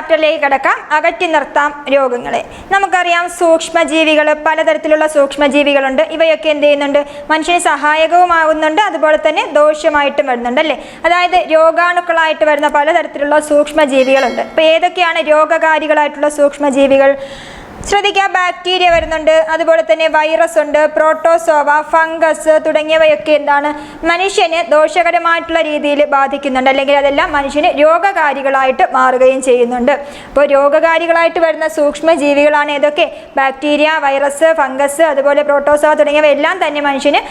ചാപ്റ്ററിലേക്ക് കിടക്കാം. അകറ്റി നിർത്താം രോഗങ്ങളെ. നമുക്കറിയാം സൂക്ഷ്മജീവികൾ, പലതരത്തിലുള്ള സൂക്ഷ്മജീവികളുണ്ട്. ഇവയൊക്കെ എന്ത് ചെയ്യുന്നുണ്ട്? മനുഷ്യന് സഹായകവുമാകുന്നുണ്ട്, അതുപോലെ തന്നെ ദോഷമായിട്ടും വരുന്നുണ്ട് അല്ലേ. അതായത് രോഗാണുക്കളായിട്ട് വരുന്ന പലതരത്തിലുള്ള സൂക്ഷ്മജീവികളുണ്ട്. അപ്പോൾ ഏതൊക്കെയാണ് രോഗകാരികളായിട്ടുള്ള സൂക്ഷ്മജീവികൾ? ശ്രദ്ധിക്കുക, ബാക്ടീരിയ വരുന്നുണ്ട്, അതുപോലെ തന്നെ വൈറസ് ഉണ്ട്, പ്രോട്ടോസോവ, ഫംഗസ് തുടങ്ങിയവയൊക്കെ എന്താണ് മനുഷ്യന് ദോഷകരമായിട്ടുള്ള രീതിയിൽ ബാധിക്കുന്നുണ്ട്, അല്ലെങ്കിൽ അതെല്ലാം മനുഷ്യന് രോഗകാരികളായിട്ട് മാറുകയും ചെയ്യുന്നുണ്ട്. അപ്പോൾ രോഗകാരികളായിട്ട് വരുന്ന സൂക്ഷ്മജീവികളാണ് ഏതൊക്കെ? ബാക്ടീരിയ, വൈറസ്, ഫംഗസ്, അതുപോലെ പ്രോട്ടോസോവ തുടങ്ങിയവ എല്ലാം തന്നെ മനുഷ്യന്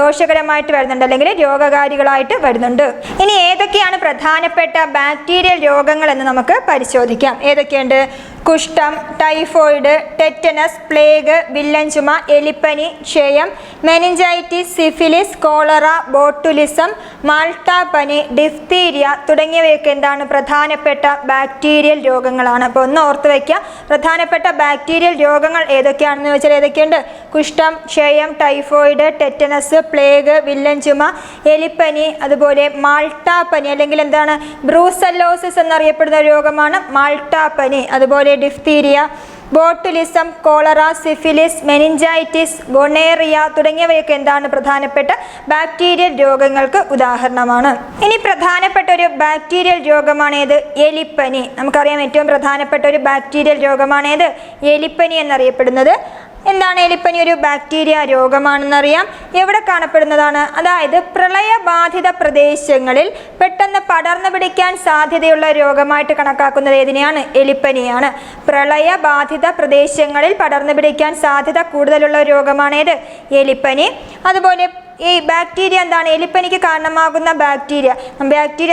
ദോഷകരമായിട്ട് വരുന്നുണ്ട്, അല്ലെങ്കിൽ രോഗകാരികളായിട്ട് വരുന്നുണ്ട്. ഇനി ഏതൊക്കെയാണ് പ്രധാനപ്പെട്ട ബാക്ടീരിയൽ രോഗങ്ങൾ എന്ന് നമുക്ക് പരിശോധിക്കാം. ഏതൊക്കെയുണ്ട്? കുഷ്ഠം, ടൈഫോയിഡ്, ടെറ്റനസ്, പ്ലേഗ്, വില്ലൻ ചുമ, എലിപ്പനി, ക്ഷയം, meningitis, syphilis, cholera, botulism, Malta പനി, ഡിഫ്തീരിയ തുടങ്ങിയവയൊക്കെ എന്താണ് പ്രധാനപ്പെട്ട ബാക്ടീരിയൽ രോഗങ്ങളാണ്. അപ്പോൾ ഒന്ന് ഓർത്ത് വയ്ക്കുക, പ്രധാനപ്പെട്ട ബാക്ടീരിയൽ രോഗങ്ങൾ ഏതൊക്കെയാണെന്ന് വെച്ചാൽ ഏതൊക്കെയുണ്ട്? കുഷ്ഠം, ക്ഷയം, ടൈഫോയിഡ്, ടെറ്റനസ്, പ്ലേഗ്, വില്ലൻ ചുമ, എലിപ്പനി, അതുപോലെ മാൾട്ട പനി അല്ലെങ്കിൽ എന്താണ് ബ്രൂസല്ലോസിസ് എന്നറിയപ്പെടുന്ന രോഗമാണ് മാൾട്ട പനി, അതുപോലെ diphtheria, botulism, cholera, syphilis, meningitis, gonorrhoea തുടങ്ങിയവയൊക്കെ എന്താണ് പ്രധാനപ്പെട്ട ബാക്ടീരിയൽ രോഗങ്ങൾക്ക് ഉദാഹരണമാണ്. ഇനി പ്രധാനപ്പെട്ട ഒരു ബാക്ടീരിയൽ രോഗമാണേത്? എലിപ്പനി. നമുക്കറിയാം ഏറ്റവും പ്രധാനപ്പെട്ട ഒരു ബാക്ടീരിയൽ രോഗമാണേത്? എലിപ്പനി എന്നറിയപ്പെടുന്നത്. എന്താണ് എലിപ്പനി? ഒരു ബാക്ടീരിയ രോഗമാണെന്നറിയാം. എവിടെ കാണപ്പെടുന്നതാണ്? അതായത് പ്രളയബാധിത പ്രദേശങ്ങളിൽ പെട്ടെന്ന് പടർന്നു പിടിക്കാൻ സാധ്യതയുള്ള രോഗമായിട്ട് കണക്കാക്കുന്നത് ഏതിനെയാണ്? എലിപ്പനിയാണ്. പ്രളയബാധിത പ്രദേശങ്ങളിൽ പടർന്നു പിടിക്കാൻ സാധ്യത കൂടുതലുള്ള രോഗമാണേത്? എലിപ്പനി. അതുപോലെ ഈ ബാക്ടീരിയ എന്താണ്? എലിപ്പനിക്ക് കാരണമാകുന്ന ബാക്ടീരിയ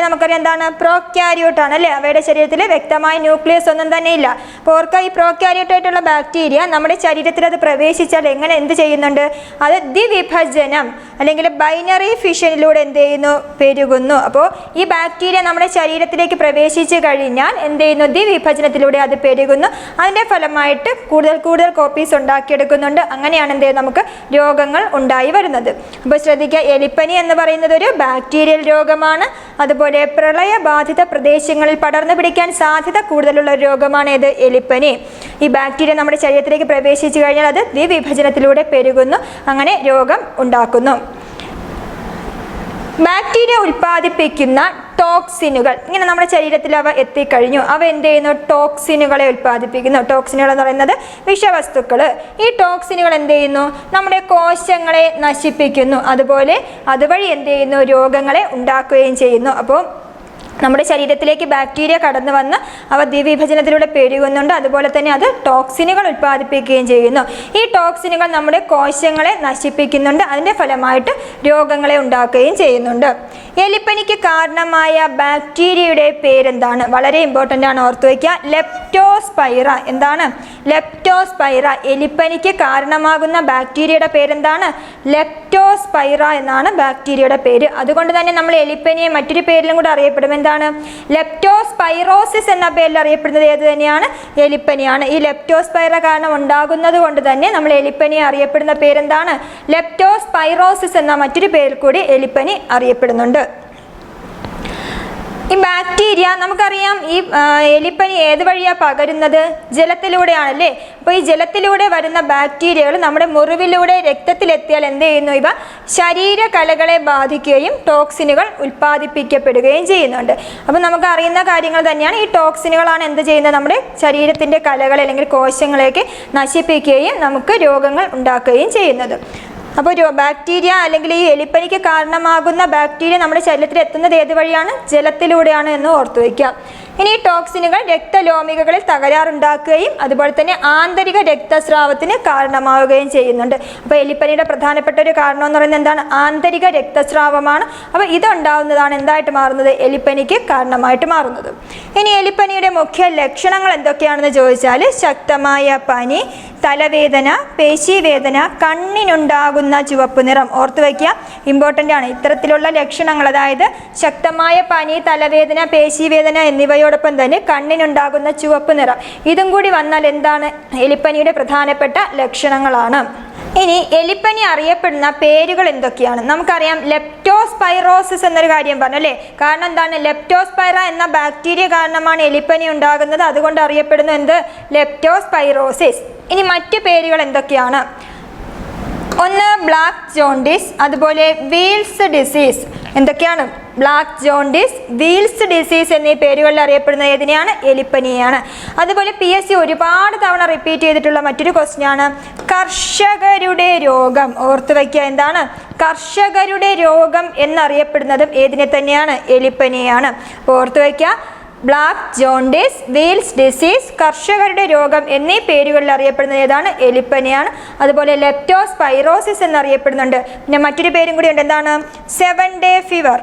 നമുക്കറിയാം എന്താണ്? പ്രോക്യാരിയോട്ട് ആണ് അല്ലേ. അവയുടെ ശരീരത്തിൽ വ്യക്തമായ ന്യൂക്ലിയസ് ഒന്നും തന്നെ ഇല്ല. അപ്പോൾ ഓർക്കുക, ഈ പ്രോക്യാരിയോട്ട് ആയിട്ടുള്ള ബാക്ടീരിയ നമ്മുടെ ശരീരത്തിൽ അത് പ്രവേശിച്ചാൽ എങ്ങനെ എന്ത് ചെയ്യുന്നുണ്ട്? അത് ദ്വിവിഭജനം അല്ലെങ്കിൽ ബൈനറി ഫിഷനിലൂടെ എന്ത് ചെയ്യുന്നു? പെരുകുന്നു. അപ്പോൾ ഈ ബാക്ടീരിയ നമ്മുടെ ശരീരത്തിലേക്ക് പ്രവേശിച്ചു കഴിഞ്ഞാൽ എന്ത് ചെയ്യുന്നു? ദ്വിവിഭജനത്തിലൂടെ അത് പെരുകുന്നു. അതിൻ്റെ ഫലമായിട്ട് കൂടുതൽ കോപ്പീസ് ഉണ്ടാക്കിയെടുക്കുന്നുണ്ട്. അങ്ങനെയാണ് എന്ത് ചെയ്യുന്നത്? നമുക്ക് രോഗങ്ങൾ ഉണ്ടായി വരുന്നത്. അപ്പോൾ ശ്രദ്ധിക്കുക, എലിപ്പനി എന്ന് പറയുന്നത് ഒരു ബാക്ടീരിയൽ രോഗമാണ്. അതുപോലെ പ്രളയബാധിത പ്രദേശങ്ങളിൽ പടർന്നു പിടിക്കാൻ സാധ്യത കൂടുതലുള്ള രോഗമാണ് ഏത്? എലിപ്പനി. ഈ ബാക്ടീരിയ നമ്മുടെ ശരീരത്തിലേക്ക് പ്രവേശിച്ചു കഴിഞ്ഞാൽ അത് ദ്വിവിഭജനത്തിലൂടെ പെരുകുന്നു, അങ്ങനെ രോഗം ഉണ്ടാക്കുന്നു. ബാക്ടീരിയ ഉൽപ്പാദിപ്പിക്കുന്ന ടോക്സിനുകൾ, ഇങ്ങനെ നമ്മുടെ ശരീരത്തിൽ അവ എത്തിക്കഴിഞ്ഞു, അവ എന്ത് ചെയ്യുന്നു? ടോക്സിനുകളെ ഉൽപ്പാദിപ്പിക്കുന്നു. ടോക്സിനുകൾ എന്ന് പറയുന്നത് വിഷവസ്തുക്കൾ. ഈ ടോക്സിനുകൾ എന്ത് ചെയ്യുന്നു? നമ്മുടെ കോശങ്ങളെ നശിപ്പിക്കുന്നു. അതുപോലെ അതുവഴി എന്ത് ചെയ്യുന്നു? രോഗങ്ങളെ ഉണ്ടാക്കുകയും ചെയ്യുന്നു. അപ്പോൾ നമ്മുടെ ശരീരത്തിലേക്ക് ബാക്ടീരിയ കടന്നു വന്ന് അവ ദ്വിവിഭജനത്തിലൂടെ പെരുകുന്നുണ്ട്. അതുപോലെ തന്നെ അത് ടോക്സിനുകൾ ഉൽപ്പാദിപ്പിക്കുകയും ചെയ്യുന്നു. ഈ ടോക്സിനുകൾ നമ്മുടെ കോശങ്ങളെ നശിപ്പിക്കുന്നുണ്ട്. അതിൻ്റെ ഫലമായിട്ട് രോഗങ്ങളെ ഉണ്ടാക്കുകയും ചെയ്യുന്നുണ്ട്. എലിപ്പനിക്ക് കാരണമായ ബാക്ടീരിയയുടെ പേരെന്താണ്? വളരെ ഇമ്പോർട്ടൻ്റ് ആണ്, ഓർത്തു വയ്ക്കുക. ലെപ്റ്റോസ്പൈറ. എന്താണ്? ലെപ്റ്റോസ്പൈറ. എലിപ്പനിക്ക് കാരണമാകുന്ന ബാക്ടീരിയയുടെ പേരെന്താണ്? ലെപ്റ്റോസ്പൈറ എന്നാണ് ബാക്ടീരിയയുടെ പേര്. അതുകൊണ്ട് തന്നെ നമ്മൾ എലിപ്പനിയെ മറ്റൊരു പേരിലും കൂടെ അറിയപ്പെടും. എന്താണ്? ലെപ്റ്റോസ്പൈറോസിസ് എന്ന പേരിൽ അറിയപ്പെടുന്നത് ഏത് തന്നെയാണ്? എലിപ്പനിയാണ്. ഈ ലെപ്റ്റോസ്പൈറ കാരണം ഉണ്ടാകുന്നത് കൊണ്ട് തന്നെ നമ്മൾ എലിപ്പനിയെ അറിയപ്പെടുന്ന പേരെന്താണ്? ലെപ്റ്റോസ്പൈറോസിസ് എന്ന മറ്റൊരു പേരിൽ കൂടി എലിപ്പനി അറിയപ്പെടുന്നുണ്ട്. ഈ ബാക്ടീരിയ നമുക്കറിയാം, ഈ എലിപ്പനി ഏത് വഴിയാണ് പകരുന്നത്? ജലത്തിലൂടെയാണല്ലേ. അപ്പോൾ ഈ ജലത്തിലൂടെ വരുന്ന ബാക്ടീരിയകൾ നമ്മുടെ മുറിവിലൂടെ രക്തത്തിലെത്തിയാൽ എന്ത് ചെയ്യുന്നു? ഇവ ശരീരകലകളെ ബാധിക്കുകയും ടോക്സിനുകൾ ഉൽപ്പാദിപ്പിക്കപ്പെടുകയും ചെയ്യുന്നുണ്ട്. അപ്പോൾ നമുക്ക് അറിയുന്ന കാര്യങ്ങൾ തന്നെയാണ്. ഈ ടോക്സിനുകളാണ് എന്ത് ചെയ്യുന്നത്? നമ്മുടെ ശരീരത്തിൻ്റെ കലകളെ അല്ലെങ്കിൽ കോശങ്ങളെയൊക്കെ നശിപ്പിക്കുകയും നമുക്ക് രോഗങ്ങൾ ഉണ്ടാക്കുകയും ചെയ്യുന്നത്. അപ്പോൾ ബാക്ടീരിയ അല്ലെങ്കിൽ ഈ എലിപ്പനിക്ക് കാരണമാകുന്ന ബാക്ടീരിയ നമ്മുടെ ശരീരത്തിൽ എത്തുന്നത് ഏത് വഴിയാണ്? ജലത്തിലൂടെയാണ് എന്ന് ഓർത്തു വയ്ക്കുക. ഇനി ഈ ടോക്സിനുകൾ രക്തലോമികകളിൽ തകരാറുണ്ടാക്കുകയും അതുപോലെ തന്നെ ആന്തരിക രക്തസ്രാവത്തിന് കാരണമാവുകയും ചെയ്യുന്നുണ്ട്. അപ്പോൾ എലിപ്പനിയുടെ പ്രധാനപ്പെട്ട ഒരു കാരണം എന്ന് പറയുന്നത് എന്താണ്? ആന്തരിക രക്തസ്രാവമാണ്. അപ്പോൾ ഇതുണ്ടാവുന്നതാണ് എന്തായിട്ട് മാറുന്നത്? എലിപ്പനിക്ക് കാരണമായിട്ട് മാറുന്നത്. ഇനി എലിപ്പനിയുടെ മുഖ്യ ലക്ഷണങ്ങൾ എന്തൊക്കെയാണെന്ന് ചോദിച്ചാൽ ശക്തമായ പനി, തലവേദന, പേശീവേദന, കണ്ണിനുണ്ടാകുന്ന ചുവപ്പ് നിറം. ഓർത്തു വയ്ക്കുക, ഇമ്പോർട്ടൻ്റ് ആണ്. ഇത്തരത്തിലുള്ള ലക്ഷണങ്ങൾ, അതായത് ശക്തമായ പനി, തലവേദന, പേശീവേദന എന്നിവയോട് അതോടൊപ്പം തന്നെ കണ്ണിനുണ്ടാകുന്ന ചുവപ്പ് നിറം, ഇതും കൂടി വന്നാൽ എന്താണ്? എലിപ്പനിയുടെ പ്രധാനപ്പെട്ട ലക്ഷണങ്ങളാണ്. ഇനി എലിപ്പനി അറിയപ്പെടുന്ന പേരുകൾ എന്തൊക്കെയാണ്? നമുക്കറിയാം ലെപ്റ്റോസ്പൈറോസിസ് എന്നൊരു കാര്യം പറഞ്ഞു അല്ലേ. കാരണം എന്താണ്? ലെപ്റ്റോസ്പൈറ എന്ന ബാക്ടീരിയ കാരണമാണ് എലിപ്പനി ഉണ്ടാകുന്നത്. അതുകൊണ്ട് അറിയപ്പെടുന്നു എന്ത്? ലെപ്റ്റോസ്പൈറോസിസ്. ഇനി മറ്റു പേരുകൾ എന്തൊക്കെയാണ്? ഒന്ന് ബ്ലാക്ക് ജോണ്ടിസ്, അതുപോലെ വീൽസ് ഡിസീസ്. എന്തൊക്കെയാണ്? ബ്ലാക്ക് ജോണ്ടിസ്, വീൽസ് ഡിസീസ് എന്നീ പേരുകളിൽ അറിയപ്പെടുന്ന ഏതിനെയാണ്? എലിപ്പനിയാണ്. അതുപോലെ PSC ഒരുപാട് തവണ റിപ്പീറ്റ് ചെയ്തിട്ടുള്ള മറ്റൊരു ക്വസ്റ്റ്യൻ ആണ് കർഷകരുടെ രോഗം. ഓർത്തു വയ്ക്കുക, എന്താണ്? കർഷകരുടെ രോഗം എന്നറിയപ്പെടുന്നതും ഏതിനെ തന്നെയാണ്? എലിപ്പനിയാണ്. അപ്പോൾ ഓർത്തു വയ്ക്കുക, ബ്ലാക്ക് ജോണ്ടിസ്, വീൽസ് ഡിസീസ്, കർഷകരുടെ രോഗം എന്നീ പേരുകളിൽ അറിയപ്പെടുന്നത് ഏതാണ്? എലിപ്പനിയാണ്. അതുപോലെ ലെപ്റ്റോസ്പൈറോസിസ് എന്നറിയപ്പെടുന്നുണ്ട്. പിന്നെ മറ്റൊരു പേരും കൂടി ഉണ്ട്, എന്താണ്? 7 ഡേ ഫീവർ.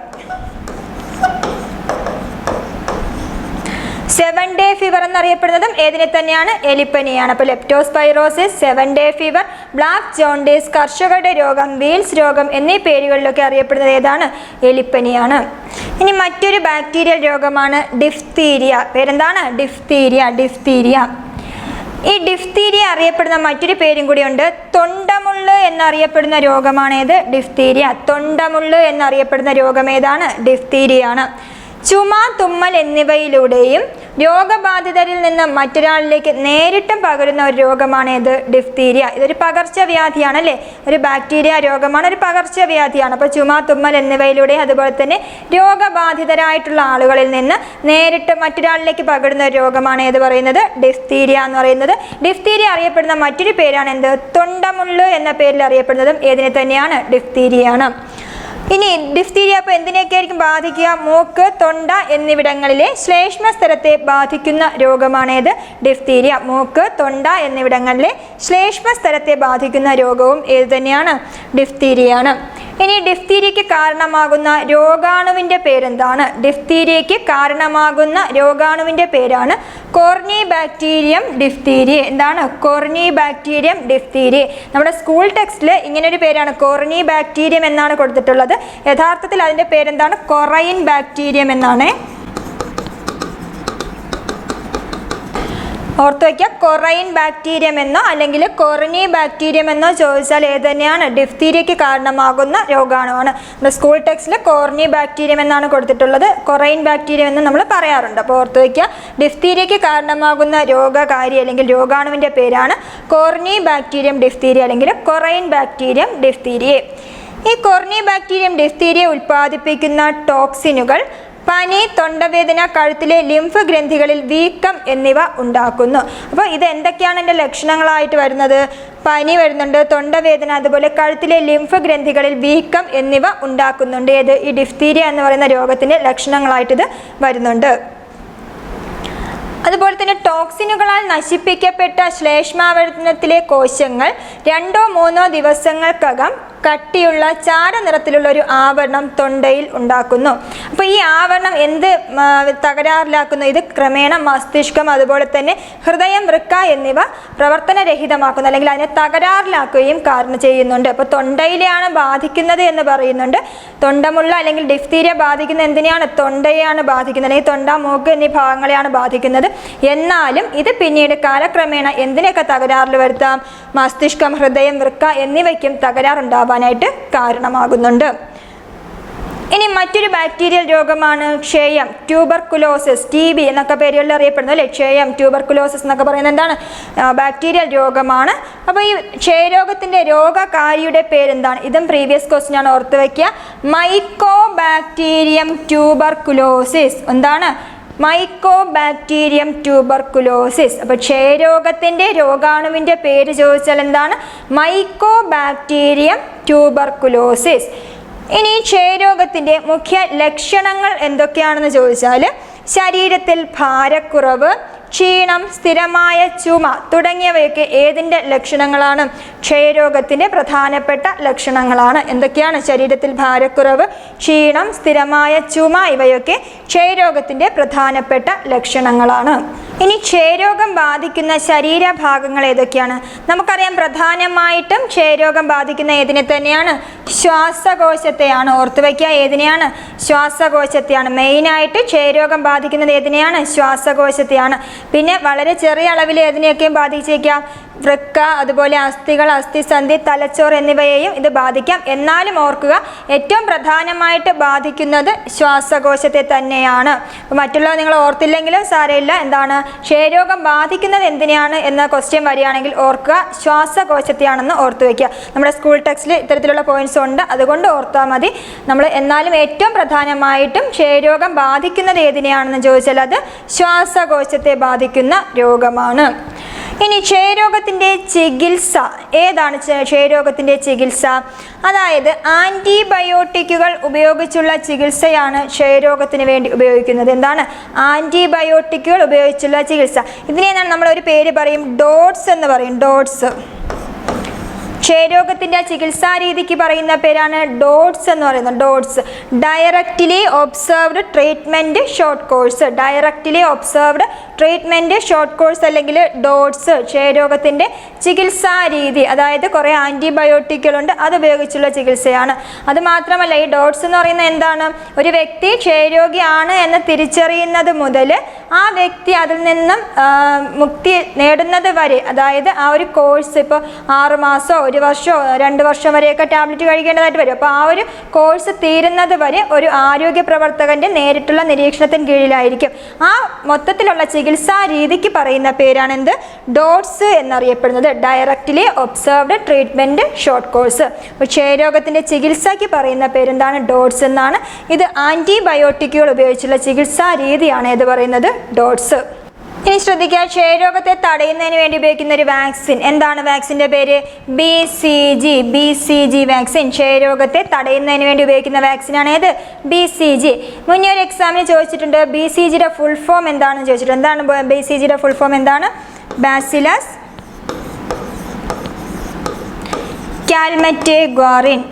7 ഡേ ഫീവർ എന്നറിയപ്പെടുന്നതും ഏതിനെ തന്നെയാണ്? എലിപ്പനിയാണ്. അപ്പോൾ leptospirosis, 7 day fever, black jaundice, കർഷകരുടെ രോഗം, വീൽസ് രോഗം എന്നീ പേരുകളിലൊക്കെ അറിയപ്പെടുന്നത് ഏതാണ്? എലിപ്പനിയാണ്. ഇനി മറ്റൊരു ബാക്ടീരിയൽ രോഗമാണ് ഡിഫ്തീരിയ. പേരെന്താണ്? ഡിഫ്തീരിയ. ഈ ഡിഫ്തീരിയ അറിയപ്പെടുന്ന മറ്റൊരു പേരും കൂടിയുണ്ട്, തൊണ്ടമുള്ള് എന്നറിയപ്പെടുന്ന രോഗമാണേത്? ഡിഫ്തീരിയ. തൊണ്ടമുള്ള് എന്നറിയപ്പെടുന്ന രോഗം ഏതാണ്? ഡിഫ്തീരിയാണ്. ചുമ, തുമ്മൽ എന്നിവയിലൂടെയും രോഗബാധിതരിൽ നിന്ന് മറ്റൊരാളിലേക്ക് നേരിട്ടും പകരുന്ന ഒരു രോഗമാണേത്? ഡിഫ്തീരിയ. ഇതൊരു പകർച്ചവ്യാധിയാണ് അല്ലേ. ഒരു ബാക്ടീരിയ രോഗമാണ്, ഒരു പകർച്ചവ്യാധിയാണ്. അപ്പോൾ ചുമ, തുമ്മൽ എന്നിവയിലൂടെ അതുപോലെ തന്നെ രോഗബാധിതരായിട്ടുള്ള ആളുകളിൽ നിന്ന് നേരിട്ട് മറ്റൊരാളിലേക്ക് പകരുന്ന ഒരു രോഗമാണ് ഏത് പറയുന്നത്? ഡിഫ്തീരിയ എന്ന് പറയുന്നത്. ഡിഫ്തീരിയ അറിയപ്പെടുന്ന മറ്റൊരു പേരാണ് എന്ത്? തൊണ്ടമുള്ള് എന്ന പേരിൽ അറിയപ്പെടുന്നതും ഏതിനെ തന്നെയാണ്? ഡിഫ്തീരിയാണ്. ഇനി ഡിഫ്തീരിയ അപ്പോൾ എന്തിനെയൊക്കെ ആയിരിക്കും ബാധിക്കുക? മൂക്ക്, തൊണ്ട എന്നിവിടങ്ങളിലെ ശ്ലേഷ്മ സ്ഥലത്തെ ബാധിക്കുന്ന രോഗമാണേത്? ഡിഫ്തീരിയ. മൂക്ക്, തൊണ്ട എന്നിവിടങ്ങളിലെ ശ്ലേഷ്മ സ്ഥലത്തെ ബാധിക്കുന്ന രോഗവും ഏത് തന്നെയാണ്? ഡിഫ്തീരിയാണ്. ഇനി ഡിഫ്തീരിയയ്ക്ക് കാരണമാകുന്ന രോഗാണുവിൻ്റെ പേരെന്താണ്? ഡിഫ്തീരിയയ്ക്ക് കാരണമാകുന്ന രോഗാണുവിൻ്റെ പേരാണ് കോർണിബാക്ടീരിയം ഡിഫ്തീരിയ. എന്താണ്? കോർണിബാക്ടീരിയം ഡിഫ്തീരിയ. നമ്മുടെ സ്കൂൾ ടെക്സ്റ്റിൽ ഇങ്ങനൊരു പേരാണ് കോർണിബാക്ടീരിയം എന്നാണ് കൊടുത്തിട്ടുള്ളത്. യഥാർത്ഥത്തിൽ അതിൻ്റെ പേരെന്താണ്? കൊറൈൻ ബാക്ടീരിയം എന്നാണ്. ഓർത്തു വയ്ക്കുക, കൊറൈൻ ബാക്ടീരിയം എന്നോ അല്ലെങ്കിൽ കൊറിനി ബാക്ടീരിയം എന്നോ ചോദിച്ചാൽ ഏത് തന്നെയാണ്? ഡിഫ്തീരിയയ്ക്ക് കാരണമാകുന്ന രോഗാണുവാണ്. നമ്മുടെ സ്കൂൾ ടെക്സ്റ്റിൽ കോർണി ബാക്ടീരിയം എന്നാണ് കൊടുത്തിട്ടുള്ളത്, കൊറൈൻ ബാക്ടീരിയം എന്ന് നമ്മൾ പറയാറുണ്ട്. അപ്പോൾ ഓർത്തു വയ്ക്കുക, ഡിഫ്തീരിയയ്ക്ക് കാരണമാകുന്ന രോഗകാരി അല്ലെങ്കിൽ രോഗാണുവിൻ്റെ പേരാണ് കോർണി ബാക്ടീരിയം ഡിഫ്തീരിയ അല്ലെങ്കിൽ കൊറൈൻ ബാക്ടീരിയം ഡിഫ്തീരിയ. ഈ കോർണി ബാക്ടീരിയം ഡിഫ്തീരിയ ഉൽപ്പാദിപ്പിക്കുന്ന ടോക്സിനുകൾ പനി, തൊണ്ടവേദന, കഴുത്തിലെ ലിംഫ് ഗ്രന്ഥികളിൽ വീക്കം എന്നിവ ഉണ്ടാക്കുന്നു. അപ്പോൾ ഇത് എന്തൊക്കെയാണ് എൻ്റെ ലക്ഷണങ്ങളായിട്ട് വരുന്നത്? പനി വരുന്നുണ്ട്, തൊണ്ടവേദന, അതുപോലെ കഴുത്തിലെ ലിംഫ് ഗ്രന്ഥികളിൽ വീക്കം എന്നിവ ഉണ്ടാക്കുന്നുണ്ട്. ഏത്? ഈ ഡിഫ്തീരിയ എന്ന് പറയുന്ന രോഗത്തിൻ്റെ ലക്ഷണങ്ങളായിട്ടിത് വരുന്നുണ്ട്. അതുപോലെ തന്നെ ടോക്സിനുകളാൽ നശിപ്പിക്കപ്പെട്ട ശ്ലേഷ്മാവരണത്തിലെ കോശങ്ങൾ 2-3 ദിവസങ്ങൾക്കകം കട്ടിയുള്ള ചാര നിറത്തിലുള്ള ഒരു ആവരണം തൊണ്ടയിൽ ഉണ്ടാക്കുന്നു. അപ്പോൾ ഈ ആവരണം എന്ത് തകരാറിലാക്കുന്നു? ഇത് ക്രമേണ മസ്തിഷ്കം, അതുപോലെ തന്നെ ഹൃദയം, വൃക്ക എന്നിവ പ്രവർത്തനരഹിതമാക്കുന്നു അല്ലെങ്കിൽ അതിനെ തകരാറിലാക്കുകയും കാരണം ചെയ്യുന്നുണ്ട്. അപ്പോൾ തൊണ്ടയിലെയാണ് ബാധിക്കുന്നത് എന്ന് പറയുന്നുണ്ട്. തൊണ്ടമുള്ള അല്ലെങ്കിൽ ഡിഫ്തീരിയ ബാധിക്കുന്ന എന്തിനെയാണ്? തൊണ്ടയെയാണ് ബാധിക്കുന്നത്, അല്ലെങ്കിൽ തൊണ്ട, മൂക്ക് എന്നീ ഭാഗങ്ങളെയാണ് ബാധിക്കുന്നത്. എന്നാലും ഇത് പിന്നീട് കാലക്രമേണ എന്തിനൊക്കെ തകരാറിൽ വരുത്താം? മസ്തിഷ്കം, ഹൃദയം, വൃക്ക എന്നിവയ്ക്കും തകരാറുണ്ടാവാനായിട്ട് കാരണമാകുന്നുണ്ട്. ഇനി മറ്റൊരു ബാക്ടീരിയൽ രോഗമാണ് ക്ഷയം, ട്യൂബർകുലോസിസ്, TB എന്നൊക്കെ പേരുകളിൽ അറിയപ്പെടുന്നത് അല്ലേ. ക്ഷയം, ട്യൂബർകുലോസിസ് എന്നൊക്കെ പറയുന്നത് എന്താണ്? ബാക്ടീരിയൽ രോഗമാണ്. അപ്പോൾ ഈ ക്ഷയരോഗത്തിൻ്റെ രോഗകാരിയുടെ പേരെന്താണ്? ഇതും പ്രീവിയസ് ക്വസ്റ്റ്യൻ ആണ്, ഓർത്ത് വയ്ക്കുക. Mycobacterium tuberculosis. എന്താണ്? Mycobacterium tuberculosis. അപ്പോൾ ക്ഷയരോഗത്തിൻ്റെ രോഗാണുവിൻ്റെ പേര് ചോദിച്ചാൽ എന്താണ്? Mycobacterium tuberculosis. ഇനി ക്ഷയരോഗത്തിൻ്റെ മുഖ്യ ലക്ഷണങ്ങൾ എന്തൊക്കെയാണെന്ന് ചോദിച്ചാൽ ശരീരത്തിൽ ഭാരക്കുറവ്, ക്ഷീണം, സ്ഥിരമായ ചുമ തുടങ്ങിയവയൊക്കെ ഏതിൻ്റെ ലക്ഷണങ്ങളാണ്? ക്ഷയരോഗത്തിൻ്റെ പ്രധാനപ്പെട്ട ലക്ഷണങ്ങളാണ്. എന്തൊക്കെയാണ്? ശരീരത്തിൽ ഭാരക്കുറവ്, ക്ഷീണം, സ്ഥിരമായ ചുമ ഇവയൊക്കെ ക്ഷയരോഗത്തിൻ്റെ പ്രധാനപ്പെട്ട ലക്ഷണങ്ങളാണ്. ഇനി ക്ഷയരോഗം ബാധിക്കുന്ന ശരീരഭാഗങ്ങൾ ഏതൊക്കെയാണ്? നമുക്കറിയാം, പ്രധാനമായിട്ടും ക്ഷയരോഗം ബാധിക്കുന്ന ഏതിനെ തന്നെയാണ്? ശ്വാസകോശത്തെയാണ്. ഓർത്തു വയ്ക്കുക, ഏതിനെയാണ്? ശ്വാസകോശത്തെയാണ്. മെയിനായിട്ട് ക്ഷയരോഗം ബാധിക്കുന്നത് ഏതിനെയാണ്? ശ്വാസകോശത്തെയാണ്. പിന്നെ വളരെ ചെറിയ അളവിൽ ഏതിനെയൊക്കെയും ബാധിച്ചേക്കാം? വൃക്ക, അതുപോലെ അസ്ഥികൾ, അസ്ഥിസന്ധി, തലച്ചോറ് എന്നിവയെയും ഇത് ബാധിക്കാം. എന്നാലും ഓർക്കുക, ഏറ്റവും പ്രധാനമായിട്ട് ബാധിക്കുന്നത് ശ്വാസകോശത്തെ തന്നെയാണ്. മറ്റുള്ളവ നിങ്ങൾ ഓർത്തില്ലെങ്കിലും സാരമില്ല. എന്താണ് ക്ഷയരോഗം ബാധിക്കുന്നത് എന്തിനെയാണ് എന്ന ക്വസ്റ്റ്യൻ വരികയാണെങ്കിൽ ഓർക്കുക, ശ്വാസകോശത്തെയാണെന്ന് ഓർത്തു വയ്ക്കുക. നമ്മുടെ സ്കൂൾ ടെക്സ്റ്റിൽ ഇത്തരത്തിലുള്ള പോയിന്റ്സ് ഉണ്ട്, അതുകൊണ്ട് ഓർത്താൽ മതി. നമ്മൾ എന്നാലും ഏറ്റവും പ്രധാനമായിട്ടും ക്ഷയരോഗം ബാധിക്കുന്നത് ഏതിനെയാണെന്ന് ചോദിച്ചാൽ അത് ശ്വാസകോശത്തെ ബാധിക്കുന്ന രോഗമാണ്. ഇനി ക്ഷയരോഗത്തിൻ്റെ ചികിത്സ ഏതാണ്? ക്ഷയരോഗത്തിൻ്റെ ചികിത്സ അതായത് ആൻറ്റിബയോട്ടിക്കുകൾ ഉപയോഗിച്ചുള്ള ചികിത്സയാണ് ക്ഷയരോഗത്തിന് വേണ്ടി ഉപയോഗിക്കുന്നത്. എന്താണ്? ആൻറ്റിബയോട്ടിക്കുകൾ ഉപയോഗിച്ചുള്ള ചികിത്സ. ഇതിനെയാണ് നമ്മളൊരു പേര് പറയും, ഡോട്ട്സ് എന്ന് പറയും. ഡോട്ട്സ് ക്ഷയരോഗത്തിൻ്റെ ചികിത്സാ രീതിക്ക് പറയുന്ന പേരാണ് ഡോട്ട്സ് എന്ന് പറയുന്നത്. Dots directly observed treatment short course. Directly observed treatment short course അല്ലെങ്കിൽ ഡോട്ട്സ് ക്ഷയരോഗത്തിൻ്റെ ചികിത്സാ രീതി. അതായത് കുറേ ആൻറ്റിബയോട്ടിക്കുകളുണ്ട്, അതുപയോഗിച്ചുള്ള ചികിത്സയാണ്. അതുമാത്രമല്ല, ഈ ഡോട്ട്സ് എന്ന് പറയുന്നത് എന്താണ്? ഒരു വ്യക്തി ക്ഷയരോഗിയാണ് എന്ന് തിരിച്ചറിയുന്നത് മുതൽ ആ വ്യക്തി അതിൽ നിന്നും മുക്തി നേടുന്നത് വരെ, അതായത് ആ ഒരു കോഴ്സ് ഇപ്പോൾ 6 മാസമോ 1 വർഷമോ 2 വർഷം വരെയൊക്കെ ടാബ്ലറ്റ് കഴിക്കേണ്ടതായിട്ട് വരും. അപ്പോൾ ആ ഒരു കോഴ്സ് തീരുന്നത് വരെ ഒരു ആരോഗ്യ പ്രവർത്തകൻ്റെ നേരിട്ടുള്ള നിരീക്ഷണത്തിന് കീഴിലായിരിക്കും. ആ മൊത്തത്തിലുള്ള ചികിത്സാ രീതിക്ക് പറയുന്ന പേരാണ് എന്ത്? ഡോട്ട്സ് എന്നറിയപ്പെടുന്നത്. Directly observed treatment short course. അപ്പോൾ ക്ഷയരോഗത്തിൻ്റെ ചികിത്സയ്ക്ക് പറയുന്ന പേരെന്താണ്? ഡോട്ട്സ് എന്നാണ്. ഇത് ആൻറ്റിബയോട്ടിക്കുകൾ ഉപയോഗിച്ചുള്ള ചികിത്സാ രീതിയാണ് ഇത് പറയുന്നത് ഡോട്ട്സ്. ഇനി ശ്രദ്ധിക്കുക, ക്ഷയരോഗത്തെ തടയുന്നതിന് വേണ്ടി ഉപയോഗിക്കുന്ന ഒരു വാക്സിൻ. എന്താണ് വാക്സിൻ്റെ പേര്? BCG. BCG vaccine. ക്ഷയരോഗത്തെ തടയുന്നതിന് വേണ്ടി ഉപയോഗിക്കുന്ന വാക്സിനാണ് ഏത്? BCG. മുന്നേ ഒരു എക്സാമിന് ചോദിച്ചിട്ടുണ്ട് BCGയുടെ ഫുൾ ഫോം എന്താണെന്ന് ചോദിച്ചിട്ടുണ്ട്. എന്താണ് BCGയുടെ ഫുൾ ഫോം? എന്താണ്? ബാസിലസ് കാൽമറ്റേഗ്വാറിൻ.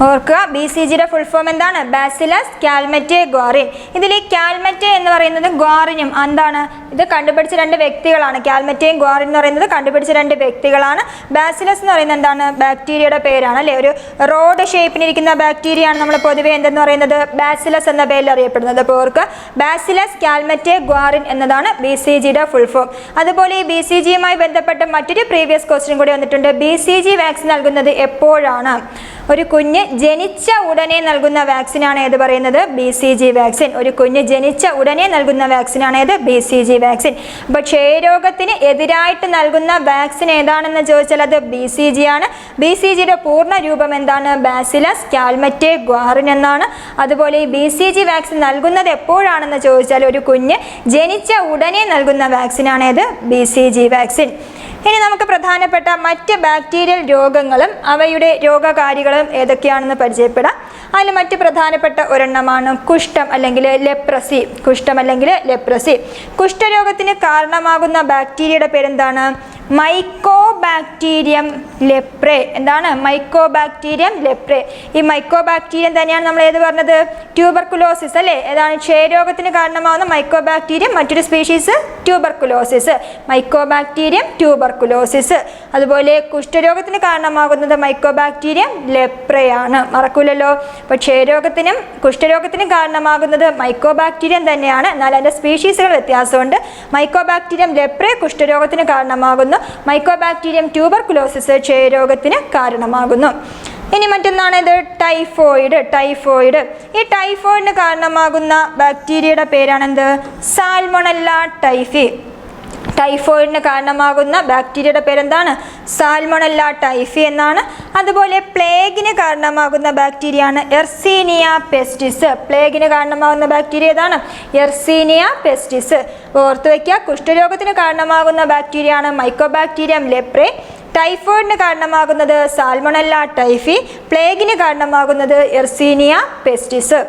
ഓർക്കുക, BCGയുടെ ഫുൾ ഫോം എന്താണ്? ബാസിലസ് കാൽമറ്റേഗ്വാറിൻ. ഇതിൽ ഈ കാൽമറ്റെ എന്ന് പറയുന്നത് ഗ്വാറിനും എന്താണ്? ഇത് കണ്ടുപിടിച്ച 2 വ്യക്തികളാണ്. കാൽമറ്റയും ഗ്വാറിൻ എന്ന് പറയുന്നത് കണ്ടുപിടിച്ച 2 വ്യക്തികളാണ്. ബാസിലസ് എന്ന് പറയുന്നത് എന്താണ്? ബാക്ടീരിയയുടെ പേരാണ് അല്ലേ? ഒരു റോഡ് ഷേപ്പിനിരിക്കുന്ന ബാക്ടീരിയയാണ് നമ്മൾ പൊതുവെ എന്തെന്ന് പറയുന്നത്? ബാസിലസ് എന്ന പേരിൽ അറിയപ്പെടുന്നത്. അപ്പോൾ ഓർക്കുക, ബാസിലസ് കാൽമറ്റേഗ്വാറിൻ എന്നതാണ് BCGയുടെ ഫുൾ ഫോം. അതുപോലെ ഈ BCGയുമായി ബന്ധപ്പെട്ട് മറ്റൊരു പ്രീവിയസ് ക്വസ്റ്റ്യൻ കൂടി വന്നിട്ടുണ്ട്. BCG വാക്സിൻ നൽകുന്നത് എപ്പോഴാണ്? ഒരു കുഞ്ഞ് ജനിച്ച ഉടനെ നൽകുന്ന വാക്സിനാണ് ഏത് പറയുന്നത്? BCG vaccine. ഒരു കുഞ്ഞ് ജനിച്ച ഉടനെ നൽകുന്ന വാക്സിനാണ് ഏത്? BCG vaccine. അപ്പോൾ ക്ഷയരോഗത്തിന് എതിരായിട്ട് നൽകുന്ന വാക്സിൻ ഏതാണെന്ന് ചോദിച്ചാൽ അത് BCG ആണ്. BCGയുടെ പൂർണ്ണ രൂപം എന്താണ്? ബാസിലസ് കാൽമറ്റേഗ്വാറിൻ എന്നാണ്. അതുപോലെ ഈ BCG വാക്സിൻ നൽകുന്നത് എപ്പോഴാണെന്ന് ചോദിച്ചാൽ ഒരു കുഞ്ഞ് ജനിച്ച ഉടനെ നൽകുന്ന വാക്സിനാണ് ഏത്? BCG vaccine. ഇനി നമുക്ക് പ്രധാനപ്പെട്ട മറ്റ് ബാക്ടീരിയൽ രോഗങ്ങളും അവയുടെ രോഗകാരികളും ഏതൊക്കെയാണെന്ന് പരിചയപ്പെടാം. അതിൽ മറ്റ് പ്രധാനപ്പെട്ട ഒരെണ്ണമാണ് കുഷ്ഠം അല്ലെങ്കിൽ ലെപ്രസി. കുഷ്ഠം അല്ലെങ്കിൽ ലെപ്രസി. കുഷ്ഠരോഗത്തിന് കാരണമാകുന്ന ബാക്ടീരിയയുടെ പേരെന്താണ്? Mycobacterium leprae. എന്താണ്? Mycobacterium leprae. ഈ മൈക്കോബാക്ടീരിയം തന്നെയാണ് നമ്മൾ ഏത് പറഞ്ഞത്? ട്യൂബർക്കുലോസിസ് അല്ലേ? ഏതാണ്? ക്ഷയരോഗത്തിന് കാരണമാകുന്ന മൈക്കോബാക്ടീരിയം. മറ്റൊരു സ്പീഷീസ് ട്യൂബർക്കുലോസിസ്. Mycobacterium tuberculosis. അതുപോലെ കുഷ്ഠരോഗത്തിന് കാരണമാകുന്നത് മൈക്കോബാക്ടീരിയം ലെപ്രേ ആണ്. മറക്കൂലല്ലോ. അപ്പോൾ ക്ഷയരോഗത്തിനും കുഷ്ഠരോഗത്തിനും കാരണമാകുന്നത് മൈക്കോബാക്ടീരിയം തന്നെയാണ്. എന്നാൽ അതിൻ്റെ സ്പീഷീസുകൾ വ്യത്യാസമുണ്ട്. മൈക്കോബാക്ടീരിയം ലെപ്രേ കുഷ്ഠരോഗത്തിന് കാരണമാകുന്നു. മൈക്കോബാക്ടീരിയം ട്യൂബർക്കുലോസിസ് ക്ഷയരോഗത്തിന് കാരണമാകുന്നു. ഇനി മറ്റൊന്നാണ് ഇത് ടൈഫോയിഡ്. ടൈഫോയിഡ്. ഈ ടൈഫോയിഡിന് കാരണമാകുന്ന ബാക്ടീരിയയുടെ പേരാണെന്ത്? Salmonella typhi. ടൈഫോയിഡിന് കാരണമാകുന്ന ബാക്ടീരിയയുടെ പേരെന്താണ്? സാൽമൊണല്ല ടൈഫി എന്നാണ്. അതുപോലെ പ്ലേഗിന് കാരണമാകുന്ന ബാക്ടീരിയയാണ് എർസീനിയ പെസ്റ്റിസ്. പ്ലേഗിന് കാരണമാകുന്ന ബാക്ടീരിയ ഏതാണ്? എർസീനിയ പെസ്റ്റിസ്. ഓർത്തു വയ്ക്കുക, കുഷ്ഠരോഗത്തിന് കാരണമാകുന്ന ബാക്ടീരിയയാണ് മൈക്കോബാക്ടീരിയം ലെപ്രേ. ടൈഫോയിഡിന് കാരണമാകുന്നത് സാൽമൊണല്ല ടൈഫി. പ്ലേഗിന് കാരണമാകുന്നത് എർസീനിയ പെസ്റ്റിസ്.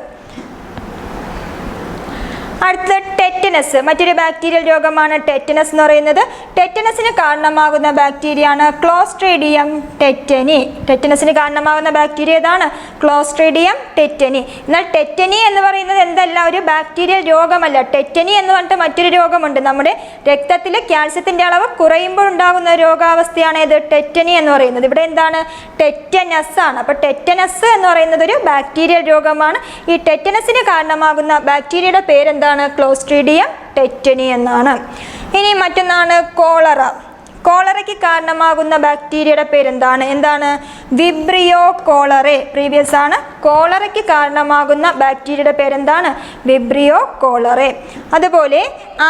അടുത്ത ടെറ്റനസ് മറ്റൊരു ബാക്ടീരിയൽ രോഗമാണ് ടെറ്റനസ് എന്ന് പറയുന്നത്. ടെറ്റനസിന് കാരണമാകുന്ന ബാക്ടീരിയയാണ് ക്ലോസ്ട്രീഡിയം ടെറ്റനി. ടെറ്റനസിന് കാരണമാകുന്ന ബാക്ടീരിയ ഏതാണ്? Clostridium tetany. എന്നാൽ ടെറ്റനി എന്ന് പറയുന്നത് എന്തല്ല, ഒരു ബാക്ടീരിയൽ രോഗമല്ല. ടെറ്റനി എന്ന് പറഞ്ഞിട്ട് മറ്റൊരു രോഗമുണ്ട്. നമ്മുടെ രക്തത്തിൽ കാൽസ്യത്തിന്റെ അളവ് കുറയുമ്പോൾ ഉണ്ടാകുന്ന രോഗാവസ്ഥയാണ് ഇത് ടെറ്റനി എന്ന് പറയുന്നത്. ഇവിടെ എന്താണ്? ടെറ്റനസ് ആണ്. അപ്പോൾ ടെറ്റനസ് എന്ന് പറയുന്നത് ഒരു ബാക്ടീരിയൽ രോഗമാണ്. ഈ ടെറ്റനസിന് കാരണമാകുന്ന ബാക്ടീരിയയുടെ പേരെന്താണ്? ക്ലോസ്ട്രീഡിയം ടെറ്റനി എന്നാണ്. ഇനി മറ്റൊന്നാണ് കോളറ. കോളറയ്ക്ക് കാരണമാകുന്ന ബാക്ടീരിയയുടെ പേരെന്താണ്? എന്താണ്? Vibrio cholerae. പ്രീവിയസ് ആണ്. കോളറയ്ക്ക് കാരണമാകുന്ന ബാക്ടീരിയയുടെ പേരെന്താണ്? Vibrio cholerae. അതുപോലെ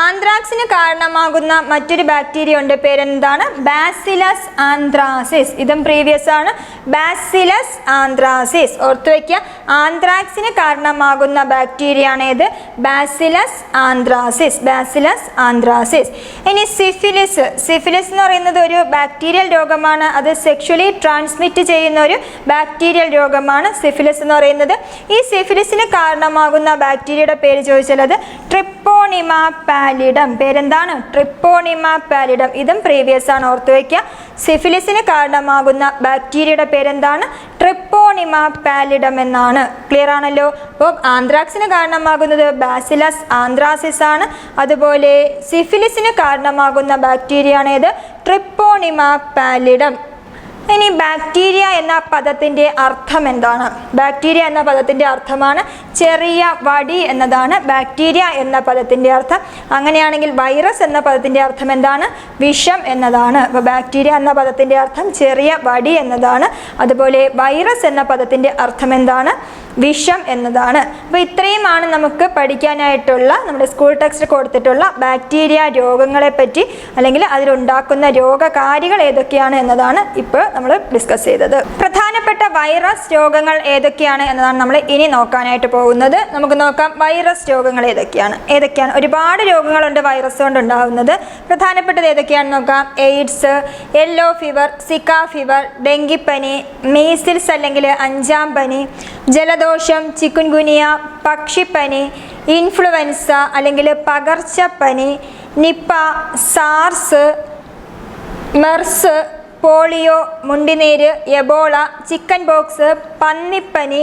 ആന്ത്രാക്സിന് കാരണമാകുന്ന മറ്റൊരു ബാക്ടീരിയ ഉണ്ട്, പേരെന്താണ്? Bacillus anthracis. ഇതും പ്രീവിയസ് ആണ്. Bacillus anthracis. ഓർത്തു വയ്ക്കുക, ആന്ത്രാക്സിന് കാരണമാകുന്ന ബാക്ടീരിയ ആണ് ഇത് ബാസിലസ് ആന്ത്രാസിസ്. Bacillus anthracis. ഇനി സിഫിലിസ്. സിഫിലിസ് എന്ന് പറയുന്നത് ഒരു ബാക്ടീരിയൽ രോഗമാണ്. അത് സെക്ഷുവലി ട്രാൻസ്മിറ്റ് ചെയ്യുന്ന ഒരു ബാക്ടീരിയൽ രോഗമാണ് സിഫിലിസ് എന്ന് പറയുന്നത്. ഈ സിഫിലിസിന് കാരണമാകുന്ന ബാക്ടീരിയയുടെ പേര് ചോദിച്ചാൽ അത് ട്രിപ്പോണിമ പാലിഡം. പേരെന്താണ്? ട്രിപ്പോണിമ പാലിഡം. ഇതും പ്രീവിയസ് ആണ്. ഓർത്തു വയ്ക്കുക, സിഫിലിസിന് കാരണമാകുന്ന ബാക്ടീരിയയുടെ പേരെന്താണ്? ട്രിപ്പോണിമ പാലിഡം എന്നാണ്. ക്ലിയർ ആണല്ലോ? അപ്പോൾ ആന്ത്രാക്സിന് കാരണമാകുന്നത് ബാസിലസ് ആന്ത്രാസിസ് ആണ്. അതുപോലെ സിഫിലിസിന് കാരണമാകുന്ന ബാക്ടീരിയ ആണ് ഇത് ട്രിപ്പോണിമ പാലിഡം. ഇനി ബാക്ടീരിയ എന്ന പദത്തിൻ്റെ അർത്ഥം എന്താണ്? ബാക്ടീരിയ എന്ന പദത്തിൻ്റെ അർത്ഥമാണ് ചെറിയ വടി എന്നതാണ് ബാക്ടീരിയ എന്ന പദത്തിൻ്റെ അർത്ഥം. അങ്ങനെയാണെങ്കിൽ വൈറസ് എന്ന പദത്തിൻ്റെ അർത്ഥം എന്താണ്? വിഷം എന്നതാണ്. അപ്പോൾ ബാക്ടീരിയ എന്ന പദത്തിൻ്റെ അർത്ഥം ചെറിയ വടി എന്നതാണ്. അതുപോലെ വൈറസ് എന്ന പദത്തിൻ്റെ അർത്ഥം എന്താണ്? വിഷം എന്നതാണ്. അപ്പോൾ ഇത്രയുമാണ് നമുക്ക് പഠിക്കാനായിട്ടുള്ള നമ്മുടെ സ്കൂൾ ടെക്സ്റ്റ് കൊടുത്തിട്ടുള്ള ബാക്ടീരിയ രോഗങ്ങളെ പറ്റി, അല്ലെങ്കിൽ അതിലുണ്ടാക്കുന്ന രോഗകാരികൾ ഏതൊക്കെയാണ് എന്നതാണ് ഇപ്പോൾ നമ്മൾ ഡിസ്കസ് ചെയ്തത്. പ്രധാനപ്പെട്ട വൈറസ് രോഗങ്ങൾ ഏതൊക്കെയാണ് എന്നതാണ് നമ്മൾ ഇനി നോക്കാനായിട്ട് പോകുന്നത്. നമുക്ക് നോക്കാം വൈറസ് രോഗങ്ങൾ ഏതൊക്കെയാണ്. ഒരുപാട് രോഗങ്ങളുണ്ട് വൈറസ് കൊണ്ട് ഉണ്ടാകുന്നത്. പ്രധാനപ്പെട്ടത് ഏതൊക്കെയാണെന്ന് നോക്കാം. AIDS, yellow fever, Zika fever, ഡെങ്കിപ്പനി, മീസിൽസ് അല്ലെങ്കിൽ 5-ാം പനി, ജലദോഷം, ചിക്കുൻഗുനിയ, പക്ഷിപ്പനി, ഇൻഫ്ലുവൻസ അല്ലെങ്കിൽ പകർച്ചപ്പനി, നിപ്പ, സാർസ്, മെർസ്, പോളിയോ, മുണ്ടിനീര്, എബോള, ചിക്കൻ ബോക്സ്, പന്നിപ്പനി,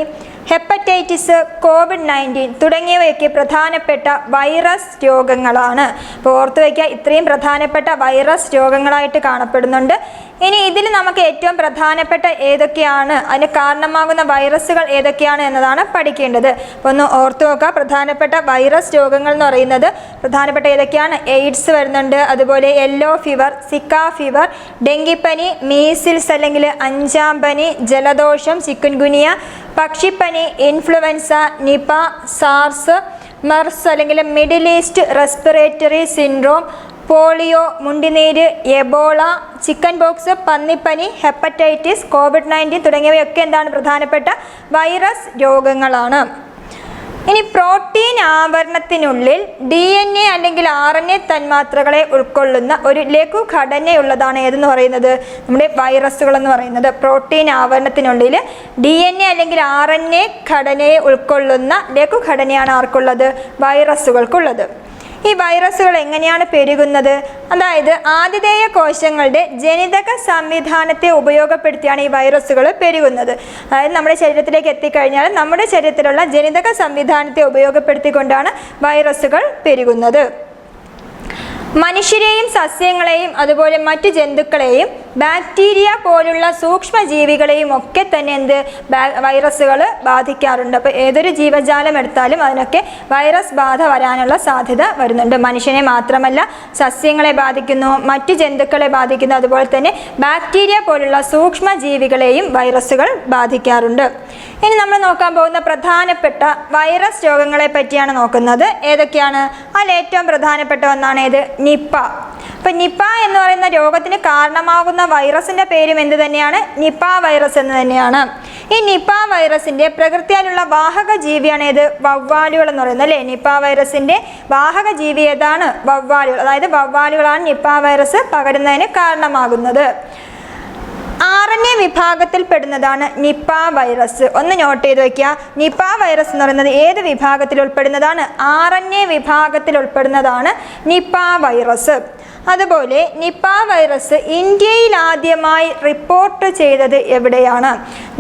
ഹെപ്പറ്റൈറ്റിസ്, കോവിഡ്-19 തുടങ്ങിയവയൊക്കെ പ്രധാനപ്പെട്ട വൈറസ് രോഗങ്ങളാണ്. അപ്പോൾ ഓർത്തു വയ്ക്കുക, ഇത്രയും പ്രധാനപ്പെട്ട വൈറസ് രോഗങ്ങളായിട്ട് കാണപ്പെടുന്നുണ്ട്. ഇനി ഇതിൽ നമുക്ക് ഏറ്റവും പ്രധാനപ്പെട്ട ഏതൊക്കെയാണ്, അതിന് കാരണമാകുന്ന വൈറസുകൾ ഏതൊക്കെയാണ് എന്നതാണ് പഠിക്കേണ്ടത്. അപ്പോൾ ഒന്ന് ഓർത്തു നോക്കുക. പ്രധാനപ്പെട്ട വൈറസ് രോഗങ്ങൾ എന്ന് പറയുന്നത് പ്രധാനപ്പെട്ട ഏതൊക്കെയാണ്? എയ്ഡ്സ് വരുന്നുണ്ട്, അതുപോലെ യെല്ലോ ഫീവർ, സിക്ക ഫീവർ, ഡെങ്കിപ്പനി, മീസിൽസ് അല്ലെങ്കിൽ 5-ാം പനി, ജലദോഷം, ചിക്കുൻഗുനിയ, പക്ഷിപ്പനി, ഇൻഫ്ലുവൻസ, നിപ, സാർസ്, മെർസ് അല്ലെങ്കിൽ Middle East respiratory syndrome, polio, മുണ്ടിനീര്, എബോള, ചിക്കൻ ബോക്സ്, പന്നിപ്പനി, ഹെപ്പറ്റൈറ്റിസ്, കോവിഡ്-19 തുടങ്ങിയവയൊക്കെ എന്താണ്? പ്രധാനപ്പെട്ട വൈറസ് രോഗങ്ങളാണ്. ഇനി പ്രോട്ടീൻ ആവരണത്തിനുള്ളിൽ DNA അല്ലെങ്കിൽ RNA തന്മാത്രകളെ ഉൾക്കൊള്ളുന്ന ഒരു ലഘുഘടനയുള്ളതാണ് ഏതെന്ന് പറയുന്നത്? നമ്മുടെ വൈറസുകൾ എന്ന് പറയുന്നത്. പ്രോട്ടീൻ ആവരണത്തിനുള്ളിൽ DNA അല്ലെങ്കിൽ RNA ഘടനയെ ഉൾക്കൊള്ളുന്ന ലഘുഘടനയാണ് ആർക്കുള്ളത്? വൈറസുകൾക്കുള്ളത്. ഈ വൈറസുകൾ എങ്ങനെയാണ് പെരുകുന്നത്? അതായത് ആതിഥേയ കോശങ്ങളുടെ ജനിതക സംവിധാനത്തെ ഉപയോഗപ്പെടുത്തിയാണ് ഈ വൈറസുകൾ പെരുകുന്നത്. അതായത് നമ്മുടെ ശരീരത്തിലേക്ക് എത്തിക്കഴിഞ്ഞാൽ നമ്മുടെ ശരീരത്തിലുള്ള ജനിതക സംവിധാനത്തെ ഉപയോഗപ്പെടുത്തിക്കൊണ്ടാണ് വൈറസുകൾ പെരുകുന്നത്. മനുഷ്യരെയും സസ്യങ്ങളെയും അതുപോലെ മറ്റു ജന്തുക്കളെയും ബാക്ടീരിയ പോലുള്ള സൂക്ഷ്മജീവികളെയും ഒക്കെ തന്നെ വൈറസുകൾ ബാധിക്കാറുണ്ട്. അപ്പോൾ ഏതൊരു ജീവജാലം എടുത്താലും അതിനൊക്കെ വൈറസ് ബാധ വരാനുള്ള സാധ്യത വരുന്നുണ്ട്. മനുഷ്യനെ മാത്രമല്ല, സസ്യങ്ങളെ ബാധിക്കുന്നു, മറ്റു ജന്തുക്കളെ ബാധിക്കുന്നു, അതുപോലെ തന്നെ ബാക്ടീരിയ പോലുള്ള സൂക്ഷ്മജീവികളെയും വൈറസുകൾ ബാധിക്കാറുണ്ട്. ഇനി നമ്മൾ നോക്കാൻ പോകുന്ന പ്രധാനപ്പെട്ട വൈറസ് രോഗങ്ങളെ പറ്റിയാണ് നോക്കുന്നത്. ഏതൊക്കെയാണ്? അതിൽ ഏറ്റവും പ്രധാനപ്പെട്ട ഒന്നാണ് ഏത്? നിപ്പ. അപ്പം നിപ്പ എന്ന് പറയുന്ന രോഗത്തിന് കാരണമാകുന്ന വൈറസിൻ്റെ പേരും എന്ത് തന്നെയാണ്? നിപ്പ വൈറസ് എന്ന് തന്നെയാണ്. ഈ നിപ്പ വൈറസിൻ്റെ പ്രകൃതിയാലുള്ള വാഹക ജീവിയാണ് ഏത്? വവ്വാലുകൾ എന്ന് പറയുന്നത് അല്ലേ? നിപ്പ വൈറസിൻ്റെ വാഹക ജീവി ഏതാണ്? വവ്വാലുകൾ. അതായത് വവ്വാലുകളാണ് നിപ്പ വൈറസ് പകരുന്നതിന് കാരണമാകുന്നത്. RNA വിഭാഗത്തിൽ പെടുന്നതാണ് നിപ്പ വൈറസ്. ഒന്ന് നോട്ട് ചെയ്ത് വയ്ക്കുക. നിപ്പ വൈറസ് എന്ന് പറയുന്നത് ഏത് വിഭാഗത്തിൽ ഉൾപ്പെടുന്നതാണ്? RNA വിഭാഗത്തിൽ ഉൾപ്പെടുന്നതാണ് നിപ്പ വൈറസ്. അതുപോലെ നിപ്പ വൈറസ് ഇന്ത്യയിൽ ആദ്യമായി റിപ്പോർട്ട് ചെയ്തത് എവിടെയാണ്?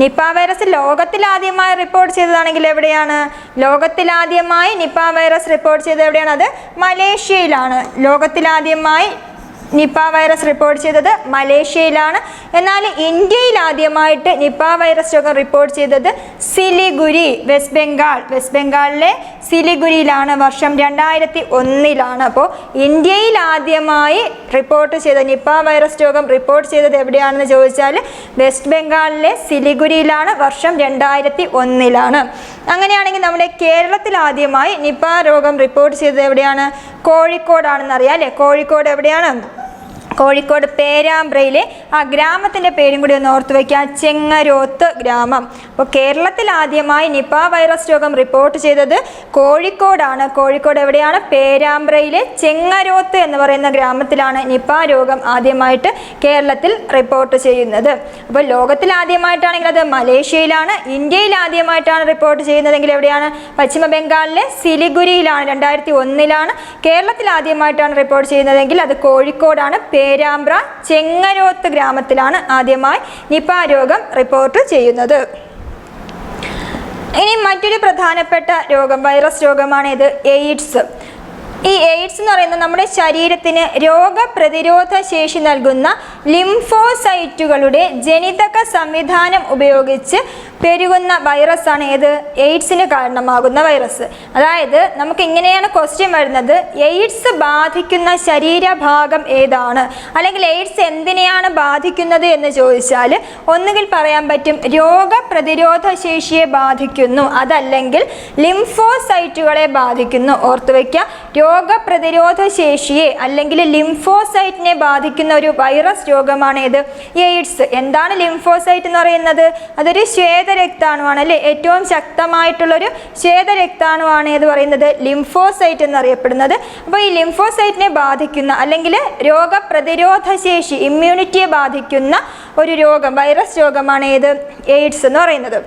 നിപ്പ വൈറസ് ലോകത്തിൽ ആദ്യമായി റിപ്പോർട്ട് ചെയ്തതാണെങ്കിൽ എവിടെയാണ്? ലോകത്തിൽ ആദ്യമായി നിപ്പ വൈറസ് റിപ്പോർട്ട് ചെയ്തത് എവിടെയാണ്? അത് മലേഷ്യയിലാണ്. ലോകത്തിൽ ആദ്യമായി നിപ്പ വൈറസ് റിപ്പോർട്ട് ചെയ്തത് മലേഷ്യയിലാണ്. എന്നാൽ ഇന്ത്യയിൽ ആദ്യമായിട്ട് നിപ്പ വൈറസ് രോഗം റിപ്പോർട്ട് ചെയ്തത് സിലിഗുരി, വെസ്റ്റ് ബംഗാൾ. വെസ്റ്റ് ബംഗാളിലെ സിലിഗുരിയിലാണ്. വർഷം 2001. അപ്പോൾ ഇന്ത്യയിൽ ആദ്യമായി റിപ്പോർട്ട് ചെയ്ത നിപ്പ വൈറസ് രോഗം റിപ്പോർട്ട് ചെയ്തത് എവിടെയാണെന്ന് ചോദിച്ചാൽ വെസ്റ്റ് ബംഗാളിലെ സിലിഗുരിയിലാണ്. വർഷം 2001. അങ്ങനെയാണെങ്കിൽ നമ്മുടെ കേരളത്തിൽ ആദ്യമായി നിപ്പ രോഗം റിപ്പോർട്ട് ചെയ്തത് എവിടെയാണ്? കോഴിക്കോടാണെന്ന് അറിയാം അല്ലേ? കോഴിക്കോട് എവിടെയാണ്? കോഴിക്കോട് പേരാമ്പ്രയിലെ ആ ഗ്രാമത്തിൻ്റെ പേരും കൂടി ഒന്ന് ഓർത്ത് വയ്ക്കുക, ചെങ്ങരോത്ത് ഗ്രാമം. അപ്പോൾ കേരളത്തിൽ ആദ്യമായി നിപ്പ വൈറസ് രോഗം റിപ്പോർട്ട് ചെയ്തത് കോഴിക്കോടാണ്. കോഴിക്കോട് എവിടെയാണ്? പേരാമ്പ്രയിലെ ചെങ്ങരോത്ത് എന്ന് പറയുന്ന ഗ്രാമത്തിലാണ് നിപ്പ രോഗം ആദ്യമായിട്ട് കേരളത്തിൽ റിപ്പോർട്ട് ചെയ്യുന്നത്. അപ്പോൾ ലോകത്തിൽ ആദ്യമായിട്ടാണെങ്കിൽ അത് മലേഷ്യയിലാണ്. ഇന്ത്യയിൽ ആദ്യമായിട്ടാണ് റിപ്പോർട്ട് ചെയ്യുന്നതെങ്കിൽ എവിടെയാണ്? പശ്ചിമ ബംഗാളിലെ സിലിഗുരിയിലാണ്. 2001. കേരളത്തിൽ ആദ്യമായിട്ടാണ് റിപ്പോർട്ട് ചെയ്യുന്നതെങ്കിൽ അത് കോഴിക്കോടാണ്. പേരാമ്പ്ര ചെങ്ങരോത്ത് ഗ്രാമത്തിലാണ് ആദ്യമായി നിപ്പ രോഗം റിപ്പോർട്ട് ചെയ്യുന്നത്. ഇനി മറ്റൊരു പ്രധാനപ്പെട്ട രോഗം, വൈറസ് രോഗമാണ് ഇത്, എയ്ഡ്സ്. ഈ എയ്ഡ്സ് എന്ന് പറയുന്നത് നമ്മുടെ ശരീരത്തിന് രോഗപ്രതിരോധ ശേഷി നൽകുന്ന ലിംഫോസൈറ്റുകളുടെ ജനിതക സംവിധാനം ഉപയോഗിച്ച് പെരുകുന്ന വൈറസാണ് ഏത്? എയ്ഡ്സിന് കാരണമാകുന്ന വൈറസ്. അതായത് നമുക്ക് ഇങ്ങനെയാണ് ക്വസ്റ്റ്യൻ വരുന്നത്, എയ്ഡ്സ് ബാധിക്കുന്ന ശരീരഭാഗം ഏതാണ്, അല്ലെങ്കിൽ എയ്ഡ്സ് എന്തിനെയാണ് ബാധിക്കുന്നത് എന്ന് ചോദിച്ചാൽ ഒന്നുകിൽ പറയാൻ പറ്റും രോഗപ്രതിരോധ ശേഷിയെ ബാധിക്കുന്നു, അതല്ലെങ്കിൽ ലിംഫോസൈറ്റുകളെ ബാധിക്കുന്നു. ഓർത്തു വയ്ക്കുക, രോഗപ്രതിരോധ ശേഷിയെ അല്ലെങ്കിൽ ലിംഫോസൈറ്റിനെ ബാധിക്കുന്ന ഒരു വൈറസ് രോഗമാണ് ഇത്, എയ്ഡ്സ്. എന്താണ് ലിംഫോസൈറ്റ് എന്ന് പറയുന്നത്? അതൊരു ശ്വേതരക്താണുവാണ് അല്ലേ? ഏറ്റവും ശക്തമായിട്ടുള്ളൊരു ശ്വേതരക്താണുവാണ് എന്ന് പറയുന്നത് ലിംഫോസൈറ്റ് എന്നറിയപ്പെടുന്നത്. അപ്പോൾ ഈ ലിംഫോസൈറ്റിനെ ബാധിക്കുന്ന അല്ലെങ്കിൽ രോഗപ്രതിരോധ ശേഷി, ഇമ്മ്യൂണിറ്റിയെ ബാധിക്കുന്ന ഒരു രോഗം, വൈറസ് രോഗമാണ് ഏത്? എയ്ഡ്സ് എന്ന് പറയുന്നത്.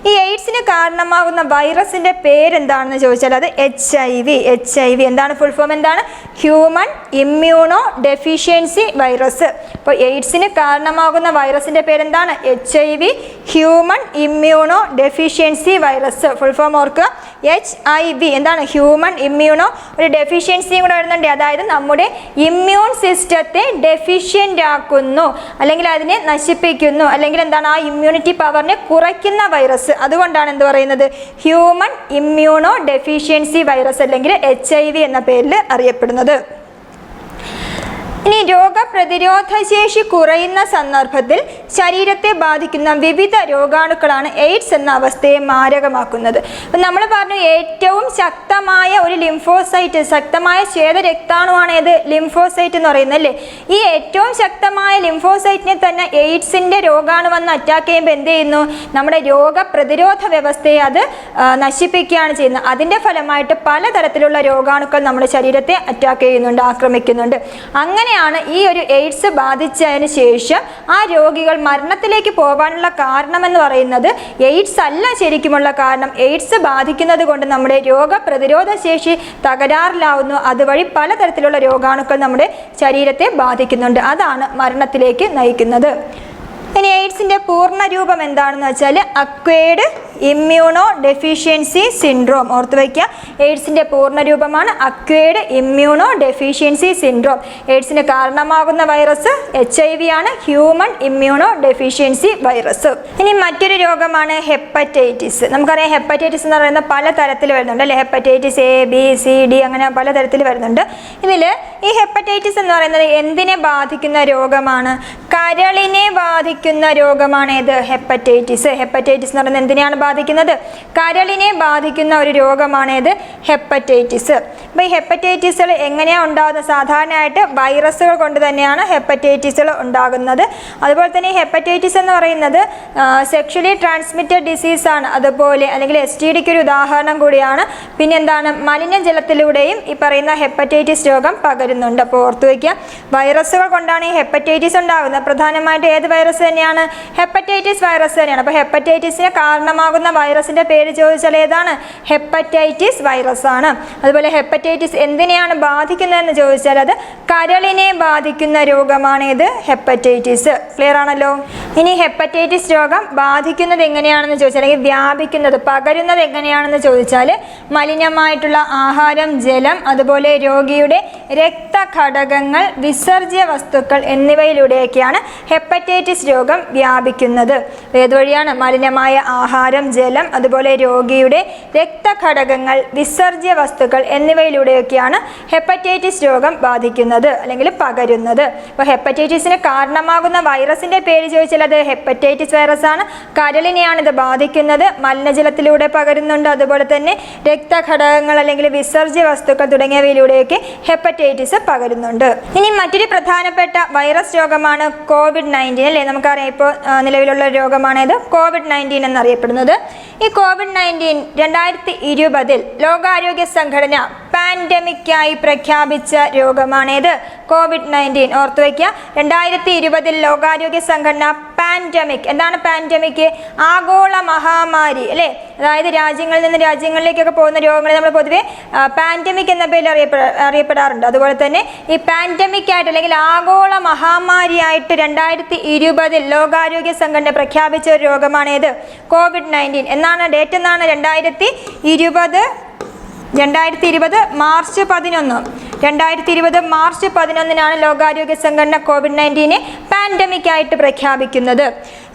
ഈ എയ്ഡ്സിന് കാരണമാകുന്ന വൈറസിൻ്റെ പേരെന്താണെന്ന് ചോദിച്ചാൽ അത് HIV. HIV എന്താണ്? ഫുൾ ഫോം എന്താണ്? Human immuno deficiency virus. അപ്പോൾ എയ്ഡ്സിന് കാരണമാകുന്ന വൈറസിൻ്റെ പേരെന്താണ്? HIV, human immuno deficiency virus. Full form ഓർക്കുക, HIV. എന്താണ്? ഹ്യൂമൻ ഇമ്മ്യൂണോ, ഒരു ഡെഫിഷ്യൻസിയും കൂടെ വരുന്നുണ്ട്. അതായത് നമ്മുടെ ഇമ്മ്യൂൺ സിസ്റ്റത്തെ ഡെഫിഷ്യൻ്റ് ആക്കുന്നു, അല്ലെങ്കിൽ അതിനെ നശിപ്പിക്കുന്നു, അല്ലെങ്കിൽ എന്താണ് ആ ഇമ്മ്യൂണിറ്റി പവറിനെ കുറയ്ക്കുന്ന വൈറസ്. അതുകൊണ്ടാണ് എന്ത് പറയുന്നത്? ഹ്യൂമൻ ഇമ്മ്യൂണോ ഡെഫിഷ്യൻസി വൈറസ് അല്ലെങ്കിൽ HIV എന്ന പേരിൽ അറിയപ്പെടുന്നത്. ഇനി രോഗപ്രതിരോധ ശേഷി കുറയുന്ന സന്ദർഭത്തിൽ ശരീരത്തെ ബാധിക്കുന്ന വിവിധ രോഗാണുക്കളാണ് എയ്ഡ്സ് എന്ന അവസ്ഥയെ മാരകമാക്കുന്നത്. അപ്പം നമ്മൾ പറഞ്ഞു ഏറ്റവും ശക്തമായ ഒരു ലിംഫോസൈറ്റ്, ശക്തമായ ശ്വേതരക്താണുവാണ് ഏത്? ലിംഫോസൈറ്റ് എന്ന് പറയുന്നത് അല്ലേ? ഈ ഏറ്റവും ശക്തമായ ലിംഫോസൈറ്റിനെ തന്നെ എയ്ഡ്സിൻ്റെ രോഗാണു വന്ന് അറ്റാക്ക് ചെയ്യുമ്പോൾ എന്ത് ചെയ്യുന്നു? നമ്മുടെ രോഗപ്രതിരോധ വ്യവസ്ഥയെ അത് നശിപ്പിക്കുകയാണ് ചെയ്യുന്നത്. അതിൻ്റെ ഫലമായിട്ട് പലതരത്തിലുള്ള രോഗാണുക്കൾ നമ്മുടെ ശരീരത്തെ അറ്റാക്ക് ചെയ്യുന്നുണ്ട്, ആക്രമിക്കുന്നുണ്ട്. അങ്ങനെ ഈ ഒരു എയ്ഡ്സ് ബാധിച്ചതിന് ശേഷം ആ രോഗികൾ മരണത്തിലേക്ക് പോകാനുള്ള കാരണമെന്ന് പറയുന്നത് എയ്ഡ്സ് അല്ല ശരിക്കുമുള്ള കാരണം. എയ്ഡ്സ് ബാധിക്കുന്നത് കൊണ്ട് നമ്മുടെ രോഗപ്രതിരോധ ശേഷി തകരാറിലാവുന്നു. അതുവഴി പലതരത്തിലുള്ള രോഗാണുക്കൾ നമ്മുടെ ശരീരത്തെ ബാധിക്കുന്നുണ്ട്. അതാണ് മരണത്തിലേക്ക് നയിക്കുന്നത്. ഇനി എയ്ഡ്സിൻ്റെ പൂർണ്ണ രൂപം എന്താണെന്ന് വെച്ചാൽ അക്വയർഡ് ഇമ്മ്യൂണോ ഡെഫിഷ്യൻസി സിൻഡ്രോം. ഓർത്ത് വയ്ക്കുക, എയ്ഡ്സിൻ്റെ പൂർണ്ണ രൂപമാണ് അക്വയർഡ് ഇമ്മ്യൂണോ ഡെഫിഷ്യൻസി സിൻഡ്രോം. എയ്ഡ്സിന് കാരണമാകുന്ന വൈറസ് HIV ആണ്, ഹ്യൂമൻ ഇമ്മ്യൂണോ ഡെഫിഷ്യൻസി വൈറസ്. ഇനി മറ്റൊരു രോഗമാണ് ഹെപ്പറ്റൈറ്റിസ്. നമുക്കറിയാം ഹെപ്പറ്റൈറ്റിസ് എന്ന് പറയുന്നത് പല തരത്തിൽ വരുന്നുണ്ട് അല്ലേ? Hepatitis A, B, C, D അങ്ങനെ പല തരത്തിൽ വരുന്നുണ്ട്. ഇതിൽ ഈ ഹെപ്പറ്റൈറ്റിസ് എന്ന് പറയുന്നത് എന്തിനെ ബാധിക്കുന്ന രോഗമാണ്? കരളിനെ ബാധിക്കുന്ന രോഗമാണ് ഏത്? ഹെപ്പറ്റൈറ്റിസ്. ഹെപ്പറ്റൈറ്റിസ് എന്ന് പറയുന്നത് എന്തിനെയാണ് ബാധിക്കുന്നത്? കരളിനെ ബാധിക്കുന്ന ഒരു രോഗമാണേത്? ഹെപ്പറ്റൈറ്റിസ്. അപ്പോൾ ഈ ഹെപ്പറ്റൈറ്റിസുകൾ എങ്ങനെയാണ് ഉണ്ടാകുന്നത്? സാധാരണയായിട്ട് വൈറസുകൾ കൊണ്ട് തന്നെയാണ് ഹെപ്പറ്റൈറ്റിസുകൾ ഉണ്ടാകുന്നത്. അതുപോലെ തന്നെ ഈ ഹെപ്പറ്റൈറ്റിസ് എന്ന് പറയുന്നത് സെക്ഷലി ട്രാൻസ്മിറ്റഡ് ഡിസീസാണ്. അതുപോലെ അല്ലെങ്കിൽ STDക്ക് ഒരു ഉദാഹരണം കൂടിയാണ്. പിന്നെ എന്താണ്? മലിനജലത്തിലൂടെയും ഈ പറയുന്ന ഹെപ്പറ്റൈറ്റിസ് രോഗം പകരുന്നുണ്ട്. അപ്പോൾ ഓർത്തു വയ്ക്കുക, വൈറസുകൾ കൊണ്ടാണ് ഈ ഹെപ്പറ്റൈറ്റിസ് ഉണ്ടാകുന്നത്. പ്രധാനമായിട്ട് ഏത് വൈറസ് തന്നെയാണ്? ഹെപ്പറ്റൈറ്റിസ് വൈറസ് തന്നെയാണ്. അപ്പോൾ ഹെപ്പറ്റൈറ്റിസിന് കാരണമാകുന്ന വൈറസിന്റെ പേര് ചോദിച്ചാൽ ഏതാണ്? ഹെപ്പറ്റൈറ്റിസ് വൈറസ് ആണ്. അതുപോലെ ഹെപ്പറ്റൈറ്റിസ് എന്തിനെയാണ് ബാധിക്കുന്നതെന്ന് ചോദിച്ചാൽ അത് കരളിനെ ബാധിക്കുന്ന രോഗമാണ് ഇത് ഹെപ്പറ്റൈറ്റിസ്. ക്ലിയർ ആണല്ലോ? ഇനി ഹെപ്പറ്റൈറ്റിസ് രോഗം ബാധിക്കുന്നത് എങ്ങനെയാണെന്ന് ചോദിച്ചാൽ, അല്ലെങ്കിൽ വ്യാപിക്കുന്നത്, പകരുന്നത് എങ്ങനെയാണെന്ന് ചോദിച്ചാൽ മലിനമായിട്ടുള്ള ആഹാരം, ജലം, അതുപോലെ രോഗിയുടെ രക്തഘടകങ്ങൾ, വിസർജ്യ വസ്തുക്കൾ എന്നിവയിലൂടെയൊക്കെയാണ് ഹെപ്പറ്റൈറ്റിസ് രോഗം വ്യാപിക്കുന്നത്. ഏതുവഴിയാണ്? മലിനമായ ആഹാരം, ജലം, അതുപോലെ രോഗിയുടെ രക്തഘടകങ്ങൾ, വിസർജ്യ വസ്തുക്കൾ എന്നിവയിലൂടെയൊക്കെയാണ് ഹെപ്പറ്റൈറ്റിസ് രോഗം ബാധിക്കുന്നത് അല്ലെങ്കിൽ പകരുന്നത്. അപ്പോൾ ഹെപ്പറ്റൈറ്റിസിന് കാരണമാകുന്ന വൈറസിന്റെ പേര് ചോദിച്ചാൽ അത് ഹെപ്പറ്റൈറ്റിസ് വൈറസ് ആണ്. കരളിനെയാണ് ഇത് ബാധിക്കുന്നത്. മലിനജലത്തിലൂടെ പകരുന്നുണ്ട്. അതുപോലെ തന്നെ രക്തഘടകങ്ങൾ അല്ലെങ്കിൽ വിസർജ്യ വസ്തുക്കൾ തുടങ്ങിയവയിലൂടെയൊക്കെ ഹെപ്പറ്റൈറ്റിസ് പകരുന്നുണ്ട്. ഇനി മറ്റൊരു പ്രധാനപ്പെട്ട വൈറസ് രോഗമാണ് COVID-19 അല്ലേ? നമുക്കറിയാം ഇപ്പോൾ നിലവിലുള്ള രോഗമാണിത് COVID-19 എന്നറിയപ്പെടുന്നത്. ഈ COVID-19 2020 ലോകാരോഗ്യ സംഘടന പാൻഡമിക്കായി പ്രഖ്യാപിച്ച രോഗമാണിത് COVID-19. ഓർത്തു വയ്ക്കുക, 2020 ലോകാരോഗ്യ സംഘടന പാൻഡമിക്. എന്താണ് പാൻഡമിക്? ആഗോള മഹാമാരി അല്ലേ? അതായത് രാജ്യങ്ങളിൽ നിന്ന് രാജ്യങ്ങളിലേക്കൊക്കെ പോകുന്ന രോഗങ്ങളെ നമ്മൾ പൊതുവെ പാൻഡമിക് എന്ന പേരിൽ അറിയപ്പെടാറുണ്ട്. അതുപോലെ തന്നെ ഈ പാൻഡമിക് ആയിട്ട് അല്ലെങ്കിൽ ആഗോള മഹാമാരിയായിട്ട് 2020 ലോകാരോഗ്യ സംഘടന പ്രഖ്യാപിച്ച ഒരു രോഗമാണേത് COVID-19. എന്നാണ് ഡേറ്റ്? എന്നാണ് 2020 മാർച്ച് 11. 2020 മാർച്ച് 11 ലോകാരോഗ്യ സംഘടന COVID-19 പാൻഡമിക് ആയിട്ട് പ്രഖ്യാപിക്കുന്നത്.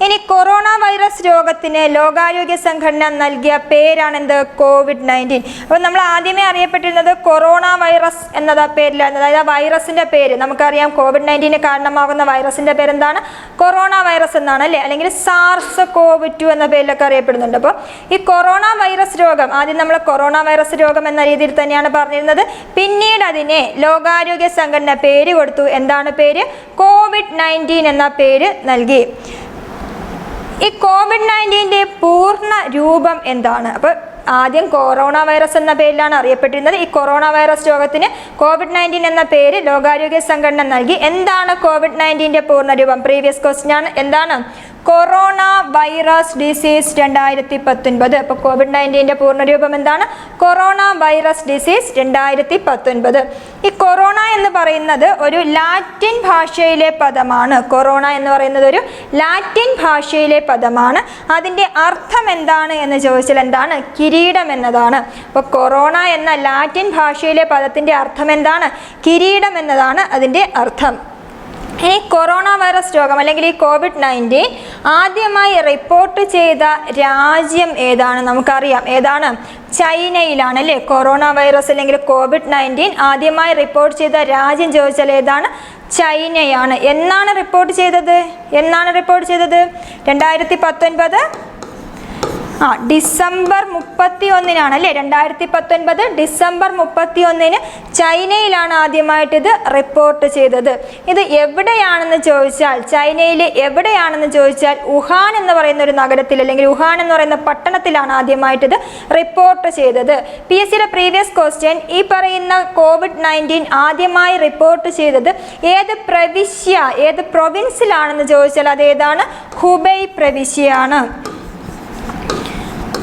ഇനി കൊറോണ വൈറസ് രോഗത്തിന് ലോകാരോഗ്യ സംഘടന നൽകിയ പേരാണെന്ത്? COVID-19. അപ്പോൾ നമ്മൾ ആദ്യമേ അറിയപ്പെട്ടിരുന്നത് കൊറോണ വൈറസ് എന്ന പേരിലാണ്. അതായത് വൈറസിന്റെ പേര് നമുക്കറിയാം. COVID-19 കാരണമാകുന്ന വൈറസിന്റെ പേരെന്താണ്? കൊറോണ വൈറസ് എന്നാണ് അല്ലേ? അല്ലെങ്കിൽ SARS-CoV-2 എന്ന പേരിലൊക്കെ അറിയപ്പെടുന്നുണ്ട്. അപ്പോൾ ഈ കൊറോണ വൈറസ് രോഗം ആദ്യം നമ്മൾ കൊറോണ വൈറസ് രോഗം എന്ന രീതിയിൽ തന്നെയാണ് പറഞ്ഞിരുന്നത്. പിന്നീട് അതിനെ ലോകാരോഗ്യ സംഘടന പേര് കൊടുത്തു. എന്താണ് പേര്? COVID-19 എന്ന പേര് നൽകി. ഈ COVID-19 പൂർണ്ണ രൂപം എന്താണ്? അപ്പോൾ ആദ്യം കൊറോണ വൈറസ് എന്ന പേരിലാണ് അറിയപ്പെട്ടിരുന്നത്. ഈ കൊറോണ വൈറസ് രോഗത്തിന് COVID-19 എന്ന പേര് ലോകാരോഗ്യ സംഘടന നൽകി. എന്താണ് COVID-19 പൂർണ്ണ രൂപം? പ്രീവിയസ് ക്വസ്റ്റ്യൻ ആണ്. എന്താണ്? Corona virus disease 2019. അപ്പോൾ COVID-19 പൂർണ്ണരൂപം എന്താണ്? Corona virus disease 2019. ഈ കൊറോണ എന്ന് പറയുന്നത് ഒരു ലാറ്റിൻ ഭാഷയിലെ പദമാണ്. കൊറോണ എന്ന് പറയുന്നത് ഒരു ലാറ്റിൻ ഭാഷയിലെ പദമാണ്. അതിൻ്റെ അർത്ഥം എന്താണ് എന്ന് ചോദിച്ചാൽ എന്താണ്? കിരീടം എന്നതാണ്. അപ്പോൾ കൊറോണ എന്ന ലാറ്റിൻ ഭാഷയിലെ പദത്തിൻ്റെ അർത്ഥം എന്താണ്? കിരീടം എന്നതാണ് അതിൻ്റെ അർത്ഥം. ഈ കൊറോണ വൈറസ് രോഗം അല്ലെങ്കിൽ ഈ COVID-19 ആദ്യമായി റിപ്പോർട്ട് ചെയ്ത രാജ്യം ഏതാണ്? നമുക്കറിയാം. ഏതാണ്? ചൈനയിലാണ് അല്ലേ? കൊറോണ വൈറസ് അല്ലെങ്കിൽ COVID-19 ആദ്യമായി റിപ്പോർട്ട് ചെയ്ത രാജ്യം ചോദിച്ചാൽ ഏതാണ്? ചൈനയാണ്. എന്നാണ് റിപ്പോർട്ട് ചെയ്തത്? 2019 ഡിസംബർ 31 അല്ലേ? 2019 ഡിസംബർ 31 ചൈനയിലാണ് ആദ്യമായിട്ട് ഇത് റിപ്പോർട്ട് ചെയ്തത്. ഇത് എവിടെയാണെന്ന് ചോദിച്ചാൽ, ചൈനയിലെ എവിടെയാണെന്ന് ചോദിച്ചാൽ വുഹാൻ എന്ന് പറയുന്ന ഒരു നഗരത്തിൽ അല്ലെങ്കിൽ വുഹാൻ എന്ന് പറയുന്ന പട്ടണത്തിലാണ് ആദ്യമായിട്ട് ഇത് റിപ്പോർട്ട് ചെയ്തത്. PSCയുടെ പ്രീവിയസ് ക്വസ്റ്റ്യൻ, ഈ പറയുന്ന COVID-19 ആദ്യമായി റിപ്പോർട്ട് ചെയ്തത് ഏത് പ്രവിശ്യ, ഏത് പ്രൊവിൻസിലാണെന്ന് ചോദിച്ചാൽ അതേതാണ്? ഹുബൈ പ്രവിശ്യയാണ്.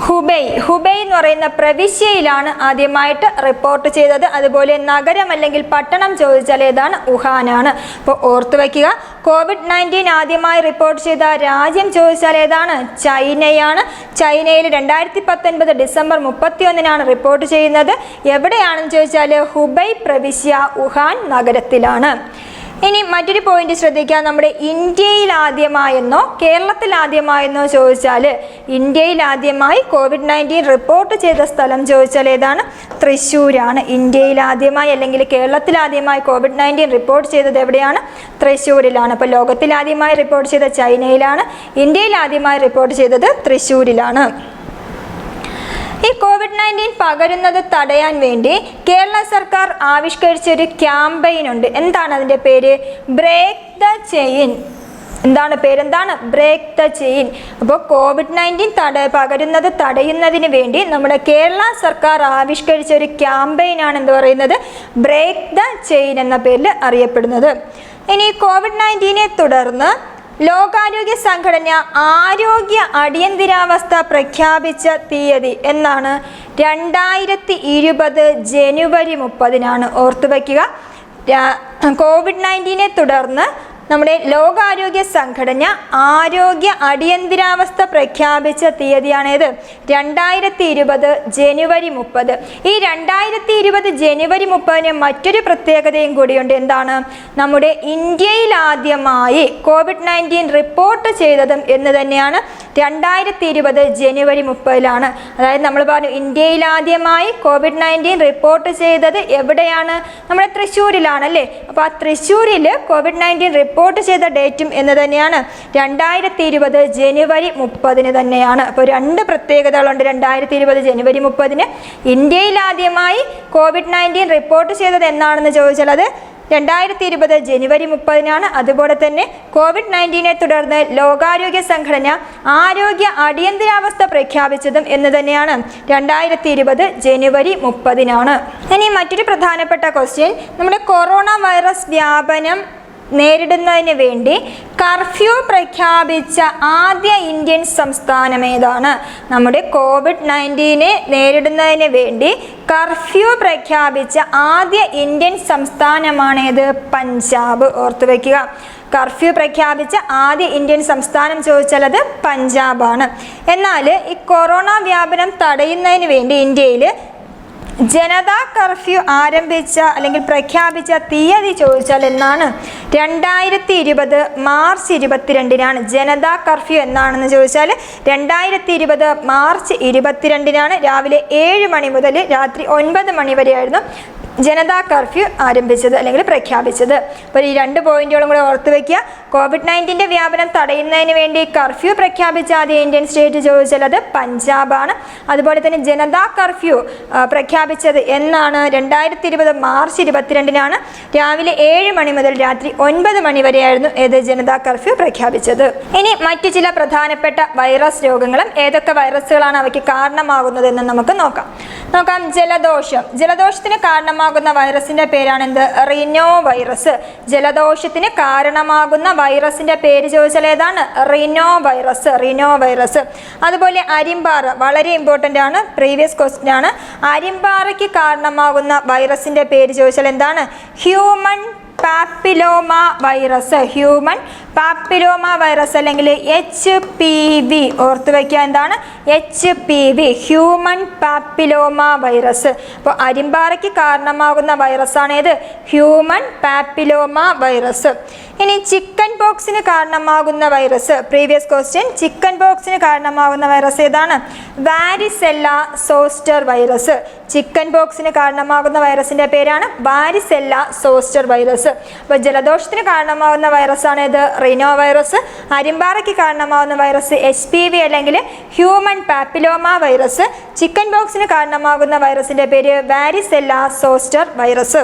ഹുബൈ എന്ന് പറയുന്ന പ്രവിശ്യയിലാണ് ആദ്യമായിട്ട് റിപ്പോർട്ട് ചെയ്തത്. അതുപോലെ നഗരം അല്ലെങ്കിൽ പട്ടണം ചോദിച്ചാൽ ഏതാണ്? വുഹാനാണ്. അപ്പോൾ ഓർത്തു വയ്ക്കുക, COVID-19 ആദ്യമായി റിപ്പോർട്ട് ചെയ്ത രാജ്യം ചോദിച്ചാൽ ഏതാണ്? ചൈനയാണ്. ചൈനയിൽ 2019 ഡിസംബർ 31 റിപ്പോർട്ട് ചെയ്യുന്നത്. എവിടെയാണെന്ന് ചോദിച്ചാൽ ഹുബൈ പ്രവിശ്യ, വുഹാൻ നഗരത്തിലാണ്. ഇനി മറ്റൊരു പോയിന്റ് ശ്രദ്ധിക്കുക. നമ്മുടെ ഇന്ത്യയിൽ ആദ്യമായെന്നോ കേരളത്തിൽ ആദ്യമായെന്നോ ചോദിച്ചാൽ ഇന്ത്യയിൽ ആദ്യമായി COVID-19 റിപ്പോർട്ട് ചെയ്ത സ്ഥലം ചോദിച്ചാൽ ഏതാണ്? തൃശ്ശൂരാണ്. ഇന്ത്യയിൽ ആദ്യമായി അല്ലെങ്കിൽ കേരളത്തിൽ ആദ്യമായി COVID-19 റിപ്പോർട്ട് ചെയ്തത് എവിടെയാണ്? തൃശ്ശൂരിലാണ്. അപ്പോൾ ലോകത്തിൽ ആദ്യമായി റിപ്പോർട്ട് ചെയ്ത ചൈനയിലാണ്. ഇന്ത്യയിൽ ആദ്യമായി റിപ്പോർട്ട് ചെയ്തത് തൃശ്ശൂരിലാണ്. ഈ COVID-19 പകരുന്നത് തടയാൻ വേണ്ടി കേരള സർക്കാർ ആവിഷ്കരിച്ചൊരു ക്യാമ്പയിൻ ഉണ്ട്. എന്താണ് അതിൻ്റെ പേര്? Break the chain. എന്താണ് പേരെന്താണ്? Break the chain. അപ്പോൾ COVID-19 പകരുന്നത് തടയുന്നതിന് വേണ്ടി നമ്മുടെ കേരള സർക്കാർ ആവിഷ്കരിച്ച ഒരു ക്യാമ്പയിനാണ് എന്ത് പറയുന്നത്? ബ്രേക്ക് ദ ചെയിൻ എന്ന പേരിൽ അറിയപ്പെടുന്നത്. ഇനി COVID-19 തുടർന്ന് ലോകാരോഗ്യ സംഘടന ആരോഗ്യ അടിയന്തരാവസ്ഥ പ്രഖ്യാപിച്ച തീയതി എന്നാണ്? 2020 ജനുവരി 30 ഓർത്തു വയ്ക്കുക. COVID-19 തുടർന്ന് നമ്മുടെ ലോകാരോഗ്യ സംഘടന ആരോഗ്യ അടിയന്തരാവസ്ഥ പ്രഖ്യാപിച്ച തീയതിയാണേത്? 2020 ജനുവരി 30. ഈ 2020 ജനുവരി 30 മറ്റൊരു പ്രത്യേകതയും കൂടിയുണ്ട്. എന്താണ്? നമ്മുടെ ഇന്ത്യയിൽ ആദ്യമായി COVID-19 റിപ്പോർട്ട് ചെയ്തതും എന്ന് തന്നെയാണ് 2020 ജനുവരി 30. അതായത് നമ്മൾ പറഞ്ഞു ഇന്ത്യയിൽ ആദ്യമായി COVID-19 റിപ്പോർട്ട് ചെയ്തത് എവിടെയാണ്? നമ്മുടെ തൃശ്ശൂരിലാണല്ലേ. അപ്പോൾ ആ തൃശ്ശൂരിൽ COVID-19 റിപ്പോർട്ട് ചെയ്ത ഡേറ്റും എന്ന് തന്നെയാണ് 2020 ജനുവരി 30 തന്നെയാണ്. അപ്പോൾ രണ്ട് പ്രത്യേകതകളുണ്ട്. 2020 ജനുവരി 30 ഇന്ത്യയിൽ ആദ്യമായി COVID-19 റിപ്പോർട്ട് ചെയ്തത് എന്നാണെന്ന് ചോദിച്ചാൽ അത് 2020 ജനുവരി 30 അതുപോലെ തന്നെ COVID-19 തുടർന്ന് ലോകാരോഗ്യ സംഘടന ആരോഗ്യ അടിയന്തരാവസ്ഥ പ്രഖ്യാപിച്ചതും എന്ന് തന്നെയാണ് 2020 ജനുവരി 30. ഇനി മറ്റൊരു പ്രധാനപ്പെട്ട ക്വസ്റ്റ്യൻ, നമ്മുടെ കൊറോണ വൈറസ് വ്യാപനം നേരിടുന്നതിന് വേണ്ടി കർഫ്യൂ പ്രഖ്യാപിച്ച ആദ്യ ഇന്ത്യൻ സംസ്ഥാനം ഏതാണ്? നമ്മുടെ COVID-19 നേരിടുന്നതിന് വേണ്ടി കർഫ്യൂ പ്രഖ്യാപിച്ച ആദ്യ ഇന്ത്യൻ സംസ്ഥാനമാണേത്? പഞ്ചാബ്. ഓർത്തു വയ്ക്കുക. കർഫ്യൂ പ്രഖ്യാപിച്ച ആദ്യ ഇന്ത്യൻ സംസ്ഥാനം ചോദിച്ചാൽ അത് പഞ്ചാബാണ്. എന്നാൽ ഈ കൊറോണ വ്യാപനം തടയുന്നതിന് വേണ്ടി ഇന്ത്യയിൽ ജനതാ കർഫ്യൂ ആരംഭിച്ച അല്ലെങ്കിൽ പ്രഖ്യാപിച്ച തീയതി ചോദിച്ചാൽ എന്നാണ്? 2020 മാർച്ച് 22 ജനതാ കർഫ്യൂ എന്നാണെന്ന് ചോദിച്ചാൽ 2020 മാർച്ച് 22 രാവിലെ 7 മണി മുതൽ രാത്രി 9 മണി വരെയായിരുന്നു ജനതാ കർഫ്യൂ ആരംഭിച്ചത് അല്ലെങ്കിൽ പ്രഖ്യാപിച്ചത്. അപ്പോൾ ഈ രണ്ട് പോയിന്റുകളും കൂടെ ഓർത്ത് വയ്ക്കുക. COVID-19 വ്യാപനം തടയുന്നതിന് വേണ്ടി കർഫ്യൂ പ്രഖ്യാപിച്ച ആദ്യ ഇന്ത്യൻ സ്റ്റേറ്റ് ചോദിച്ചാൽ അത് പഞ്ചാബാണ്. അതുപോലെ തന്നെ ജനതാ കർഫ്യൂ പ്രഖ്യാപിച്ചത് എന്നാണ്? 2020 മാർച്ച് 22 രാവിലെ 7 മണി മുതൽ രാത്രി 9 മണി വരെയായിരുന്നു ഏത് ജനതാ കർഫ്യൂ പ്രഖ്യാപിച്ചത്. ഇനി മറ്റു ചില പ്രധാനപ്പെട്ട വൈറസ് രോഗങ്ങളും ഏതൊക്കെ വൈറസുകളാണ് അവയ്ക്ക് കാരണമാകുന്നതെന്ന് നമുക്ക് നോക്കാം. ജലദോഷം. ജലദോഷത്തിന് കാരണമാകുന്ന വൈറസിന്റെ പേരാണ് എന്ത്? റിനോ വൈറസ്. ജലദോഷത്തിന് കാരണമാകുന്ന വൈറസിന്റെ പേര് ചോദിച്ചാൽ ഏതാണ്? റിനോ വൈറസ്. റിനോ വൈറസ്. അതുപോലെ അരിമ്പാറ, വളരെ ഇമ്പോർട്ടൻ്റ് ആണ്, പ്രീവിയസ് ക്വസ്റ്റ്യൻ ആണ്. അരിമ്പാറയ്ക്ക് കാരണമാകുന്ന വൈറസിന്റെ പേര് ചോദിച്ചാൽ എന്താണ്? Human papilloma virus. Human papilloma virus അല്ലെങ്കിൽ HPV. ഓർത്തു വയ്ക്കുക. എന്താണ്? HPV, human papilloma virus. അപ്പോൾ അരിമ്പാറയ്ക്ക് കാരണമാകുന്ന വൈറസാണ് ഏത്? Human papilloma virus. ഇനി ചിക്കൻ പോക്സിന് കാരണമാകുന്ന വൈറസ്, പ്രീവിയസ് ക്വസ്റ്റ്യൻ. ചിക്കൻ പോക്സിന് കാരണമാകുന്ന വൈറസ് ഏതാണ്? Varicella zoster virus. ചിക്കൻ പോക്സിന് കാരണമാകുന്ന വൈറസിന്റെ പേരാണ് വാരിസെല്ല സോസ്റ്റർ വൈറസ്. അപ്പോൾ ജലദോഷത്തിന് കാരണമാകുന്ന വൈറസാണ് ഏത്? റിനോ വൈറസ്. അരിമ്പാറയ്ക്ക് കാരണമാകുന്ന വൈറസ് HPV അല്ലെങ്കിൽ ഹ്യൂമൻ പാപ്പിലോമ വൈറസ്. ചിക്കൻ പോക്സിന് കാരണമാകുന്ന വൈറസിന്റെ പേര് വാരിസെല്ല സോസ്റ്റർ വൈറസ്.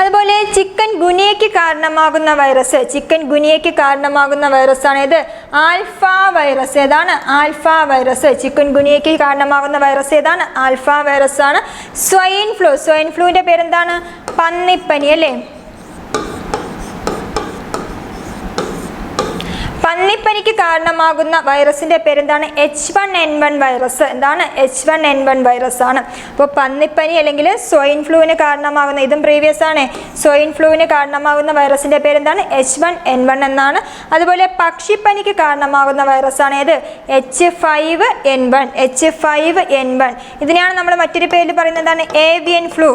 അതുപോലെ ചിക്കൻ ഗുനിയയ്ക്ക് കാരണമാകുന്ന വൈറസ്, ചിക്കൻ ഗുനിയയ്ക്ക് കാരണമാകുന്ന വൈറസാണ് ഏത്? Alpha virus. ഏതാണ്? Alpha virus. ചിക്കൻ ഗുനിയയ്ക്ക് കാരണമാകുന്ന വൈറസ് ഏതാണ്? ആൽഫ വൈറസ് ആണ്. Swine flu. സ്വൈൻ ഫ്ലൂവിന്റെ പേരെന്താണ്? പന്നിപ്പനി അല്ലേ. പന്നിപ്പനിക്ക് കാരണമാകുന്ന വൈറസിന്റെ പേരെന്താണ്? H1N1 virus. എന്താണ്? H1N1 വൈറസ് ആണ്. അപ്പോൾ പന്നിപ്പനി അല്ലെങ്കിൽ സ്വൈൻ ഫ്ലൂവിന് കാരണമാകുന്ന, ഇതും പ്രീവിയസ് ആണ്, സ്വൈൻ ഫ്ലൂവിന് കാരണമാകുന്ന വൈറസിന്റെ പേരെന്താണ്? H1N1 എന്നാണ്. അതുപോലെ പക്ഷിപ്പനിക്ക് കാരണമാകുന്ന വൈറസാണ് ഏത്? H5N1. H5N1. ഇതിനെയാണ് നമ്മൾ മറ്റൊരു പേരിൽ പറയുന്നതാണ് ഏവിയൻ ഫ്ലൂ.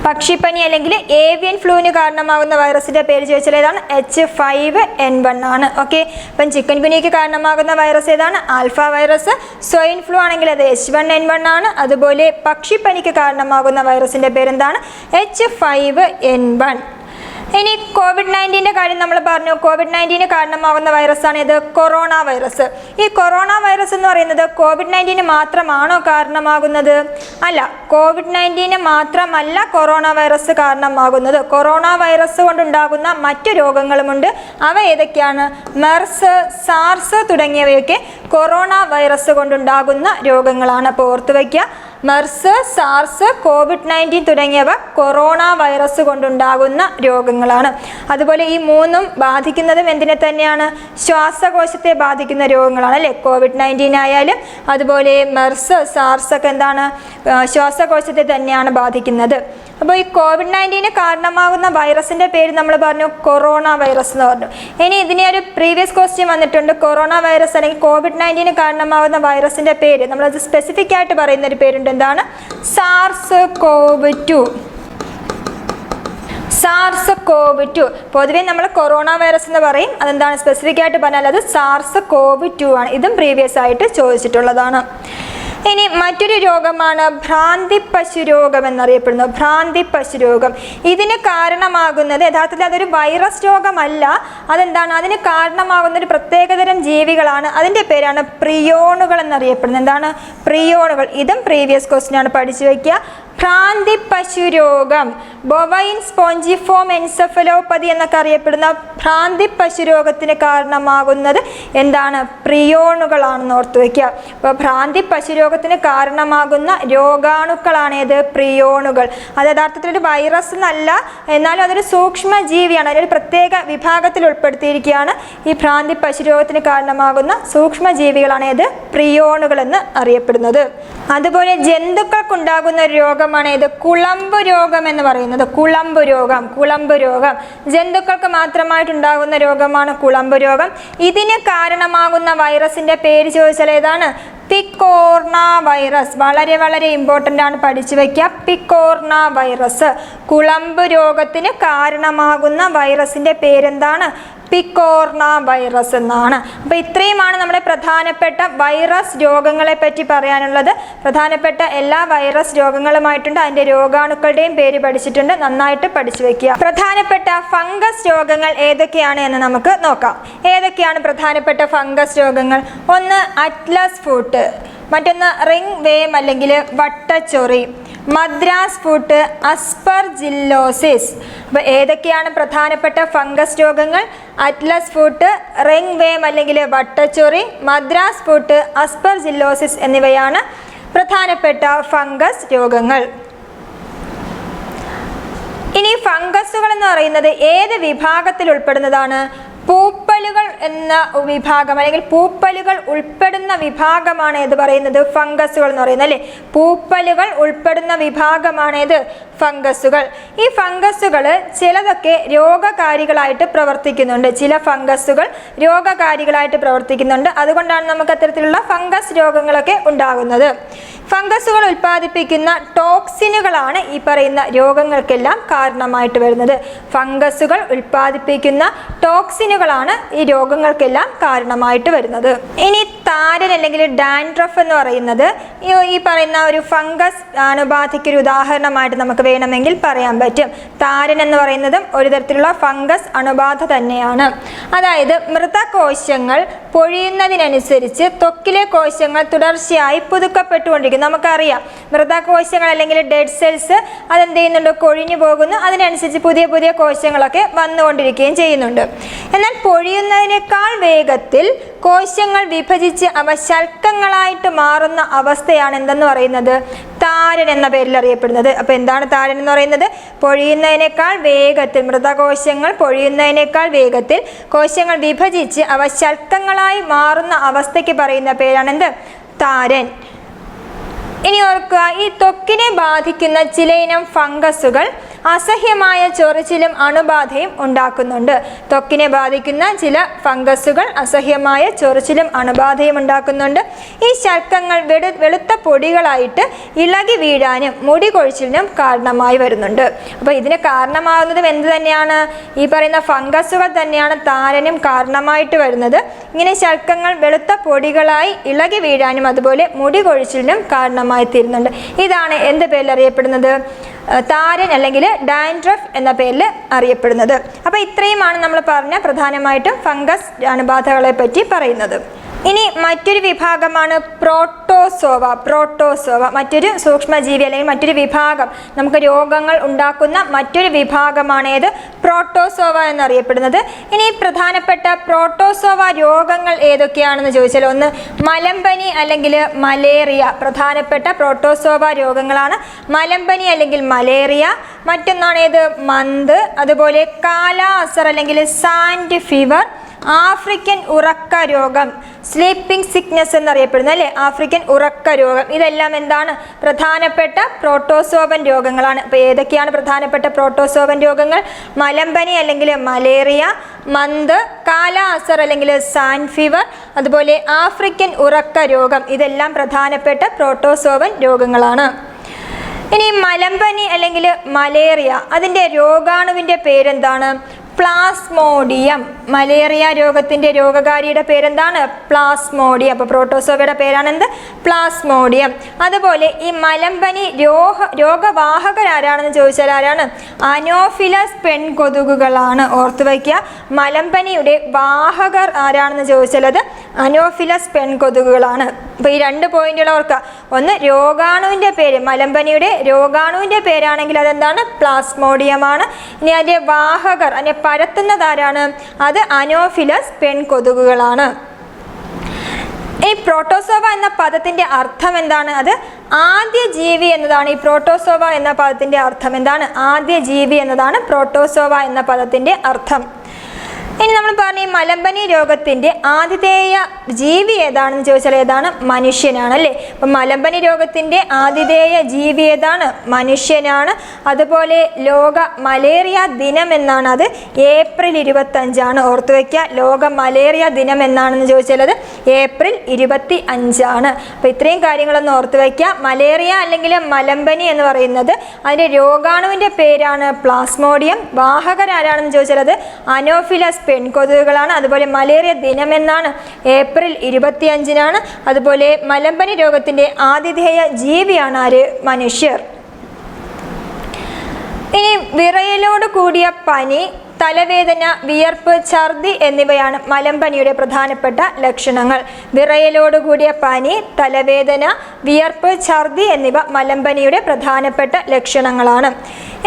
പക്ഷിപ്പനി അല്ലെങ്കിൽ ഏവിയൻ ഫ്ലൂവിന് കാരണമാകുന്ന വൈറസിന്റെ പേര് ചോദിച്ചാൽ ഏതാണ്? H5N1 ആണ്. ഓക്കെ. അപ്പം ചിക്കൻ ഗുനിയയ്ക്ക് കാരണമാകുന്ന വൈറസ് ഏതാണ്? Alpha virus. സ്വൈൻ ഫ്ലൂ ആണെങ്കിൽ അത് H1N1 ആണ്. അതുപോലെ പക്ഷിപ്പനിക്ക് കാരണമാകുന്ന വൈറസിന്റെ പേരെന്താണ്? H5N1. ഇനി കോവിഡ്-19 കാര്യം നമ്മൾ പറഞ്ഞു. കോവിഡ്-19 കാരണമാകുന്ന വൈറസാണ് ഇത് കൊറോണ വൈറസ്. ഈ കൊറോണ വൈറസ് എന്ന് പറയുന്നത് കോവിഡ്-19 മാത്രമാണോ കാരണമാകുന്നത്? അല്ല, കോവിഡ്-19 മാത്രമല്ല കൊറോണ വൈറസ് കാരണമാകുന്നത്. കൊറോണ വൈറസ് കൊണ്ടുണ്ടാകുന്ന മറ്റു രോഗങ്ങളുമുണ്ട്. അവ ഏതൊക്കെയാണ്? മെർസ്, സാർസ് തുടങ്ങിയവയൊക്കെ കൊറോണ വൈറസ് കൊണ്ടുണ്ടാകുന്ന രോഗങ്ങളാണ്. അപ്പോൾ ഓർത്തു വയ്ക്കുക, മെർസ്, സാർസ്, കോവിഡ്-19 തുടങ്ങിയവ കൊറോണ വൈറസ് കൊണ്ടുണ്ടാകുന്ന രോഗങ്ങളാണ്. അതുപോലെ ഈ മൂന്നും ബാധിക്കുന്നതും എന്തിനെ തന്നെയാണ്? ശ്വാസകോശത്തെ ബാധിക്കുന്ന രോഗങ്ങളാണ് അല്ലേ? കോവിഡ്-19 ആയാലും അതുപോലെ മെർസ്, സാർസ് ഒക്കെ എന്താണ്? ശ്വാസകോശത്തെ തന്നെയാണ് ബാധിക്കുന്നത്. അപ്പോൾ ഈ കോവിഡ്-19 കാരണമാകുന്ന വൈറസിൻ്റെ പേര് നമ്മൾ പറഞ്ഞു കൊറോണ വൈറസ് എന്ന് പറഞ്ഞു. ഇനി ഇതിനെ ഒരു പ്രീവിയസ് ക്വസ്റ്റ്യൻ വന്നിട്ടുണ്ട്. കൊറോണ വൈറസ് അല്ലെങ്കിൽ കോവിഡ്-19 കാരണമാകുന്ന വൈറസിൻ്റെ പേര് നമ്മളത് സ്പെസിഫിക് ആയിട്ട് പറയുന്ന ഒരു പേരുണ്ട്. എന്താണ്? SARS cove 2. SARS cove 2. പൊതുവേ നമ്മൾ കൊറോണ വൈറസ് എന്ന് പറയും. അതെന്താണ് സ്പെസിഫിക് ആയിട്ട് പറഞ്ഞാൽ അത് സാർസ് കോവ് 2 ആണ്. ഇതും പ്രീവിയസ് ആയിട്ട് ചോദിച്ചിട്ടുള്ളതാണ്. ഇനി മറ്റൊരു രോഗമാണ് ഭ്രാന്തി പശു രോഗം എന്നറിയപ്പെടുന്നു. ഭ്രാന്തി പശു രോഗം ഇതിന് കാരണമാകുന്നത് യഥാർത്ഥത്തിൽ അതൊരു വൈറസ് രോഗമല്ല. അതെന്താണ്? അതിന് കാരണമാകുന്ന ഒരു പ്രത്യേകതരം ജീവികളാണ്. അതിൻ്റെ പേരാണ് പ്രിയോണുകൾ എന്നറിയപ്പെടുന്നത്. എന്താണ്? പ്രിയോണുകൾ. ഇതും പ്രീവിയസ് ക്വസ്റ്റ്യൻ ആണ്, പഠിച്ചു വയ്ക്കുക. ഭ്രാന്തി പശു രോഗം, ബൊവൈൻ സ്പോഞ്ചിഫോം എൻസെഫലോപ്പതി എന്നൊക്കെ അറിയപ്പെടുന്ന ഭ്രാന്തി പശു രോഗത്തിന് കാരണമാകുന്നത് എന്താണ്? പ്രിയോണുകളാണെന്ന് ഓർത്തു വയ്ക്കുക. അപ്പോൾ ഭ്രാന്തി പശു രോഗത്തിന് കാരണമാകുന്ന രോഗാണുക്കളാണേത്? പ്രിയോണുകൾ. അത് യഥാർത്ഥത്തിൽ ഒരു വൈറസ് എന്നല്ല, എന്നാലും അതൊരു സൂക്ഷ്മ ജീവിയാണ്. അതിലൊരു പ്രത്യേക വിഭാഗത്തിൽ ഉൾപ്പെടുത്തിയിരിക്കുകയാണ്. ഈ ഭ്രാന്തി പശു രോഗത്തിന് കാരണമാകുന്ന സൂക്ഷ്മ ജീവികളാണേത്? പ്രിയോണുകൾ എന്ന് അറിയപ്പെടുന്നത്. അതുപോലെ ജന്തുക്കൾക്കുണ്ടാകുന്ന ഒരു രോഗമാണ് ഇത് കുളമ്പ് രോഗം എന്ന് പറയുന്നത്. കുളമ്പ് രോഗം, കുളമ്പ് രോഗം ജന്തുക്കൾക്ക് മാത്രമായിട്ടുണ്ടാകുന്ന രോഗമാണ് കുളമ്പ് രോഗം. ഇതിന് കാരണമാകുന്ന വൈറസിന്റെ പേര് ചോദിച്ചാൽ ഏതാണ്? പിക്കോർണ വൈറസ്. വളരെ വളരെ ഇമ്പോർട്ടൻ്റ് ആണ്, പഠിച്ചു വയ്ക്കുക. പിക്കോർണ വൈറസ്. കുളമ്പ് രോഗത്തിന് കാരണമാകുന്ന വൈറസിന്റെ പേരെന്താണ്? പിക്കോർണ വൈറസ് എന്നാണ്. അപ്പോൾ ഇത്രയുമാണ് നമ്മുടെ പ്രധാനപ്പെട്ട വൈറസ് രോഗങ്ങളെ പറ്റി പറയാനുള്ളത്. പ്രധാനപ്പെട്ട എല്ലാ വൈറസ് രോഗങ്ങളുമായിട്ടുണ്ട്. അതിൻ്റെ രോഗാണുക്കളുടെയും പേര് പഠിച്ചിട്ടുണ്ട്. നന്നായിട്ട് പഠിച്ചു വയ്ക്കുക. പ്രധാനപ്പെട്ട ഫംഗസ് രോഗങ്ങൾ ഏതൊക്കെയാണ് എന്ന് നമുക്ക് നോക്കാം. ഏതൊക്കെയാണ് പ്രധാനപ്പെട്ട ഫംഗസ് രോഗങ്ങൾ? ഒന്ന് അറ്റ്ലസ് ഫൂട്ട്, മറ്റൊന്ന് റിംഗ് വേം അല്ലെങ്കിൽ വട്ടച്ചൊറി, മദ്രാസ് ഫൂട്ട്, അസ്പർജില്ലോസിസ്. അപ്പോൾ ഏതൊക്കെയാണ് പ്രധാനപ്പെട്ട ഫംഗസ് രോഗങ്ങൾ? അറ്റ്ലസ് ഫൂട്ട്, റിംഗ് വേം അല്ലെങ്കിൽ വട്ടച്ചൊറി, മദ്രാസ് ഫൂട്ട്, അസ്പർജില്ലോസിസ് എന്നിവയാണ് പ്രധാനപ്പെട്ട ഫംഗസ് രോഗങ്ങൾ. ഇനി ഫംഗസുകൾ എന്ന് പറയുന്നത് ഏത് വിഭാഗത്തിൽ ഉൾപ്പെടുന്നതാണ്? പൂപ്പലുകൾ എന്ന വിഭാഗം അല്ലെങ്കിൽ പൂപ്പലുകൾ ഉൾപ്പെടുന്ന വിഭാഗമാണ് ഏത് പറയുന്നത്? ഫംഗസുകൾ എന്ന് പറയുന്നത് അല്ലേ? പൂപ്പലുകൾ ഉൾപ്പെടുന്ന വിഭാഗമാണ് ഏത്? ഫംഗസുകൾ. ഈ ഫംഗസുകൾ ചിലതൊക്കെ രോഗകാരികളായിട്ട് പ്രവർത്തിക്കുന്നുണ്ട്. ചില ഫംഗസുകൾ രോഗകാരികളായിട്ട് പ്രവർത്തിക്കുന്നുണ്ട്. അതുകൊണ്ടാണ് നമുക്ക് അത്തരത്തിലുള്ള ഫംഗസ് രോഗങ്ങളൊക്കെ ഉണ്ടാകുന്നത്. ഫംഗസുകൾ ഉൽപ്പാദിപ്പിക്കുന്ന ടോക്സിനുകളാണ് ഈ പറയുന്ന രോഗങ്ങൾക്കെല്ലാം കാരണമായിട്ട് വരുന്നത്. ഫംഗസുകൾ ഉൽപ്പാദിപ്പിക്കുന്ന ടോക്സിനുകളാണ് ഈ രോഗങ്ങൾക്കെല്ലാം കാരണമായിട്ട് വരുന്നത്. ഇനി താരൻ അല്ലെങ്കിൽ ഡാൻഡ്രഫ് എന്ന് പറയുന്നത് ഈ പറയുന്ന ഒരു ഫംഗസ് അണുബാധയ്ക്ക് ഒരു ഉദാഹരണമായിട്ട് നമുക്ക് വേണമെങ്കിൽ പറയാൻ പറ്റും. താരൻ എന്ന് പറയുന്നതും ഒരു തരത്തിലുള്ള ഫംഗസ് അണുബാധ തന്നെയാണ്. അതായത് മൃതകോശങ്ങൾ പൊഴിയുന്നതിനനുസരിച്ച് ത്വക്കിലെ കോശങ്ങൾ തുടർച്ചയായി പുതുക്കപ്പെട്ടുകൊണ്ടിരിക്കും. നമുക്കറിയാം മൃതകോശങ്ങൾ അല്ലെങ്കിൽ ഡെഡ് സെൽസ് അതെന്ത് ചെയ്യുന്നുണ്ട്? കൊഴിഞ്ഞു പോകുന്നു. അതിനനുസരിച്ച് പുതിയ പുതിയ കോശങ്ങളൊക്കെ വന്നുകൊണ്ടിരിക്കുകയും ചെയ്യുന്നുണ്ട്. എന്നാൽ പൊഴിയുന്നതിനേക്കാൾ വേഗത്തിൽ കോശങ്ങൾ വിഭജിച്ച് അവ ശൽക്കങ്ങളായിട്ട് മാറുന്ന അവസ്ഥയാണ് എന്തെന്ന് പറയുന്നത്? താരൻ എന്ന പേരിൽ അറിയപ്പെടുന്നത്. അപ്പോൾ എന്താണ് താരൻ എന്ന് പറയുന്നത്? പൊഴിയുന്നതിനേക്കാൾ വേഗത്തിൽ, മൃതകോശങ്ങൾ പൊഴിയുന്നതിനേക്കാൾ വേഗത്തിൽ കോശങ്ങൾ വിഭജിച്ച് അവ ശൽക്കങ്ങളായി മാറുന്ന അവസ്ഥയ്ക്ക് പറയുന്ന പേരാണ് എന്ത്? താരൻ. ഇനി ഓർക്കുക, ഈ ത്വക്കിനെ ബാധിക്കുന്ന ചിലയിനം ഫംഗസുകൾ അസഹ്യമായ ചൊറിച്ചിലും അണുബാധയും ഉണ്ടാക്കുന്നുണ്ട്. ത്വക്കിനെ ബാധിക്കുന്ന ചില ഫംഗസുകൾ അസഹ്യമായ ചൊറിച്ചിലും അണുബാധയും ഉണ്ടാക്കുന്നുണ്ട്. ഈ ശൽക്കങ്ങൾ വെളുത്ത പൊടികളായിട്ട് ഇളകി വീഴാനും മുടി കൊഴിച്ചിലിനും കാരണമായി വരുന്നുണ്ട്. അപ്പോൾ ഇതിന് കാരണമാകുന്നതും എന്ത് തന്നെയാണ്? ഈ പറയുന്ന ഫംഗസുകൾ തന്നെയാണ് താരനും കാരണമായിട്ട് വരുന്നത്. ഇങ്ങനെ ശൽക്കങ്ങൾ വെളുത്ത പൊടികളായി ഇളകി വീഴാനും അതുപോലെ മുടി കൊഴിച്ചിലിനും കാരണമായി തീരുന്നുണ്ട്. ഇതാണ് എന്ത് പേരിൽ അറിയപ്പെടുന്നത്? താരൻ അല്ലെങ്കിൽ ഡാൻഡ്രഫ് എന്ന പേരിൽ അറിയപ്പെടുന്നത്. അപ്പോൾ ഇത്രയുമാണ് നമ്മൾ പറഞ്ഞ പ്രധാനമായിട്ടും ഫംഗസ് അണുബാധകളെ പറ്റി പറയുന്നത്. ഇനി മറ്റൊരു വിഭാഗമാണ് പ്രോട്ടോസോവ. മറ്റൊരു സൂക്ഷ്മജീവി അല്ലെങ്കിൽ മറ്റൊരു വിഭാഗം, നമുക്ക് രോഗങ്ങൾ ഉണ്ടാക്കുന്ന മറ്റൊരു വിഭാഗമാണ് ഏത്? പ്രോട്ടോസോവ എന്നറിയപ്പെടുന്നത്. ഇനി പ്രധാനപ്പെട്ട പ്രോട്ടോസോവ രോഗങ്ങൾ ഏതൊക്കെയാണെന്ന് ചോദിച്ചാൽ, ഒന്ന് മലമ്പനി അല്ലെങ്കിൽ മലേറിയ. പ്രധാനപ്പെട്ട പ്രോട്ടോസോവ രോഗങ്ങളാണ് മലമ്പനി അല്ലെങ്കിൽ മലേറിയ. മറ്റൊന്നാണ് ഏത്? മന്ത്, അതുപോലെ കാലാ അസർ അല്ലെങ്കിൽ സാൻഡ് ഫീവർ, ആഫ്രിക്കൻ ഉറക്ക രോഗം, സ്ലീപ്പിംഗ് സിക്നെസ് എന്നറിയപ്പെടുന്നത് അല്ലേ, ആഫ്രിക്കൻ ഉറക്ക രോഗം. ഇതെല്ലാം എന്താണ്? പ്രധാനപ്പെട്ട പ്രോട്ടോസോവൻ രോഗങ്ങളാണ്. അപ്പോൾ ഏതൊക്കെയാണ് പ്രധാനപ്പെട്ട പ്രോട്ടോസോവൻ രോഗങ്ങൾ? മലമ്പനി അല്ലെങ്കിൽ മലേറിയ, മന്ത്, കാലാ അസർ അല്ലെങ്കിൽ സാൻഡ് ഫീവർ, അതുപോലെ ആഫ്രിക്കൻ ഉറക്ക രോഗം. ഇതെല്ലാം പ്രധാനപ്പെട്ട പ്രോട്ടോസോവൻ രോഗങ്ങളാണ്. ഇനി മലമ്പനി അല്ലെങ്കിൽ മലേറിയ, അതിൻ്റെ രോഗാണുവിൻ്റെ പേരെന്താണ്? പ്ലാസ്മോഡിയം. മലേറിയ രോഗത്തിൻ്റെ രോഗകാരിയുടെ പേരെന്താണ്? പ്ലാസ്മോഡിയം. അപ്പോൾ പ്രോട്ടോസോവയുടെ പേരാണെന്ത്? പ്ലാസ്മോഡിയം. അതുപോലെ ഈ മലമ്പനി രോഗവാഹകരാരാണെന്ന് ചോദിച്ചാൽ ആരാണ്? അനോഫിലസ് പെൺകൊതുകുകളാണ്. ഓർത്തു വയ്ക്കുക, മലമ്പനിയുടെ വാഹകർ ആരാണെന്ന് ചോദിച്ചാൽ അത് അനോഫിലസ് പെൺകൊതുകുകളാണ്. അപ്പോൾ ഈ 2 പോയിന്റുകൾ ഓർക്കുക. ഒന്ന്, രോഗാണുവിൻ്റെ പേര്, മലമ്പനിയുടെ രോഗാണുവിൻ്റെ പേരാണെങ്കിൽ അതെന്താണ്? പ്ലാസ്മോഡിയമാണ്. ഇനി അതിൻ്റെ വാഹകർ, അതിനെ പരത്തുന്നതാരാണ്? അത് അനോഫിലസ് പെൺകൊതുകുകളാണ്. ഈ പ്രോട്ടോസോവ എന്ന പദത്തിൻ്റെ അർത്ഥം എന്താണ്? അത് ആദ്യ ജീവി എന്നതാണ്. ഈ പ്രോട്ടോസോവ എന്ന പദത്തിൻ്റെ അർത്ഥം എന്താണ്? ആദ്യ ജീവി എന്നതാണ് പ്രോട്ടോസോവ എന്ന പദത്തിൻ്റെ അർത്ഥം. ഇനി നമ്മൾ പറഞ്ഞ ഈ മലമ്പനി രോഗത്തിൻ്റെ ആതിഥേയ ജീവി ഏതാണെന്ന് ചോദിച്ചാൽ ഏതാണ്? മനുഷ്യനാണ് അല്ലേ. അപ്പം മലമ്പനി രോഗത്തിൻ്റെ ആതിഥേയ ജീവി ഏതാണ്? മനുഷ്യനാണ്. അതുപോലെ ലോക മലേറിയ ദിനം എന്നാണ്, അത് ഏപ്രിൽ 25. ഓർത്തു വയ്ക്കുക, ലോക മലേറിയ ദിനം എന്നാണെന്ന് ചോദിച്ചാൽ അത് ഏപ്രിൽ 25. അപ്പോൾ ഇത്രയും കാര്യങ്ങളൊന്ന് ഓർത്തു വയ്ക്കുക. മലേറിയ അല്ലെങ്കിൽ മലമ്പനി എന്ന് പറയുന്നത് അതിൻ്റെ രോഗാണുവിൻ്റെ പേരാണ് പ്ലാസ്മോഡിയം. വാഹകരാരാണെന്ന് ചോദിച്ചാൽ അത് അനോഫിലസ് പെൺകൊതുകുകളാണ്. അതുപോലെ മലേറിയ ദിനം എന്നാണ് ഏപ്രിൽ 25. അതുപോലെ മലമ്പനി രോഗത്തിൻ്റെ ആതിഥേയ ജീവിയാണ് ആര്? മനുഷ്യർ. ഇനി വിറയലോട് കൂടിയ പനി, തലവേദന, വിയർപ്പ്, ഛർദി എന്നിവയാണ് മലമ്പനിയുടെ പ്രധാനപ്പെട്ട ലക്ഷണങ്ങൾ. വിറയലോടുകൂടിയ പനി, തലവേദന, വിയർപ്പ്, ഛർദി എന്നിവ മലമ്പനിയുടെ പ്രധാനപ്പെട്ട ലക്ഷണങ്ങളാണ്.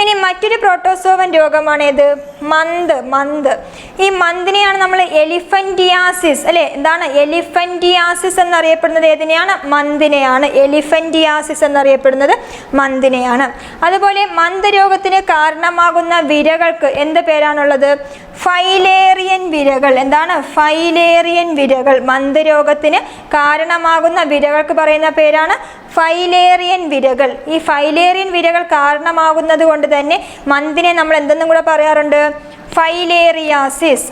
ഇനി മറ്റൊരു പ്രോട്ടോസോവൻ രോഗമാണ് ഏത്? മന്ത്. ഈ മന്തിനെയാണ് നമ്മൾ എലിഫന്റിയാസിസ് അല്ലേ. എന്താണ് എലിഫന്റിയാസിസ് എന്നറിയപ്പെടുന്നത്? ഏതിനെയാണ്? മന്തിനെയാണ്. എലിഫന്റിയാസിസ് എന്നറിയപ്പെടുന്നത് മന്തിനെയാണ്. അതുപോലെ മന്ത് രോഗത്തിന് കാരണമാകുന്ന വിരകൾക്ക് എന്ത് പേരാണുള്ളത്? ഫൈലേറിയൻ വിരകൾ. എന്താണ്? ഫൈലേറിയൻ വിരകൾ. മന്ത് രോഗത്തിന് കാരണമാകുന്ന വിരകൾക്ക് പറയുന്ന പേരാണ് ഫൈലേറിയൻ വിരകൾ. ഈ ഫൈലേറിയൻ വിരകൾ കാരണമാകുന്നത് കൊണ്ട് തന്നെ മന്തിനെ നമ്മൾ എന്തെന്നും കൂടെ പറയാറുണ്ട്? ഫൈലേറിയാസിസ്.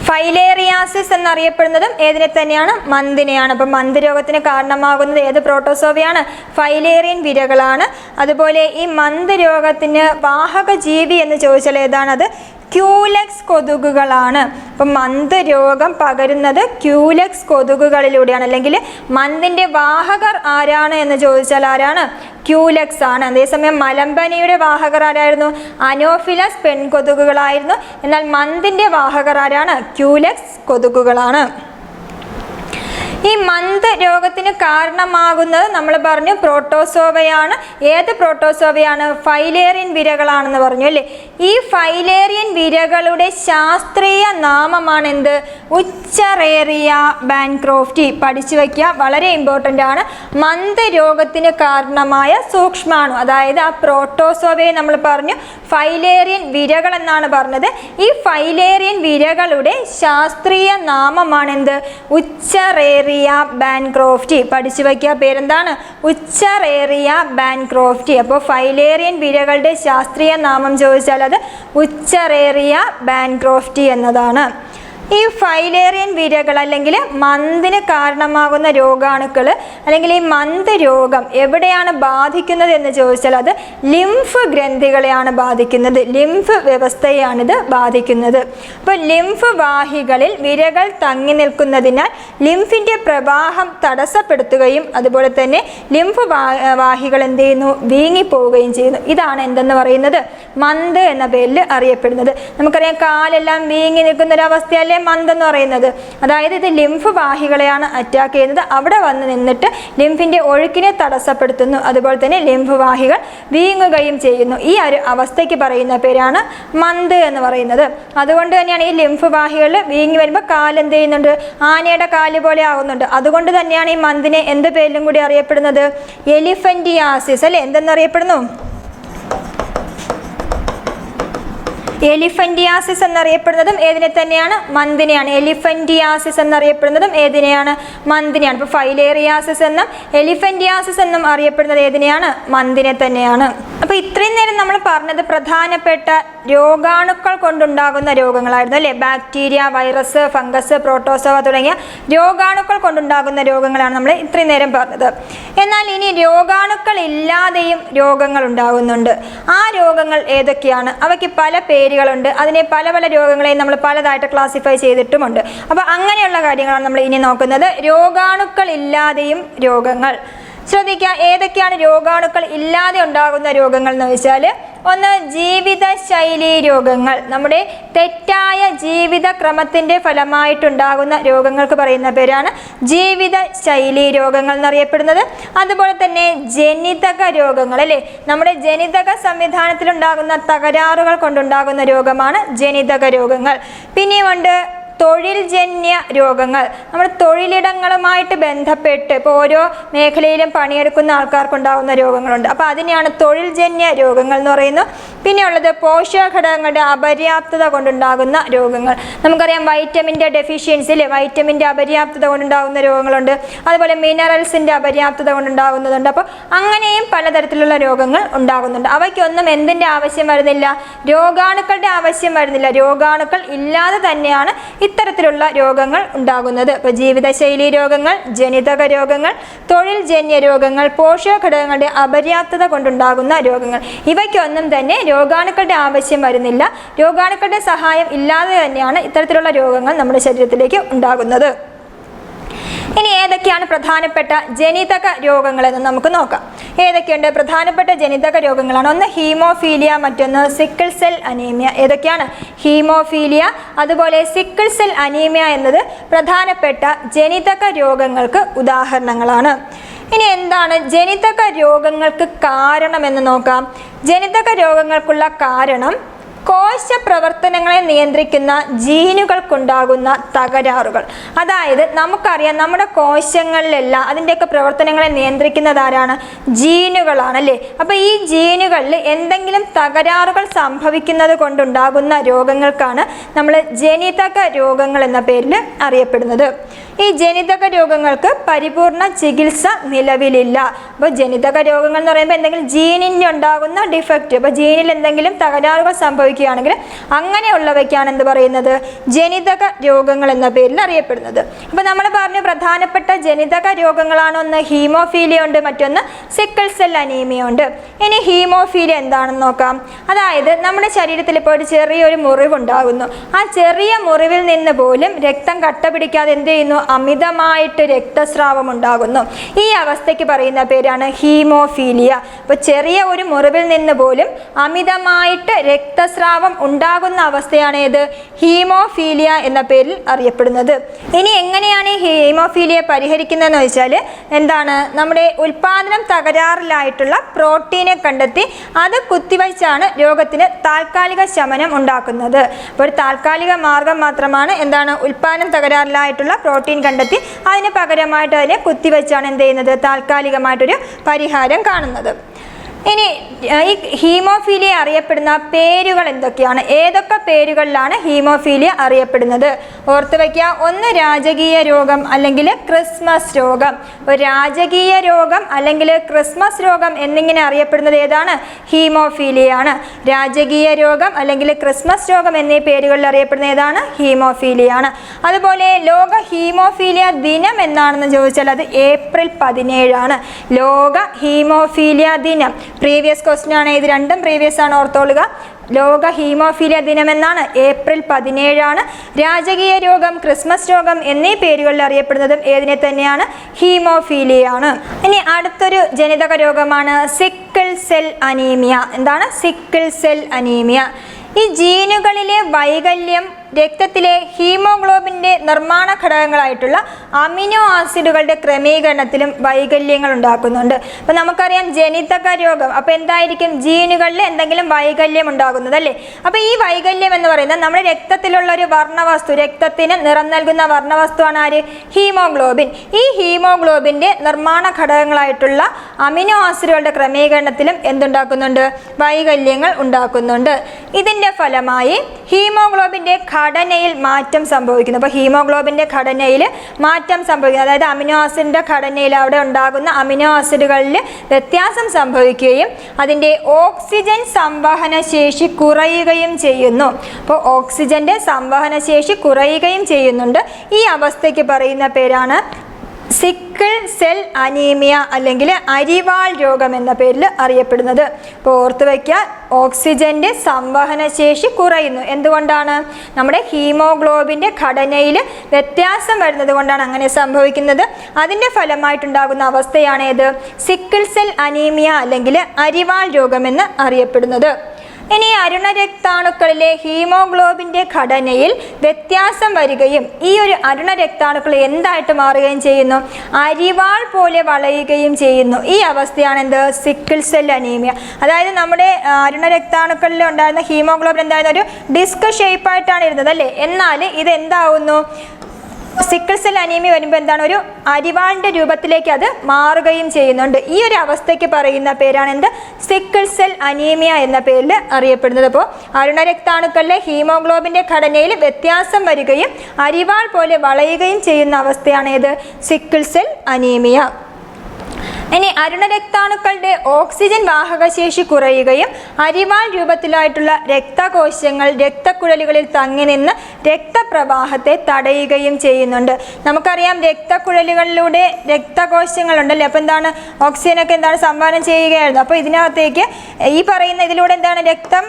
ഫൈലേറിയാസിസ് എന്നറിയപ്പെടുന്നതും ഏതിനെ തന്നെയാണ്? മന്തിനെയാണ്. അപ്പം മന്ത് രോഗത്തിന് കാരണമാകുന്നത് ഏത് പ്രോട്ടോസോവയാണ്? ഫൈലേറിയൻ വിരകളാണ്. അതുപോലെ ഈ മന്ത് രോഗത്തിന് വാഹക ജീവി എന്ന് ചോദിച്ചാൽ ഏതാണ്? അത് ക്യൂലെക്സ് കൊതുകുകളാണ്. അപ്പം മന്ത് രോഗം പകരുന്നത് ക്യൂലെക്സ് കൊതുകുകളിലൂടെയാണ്. അല്ലെങ്കിൽ മന്തിൻ്റെ വാഹകർ ആരാണ് എന്ന് ചോദിച്ചാൽ ആരാണ്? ക്യൂലെക്സ് ആണ്. അതേസമയം മലമ്പനിയുടെ വാഹകർ ആരായിരുന്നു? അനോഫിലസ് പെൺകൊതുകുകളായിരുന്നു. എന്നാൽ മന്തിൻ്റെ വാഹകർ ആരാണ്? ക്യൂലെക്സ് കൊതുകുകളാണ്. ഈ മന്ത് രോഗത്തിന് കാരണമാകുന്നത് നമ്മൾ പറഞ്ഞു പ്രോട്ടോസോവയാണ്. ഏത് പ്രോട്ടോസോവയാണ്? ഫൈലേറിയൻ വിരകളാണെന്ന് പറഞ്ഞു അല്ലേ. ഈ ഫൈലേറിയൻ വിരകളുടെ ശാസ്ത്രീയ നാമമാണ് എന്ത്? ഉച്ചറേറിയ ബാൻക്രോഫ്റ്റി. പഠിച്ചു വയ്ക്കുക, വളരെ ഇമ്പോർട്ടൻ്റ് ആണ്. മന്ത് രോഗത്തിന് കാരണമായ സൂക്ഷ്മാണു, അതായത് ആ പ്രോട്ടോസോവയെ നമ്മൾ പറഞ്ഞു ഫൈലേറിയൻ വിരകൾ എന്നാണ് പറഞ്ഞത്. ഈ ഫൈലേറിയൻ വിരകളുടെ ശാസ്ത്രീയ നാമമാണ് എന്ത്? ഉച്ചറേറിയ ബാൻക്രോഫ്റ്റി. പഠിച്ചു വയ്ക്കുക, പേരെന്താണ്? ഉച്ചറേറിയ ബാൻക്രോഫ്റ്റി. അപ്പോൾ ഫൈലേറിയൻ വിരകളുടെ ശാസ്ത്രീയ നാമം ചോദിച്ചാൽ അത് ഉച്ചറേറിയ ബാൻക്രോഫ്റ്റി എന്നതാണ്. ഈ ഫൈലേറിയൻ വിരകൾ അല്ലെങ്കിൽ മന്തിന് കാരണമാകുന്ന രോഗാണുക്കൾ അല്ലെങ്കിൽ ഈ മന്ത് രോഗം എവിടെയാണ് ബാധിക്കുന്നത് എന്ന് ചോദിച്ചാൽ അത് ലിംഫ് ഗ്രന്ഥികളെയാണ് ബാധിക്കുന്നത്, ലിംഫ് വ്യവസ്ഥയെയാണിത് ബാധിക്കുന്നത്. അപ്പോൾ ലിംഫ് വാഹികളിൽ വിരകൾ തങ്ങി നിൽക്കുന്നതിനാൽ ലിംഫിൻ്റെ പ്രവാഹം തടസ്സപ്പെടുത്തുകയും അതുപോലെ തന്നെ ലിംഫ് വാഹികൾ എന്ത് ചെയ്യുന്നു, വീങ്ങിപ്പോവുകയും ചെയ്യുന്നു. ഇതാണ് എന്തെന്ന് പറയുന്നത്, മന്ത് എന്ന പേരിൽ അറിയപ്പെടുന്നത്. നമുക്കറിയാം കാലെല്ലാം വീങ്ങി നിൽക്കുന്നൊരവസ്ഥയല്ലേ മന്ത് എന്ന് പറയുന്നത്. അതായത് ഇത് ലിംഫ് വാഹികളെയാണ് അറ്റാക്ക് ചെയ്യുന്നത്, അവിടെ വന്ന് നിന്നിട്ട് ലിംഫിൻ്റെ ഒഴുക്കിനെ തടസ്സപ്പെടുത്തുന്നു, അതുപോലെ തന്നെ ലിംഫ് വാഹികൾ വീങ്ങുകയും ചെയ്യുന്നു. ഈ ഒരു അവസ്ഥയ്ക്ക് പറയുന്ന പേരാണ് മന്ത് എന്ന് പറയുന്നത്. അതുകൊണ്ട് തന്നെയാണ് ഈ ലിംഫ് വാഹികളിൽ വീങ്ങി വരുമ്പോൾ കാലെന്ത് ചെയ്യുന്നുണ്ട്, ആനയുടെ കാല് പോലെ ആകുന്നുണ്ട്. അതുകൊണ്ട് തന്നെയാണ് ഈ മന്തിനെ എന്ത് പേരിലും കൂടി അറിയപ്പെടുന്നത്, എലിഫന്റിയാസിസ് അല്ലെ. എന്തെന്നറിയപ്പെടുന്നു, എലിഫന്റിയാസിസ് എന്നറിയപ്പെടുന്നതും ഏതിനെ തന്നെയാണ്, മന്തിനെയാണ്. എലിഫന്റിയാസിസ് എന്നറിയപ്പെടുന്നതും ഏതിനെയാണ്, മന്തിനെയാണ്. ഇപ്പോൾ ഫൈലേറിയാസിസ് എന്നും എലിഫന്റിയാസിസ് എന്നും അറിയപ്പെടുന്നത് ഏതിനെയാണ്, മന്തിനെ തന്നെയാണ്. അപ്പോൾ ഇത്രയും നേരം നമ്മൾ പറഞ്ഞത് പ്രധാനപ്പെട്ട രോഗാണുക്കൾ കൊണ്ടുണ്ടാകുന്ന രോഗങ്ങളായിരുന്നു അല്ലേ. ബാക്ടീരിയ, വൈറസ്, ഫംഗസ്, പ്രോട്ടോസോവ തുടങ്ങിയ രോഗാണുക്കൾ കൊണ്ടുണ്ടാകുന്ന രോഗങ്ങളാണ് നമ്മൾ ഇത്രയും നേരം പറഞ്ഞത്. എന്നാൽ ഇനി രോഗാണുക്കൾ ഇല്ലാതെയും രോഗങ്ങൾ ഉണ്ടാകുന്നുണ്ട്. ആ രോഗങ്ങൾ ഏതൊക്കെയാണ്, അവയ്ക്ക് പല പേരുകളുണ്ട്. അതിനെ പല പല രോഗങ്ങളെയും നമ്മൾ പലതായിട്ട് ക്ലാസിഫൈ ചെയ്തിട്ടുമുണ്ട്. അപ്പോൾ അങ്ങനെയുള്ള കാര്യങ്ങളാണ് നമ്മൾ ഇനി നോക്കുന്നത്. രോഗാണുക്കൾ ഇല്ലാതെയും രോഗങ്ങൾ. ശ്രദ്ധിക്കുക, ഏതൊക്കെയാണ് രോഗാണുക്കൾ ഇല്ലാതെ ഉണ്ടാകുന്ന രോഗങ്ങൾ എന്ന് വെച്ചാൽ, ഒന്ന് ജീവിതശൈലി രോഗങ്ങൾ. നമ്മുടെ തെറ്റായ ജീവിത ക്രമത്തിൻ്റെ ഫലമായിട്ടുണ്ടാകുന്ന രോഗങ്ങൾക്ക് പറയുന്ന പേരാണ് ജീവിതശൈലി രോഗങ്ങൾ എന്നറിയപ്പെടുന്നത്. അതുപോലെ തന്നെ ജനിതക രോഗങ്ങൾ അല്ലേ, നമ്മുടെ ജനിതക സംവിധാനത്തിലുണ്ടാകുന്ന തകരാറുകൾ കൊണ്ടുണ്ടാകുന്ന രോഗമാണ് ജനിതക രോഗങ്ങൾ. പിന്നെയുമുണ്ട് തൊഴിൽജന്യ രോഗങ്ങൾ. നമ്മുടെ തൊഴിലിടങ്ങളുമായിട്ട് ബന്ധപ്പെട്ട് ഇപ്പോൾ ഓരോ മേഖലയിലും പണിയെടുക്കുന്ന ആൾക്കാർക്കുണ്ടാകുന്ന രോഗങ്ങളുണ്ട്. അപ്പോൾ അതിനെയാണ് തൊഴിൽജന്യ രോഗങ്ങൾ എന്ന് പറയുന്നത്. പിന്നെയുള്ളത് പോഷകഘടകങ്ങളുടെ അപര്യാപ്തത കൊണ്ടുണ്ടാകുന്ന രോഗങ്ങൾ. നമുക്കറിയാം വൈറ്റമിൻ്റെ ഡെഫിഷ്യൻസി അല്ലേ, വൈറ്റമിൻ്റെ അപര്യാപ്തത കൊണ്ടുണ്ടാകുന്ന രോഗങ്ങളുണ്ട്. അതുപോലെ മിനറൽസിൻ്റെ അപര്യാപ്തത കൊണ്ടുണ്ടാകുന്നതുണ്ട്. അപ്പോൾ അങ്ങനെയും പലതരത്തിലുള്ള രോഗങ്ങൾ ഉണ്ടാകുന്നുണ്ട്. അവയ്ക്കൊന്നും എന്തിൻ്റെ ആവശ്യം വരുന്നില്ല, രോഗാണുക്കളുടെ ആവശ്യം വരുന്നില്ല. രോഗാണുക്കൾ ഇല്ലാതെ തന്നെയാണ് ഇത്തരത്തിലുള്ള രോഗങ്ങൾ ഉണ്ടാകുന്നത്. ഇപ്പോൾ ജീവിതശൈലി രോഗങ്ങൾ, ജനിതക രോഗങ്ങൾ, തൊഴിൽജന്യ രോഗങ്ങൾ, പോഷകഘടകങ്ങളുടെ അപര്യാപ്തത കൊണ്ടുണ്ടാകുന്ന രോഗങ്ങൾ, ഇവയ്ക്കൊന്നും തന്നെ രോഗാണുക്കളുടെ ആവശ്യം വരുന്നില്ല. രോഗാണുക്കളുടെ സഹായം ഇല്ലാതെ തന്നെയാണ് ഇത്തരത്തിലുള്ള രോഗങ്ങൾ നമ്മുടെ ശരീരത്തിലേക്ക് ഉണ്ടാകുന്നത്. ഇനി ഏതൊക്കെയാണ് പ്രധാനപ്പെട്ട ജനിതക രോഗങ്ങളെന്ന് നമുക്ക് നോക്കാം. ഏതൊക്കെയുണ്ട് പ്രധാനപ്പെട്ട ജനിതക രോഗങ്ങളാണ്? ഒന്ന് ഹീമോഫീലിയ, മറ്റൊന്ന് സിക്കിൾ സെൽ അനീമിയ. ഏതൊക്കെയാണ്? ഹീമോഫീലിയ അതുപോലെ സിക്കിൾ സെൽ അനീമിയ എന്നത് പ്രധാനപ്പെട്ട ജനിതക രോഗങ്ങൾക്ക് ഉദാഹരണങ്ങളാണ്. ഇനി എന്താണ് ജനിതക രോഗങ്ങൾക്ക് കാരണമെന്ന് നോക്കാം. ജനിതക രോഗങ്ങൾക്കുള്ള കാരണം കോശ പ്രവർത്തനങ്ങളെ നിയന്ത്രിക്കുന്ന ജീനുകൾക്കുണ്ടാകുന്ന തകരാറുകൾ. അതായത് നമുക്കറിയാം നമ്മുടെ കോശങ്ങളിലെല്ലാം അതിൻ്റെയൊക്കെ പ്രവർത്തനങ്ങളെ നിയന്ത്രിക്കുന്നത് ആരാണ്? ജീനുകളാണ് അല്ലേ. അപ്പോൾ ഈ ജീനുകളിൽ എന്തെങ്കിലും തകരാറുകൾ സംഭവിക്കുന്നത് കൊണ്ടുണ്ടാകുന്ന രോഗങ്ങൾക്കാണ് നമ്മൾ ജനിതക രോഗങ്ങൾ എന്ന പേരിൽ അറിയപ്പെടുന്നത്. ഈ ജനിതക രോഗങ്ങൾക്ക് പരിപൂർണ ചികിത്സ നിലവിലില്ല. അപ്പോൾ ജനിതക രോഗങ്ങൾ എന്ന് പറയുമ്പോൾ എന്തെങ്കിലും ജീനിന് ഉണ്ടാകുന്ന ഡിഫക്റ്റ്, അപ്പോൾ ജീനിൽ എന്തെങ്കിലും തകരാറുകൾ സംഭവിക്കുകയാണെങ്കിൽ അങ്ങനെയുള്ളവയ്ക്കാണ് എന്ത് പറയുന്നത്? ജനിതക രോഗങ്ങൾ എന്ന പേരിൽ അറിയപ്പെടുന്നത്. അപ്പോൾ നമ്മൾ പറഞ്ഞു പ്രധാനപ്പെട്ട ജനിതക രോഗങ്ങളാണ് ഒന്ന് ഹീമോഫീലിയ ഉണ്ട്, മറ്റൊന്ന് സിക്കിൾ സെൽ അനീമിയ ഉണ്ട്. ഇനി ഹീമോഫീലിയ എന്താണെന്ന് നോക്കാം. അതായത് നമ്മുടെ ശരീരത്തിൽ ഇപ്പോൾ ഒരു ചെറിയൊരു മുറിവുണ്ടാകുന്നു. ആ ചെറിയ മുറിവിൽ നിന്ന് പോലും രക്തം കട്ട പിടിക്കാതെ എന്ത് ചെയ്യുന്നു? അമിതമായിട്ട് രക്തസ്രാവം ഉണ്ടാകുന്നു. ഈ അവസ്ഥയ്ക്ക് പറയുന്ന പേരാണ് ഹീമോഫീലിയ. അപ്പോൾ ചെറിയ ഒരു മുറിവിൽ നിന്ന് പോലും അമിതമായിട്ട് രക്തസ്രാവം ഉണ്ടാകുന്ന അവസ്ഥയാണ് ഏത്? ഹീമോഫീലിയ എന്ന പേരിൽ അറിയപ്പെടുന്നത്. ഇനി എങ്ങനെയാണ് ഈ ഹീമോഫീലിയ പരിഹരിക്കുന്നതെന്ന് വെച്ചാൽ എന്താണ്? നമ്മുടെ ഉൽപാദനം തകരാറിലായിട്ടുള്ള പ്രോട്ടീനെ കണ്ടെത്തി അത് കുത്തിവയ്ച്ചാണ് രോഗത്തിന് താൽക്കാലിക ശമനം ഉണ്ടാക്കുന്നത്. അപ്പോൾ ഒരു താൽക്കാലിക മാർഗം മാത്രമാണ് എന്താണ്? ഉൽപാദനം തകരാറിലായിട്ടുള്ള പ്രോട്ടീൻ കണ്ടെത്തി അതിന് പകരമായിട്ട് അതിനെ കുത്തിവെച്ചാണ് എന്ത് ചെയ്യുന്നത്? താൽക്കാലികമായിട്ടൊരു പരിഹാരം കാണുന്നത്. ഇനി ഈ ഹീമോഫീലിയ അറിയപ്പെടുന്ന പേരുകൾ എന്തൊക്കെയാണ്? ഏതൊക്കെ പേരുകളിലാണ് ഹീമോഫീലിയ അറിയപ്പെടുന്നത്? ഓർത്തു വയ്ക്കുക. ഒന്ന് രാജകീയ രോഗം അല്ലെങ്കിൽ ക്രിസ്മസ് രോഗം. രാജകീയ രോഗം അല്ലെങ്കിൽ ക്രിസ്മസ് രോഗം എന്നിങ്ങനെ അറിയപ്പെടുന്നത് ഏതാണ്? ഹീമോഫീലിയാണ്. രാജകീയ രോഗം അല്ലെങ്കിൽ ക്രിസ്മസ് രോഗം എന്നീ പേരുകളിൽ അറിയപ്പെടുന്ന ഏതാണ്? ഹീമോഫീലിയാണ്. അതുപോലെ ലോക ഹീമോഫീലിയ ദിനം എന്നാണെന്ന് ചോദിച്ചാൽ അത് ഏപ്രിൽ 17 ലോക ഹീമോഫീലിയ ദിനം. പ്രീവിയസ് ക്വസ്റ്റ്യൻ ആണ്, ഇത് രണ്ടും പ്രീവിയസ് ആണ്, ഓർത്തോളുക. ലോക ഹീമോഫീലിയ ദിനം എന്നാണ് ഏപ്രിൽ 17. രാജകീയ രോഗം, ക്രിസ്മസ് രോഗം എന്നീ പേരുകളിൽ അറിയപ്പെടുന്നതും ഏതിനെ തന്നെയാണ്? ഹീമോഫീലിയാണ്. ഇനി അടുത്തൊരു ജനിതക രോഗമാണ് സിക്കിൾ സെൽ അനീമിയ. എന്താണ് സിക്കിൾ സെൽ അനീമിയ? ഈ ജീനുകളിലെ വൈകല്യം രക്തത്തിലെ ഹീമോഗ്ലോബിൻ്റെ നിർമ്മാണ ഘടകങ്ങളായിട്ടുള്ള അമിനോ ആസിഡുകളുടെ ക്രമീകരണത്തിലും വൈകല്യങ്ങൾ ഉണ്ടാക്കുന്നുണ്ട്. അപ്പോൾ നമുക്കറിയാം ജനിതക രോഗം, അപ്പോൾ എന്തായിരിക്കും? ജീനുകളിൽ എന്തെങ്കിലും വൈകല്യം ഉണ്ടാകുന്നത് അല്ലേ? അപ്പോൾ ഈ വൈകല്യം എന്ന് പറയുന്നത് നമ്മുടെ രക്തത്തിലുള്ള ഒരു വർണ്ണവസ്തു, രക്തത്തിന് നിറം നൽകുന്ന വർണ്ണവസ്തുവാണ് ആര്? ഹീമോഗ്ലോബിൻ. ഈ ഹീമോഗ്ലോബിൻ്റെ നിർമ്മാണ ഘടകങ്ങളായിട്ടുള്ള അമിനോ ആസിഡുകളുടെ ക്രമീകരണത്തിലും എന്തുണ്ടാക്കുന്നുണ്ട്? വൈകല്യങ്ങൾ ഉണ്ടാക്കുന്നുണ്ട്. ഇതിൻ്റെ ഫലമായി ഹീമോഗ്ലോബിൻ്റെ ഘടനയിൽ മാറ്റം സംഭവിക്കുന്നു. അപ്പോൾ ഹീമോഗ്ലോബിൻ്റെ ഘടനയിൽ മാറ്റം സംഭവിക്കുന്നു, അതായത് അമിനോ ആസിഡിൻ്റെ ഘടനയിൽ അവിടെ ഉണ്ടാകുന്ന അമിനോ ആസിഡുകളിൽ വ്യത്യാസം സംഭവിക്കുകയും അതിൻ്റെ ഓക്സിജൻ സംവഹന ശേഷി കുറയുകയും ചെയ്യുന്നു. അപ്പോൾ ഓക്സിജൻ്റെ സംവഹന ശേഷി കുറയുകയും ചെയ്യുന്നുണ്ട്. ഈ അവസ്ഥയ്ക്ക് പറയുന്ന പേരാണ് സിക്കിൾ സെൽ അനീമിയ അല്ലെങ്കിൽ അരിവാൾ രോഗം എന്ന പേരിൽ അറിയപ്പെടുന്നത്. അപ്പോൾ ഓർത്ത് വയ്ക്കുക, ഓക്സിജൻ്റെ സംവഹന ശേഷി കുറയുന്നു. എന്തുകൊണ്ടാണ്? നമ്മുടെ ഹീമോഗ്ലോബിൻ്റെ ഘടനയിൽ വ്യത്യാസം വരുന്നത് കൊണ്ടാണ് അങ്ങനെ സംഭവിക്കുന്നത്. അതിൻ്റെ ഫലമായിട്ടുണ്ടാകുന്ന അവസ്ഥയാണ് ഏത്? സിക്കിൾ സെൽ അനീമിയ അല്ലെങ്കിൽ അരിവാൾ രോഗമെന്ന് അറിയപ്പെടുന്നത്. ഇനി അരുണരക്താണുക്കളിലെ ഹീമോഗ്ലോബിൻ്റെ ഘടനയിൽ വ്യത്യാസം വരികയും ഈ ഒരു അരുണരക്താണുക്കൾ എന്തായിട്ട് മാറുകയും ചെയ്യുന്നു? അരിവാൾ പോലെ വളയുകയും ചെയ്യുന്നു. ഈ അവസ്ഥയാണ് എന്ത്? Sickle cell anaemia. അതായത് നമ്മുടെ അരുണരക്താണുക്കളിൽ ഉണ്ടായിരുന്ന ഹീമോഗ്ലോബിൻ എന്തായിരുന്നു? ഒരു ഡിസ്ക് ഷേപ്പായിട്ടാണ് ഇരുന്നത് അല്ലേ? എന്നാൽ ഇത് എന്താവുന്നു? സിക്കിൾ സെൽ അനീമിയ വരുമ്പോൾ എന്താണ്? ഒരു അരിവാളിൻ്റെ രൂപത്തിലേക്ക് അത് മാറുകയും ചെയ്യുന്നുണ്ട്. ഈ ഒരു അവസ്ഥയ്ക്ക് പറയുന്ന പേരാണ് എന്ത്? സിക്കിൾ സെൽ അനീമിയ എന്ന പേരിൽ അറിയപ്പെടുന്നത്. അപ്പോൾ അരുണരക്താണുക്കളിലെ ഹീമോഗ്ലോബിൻ്റെ ഘടനയിൽ വ്യത്യാസം വരികയും അരിവാൾ പോലെ വളയുകയും ചെയ്യുന്ന അവസ്ഥയാണ് ഏത്? Sickle cell anaemia. ഇനി അരുണരക്താണുക്കളുടെ ഓക്സിജൻ വാഹകശേഷി കുറയുകയും അരിവാൾ രൂപത്തിലായിട്ടുള്ള രക്തകോശങ്ങൾ രക്തക്കുഴലുകളിൽ തങ്ങി നിന്ന് രക്തപ്രവാഹത്തെ തടയുകയും ചെയ്യുന്നുണ്ട്. നമുക്കറിയാം രക്തക്കുഴലുകളിലൂടെ രക്തകോശങ്ങളുണ്ടല്ലേ, അപ്പോൾ എന്താണ്? ഓക്സിജനൊക്കെ എന്താണ് സംഭാവന ചെയ്യുകയായിരുന്നു. അപ്പോൾ ഇതിനകത്തേക്ക് ഈ പറയുന്ന ഇതിലൂടെ എന്താണ്? രക്തം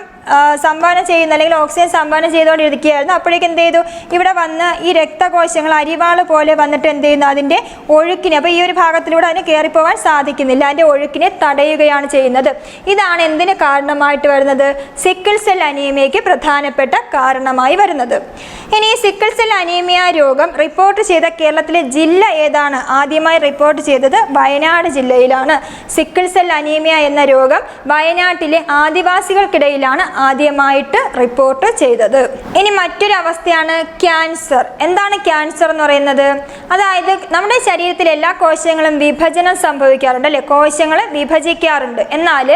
സംഭാവന ചെയ്യുന്ന അല്ലെങ്കിൽ ഓക്സിജൻ സംഭാവന ചെയ്തുകൊണ്ടിരിക്കുകയായിരുന്നു. അപ്പോഴേക്കും എന്ത് ചെയ്തു? ഇവിടെ വന്ന് ഈ രക്തകോശങ്ങൾ അരിവാൾ പോലെ വന്നിട്ട് എന്ത് ചെയ്യുന്നു? അതിൻ്റെ ഒഴുക്കിനെ, അപ്പോൾ ഈ ഒരു ഭാഗത്തിലൂടെ അതിന് കയറിപ്പോകാൻ സാധിക്കുന്നില്ല, അതിൻ്റെ ഒഴുക്കിനെ തടയുകയാണ് ചെയ്യുന്നത്. ഇതാണ് എന്തിന് കാരണമായിട്ട് വരുന്നത്? സിക്കിൾ സെൽ അനീമിയയ്ക്ക് പ്രധാനപ്പെട്ട കാരണമായി വരുന്നത്. ഇനി സിക്കിൾ സെൽ അനീമിയ രോഗം റിപ്പോർട്ട് ചെയ്ത കേരളത്തിലെ ജില്ല ഏതാണ്? ആദ്യമായി റിപ്പോർട്ട് ചെയ്തത് വയനാട് ജില്ലയിലാണ്. സിക്കിൾ സെൽ അനീമിയ എന്ന രോഗം വയനാട്ടിലെ ആദിവാസികൾക്കിടയിലാണ് ആദ്യമായിട്ട് റിപ്പോർട്ട് ചെയ്തത്. ഇനി മറ്റൊരു അവസ്ഥയാണ് ക്യാൻസർ. എന്താണ് ക്യാൻസർ എന്ന് പറയുന്നത്? അതായത് നമ്മുടെ ശരീരത്തിലെ എല്ലാ കോശങ്ങളും വിഭജനം സംഭവിക്കാറുണ്ട് അല്ലെ? കോശങ്ങൾ വിഭജിക്കാറുണ്ട്. എന്നാൽ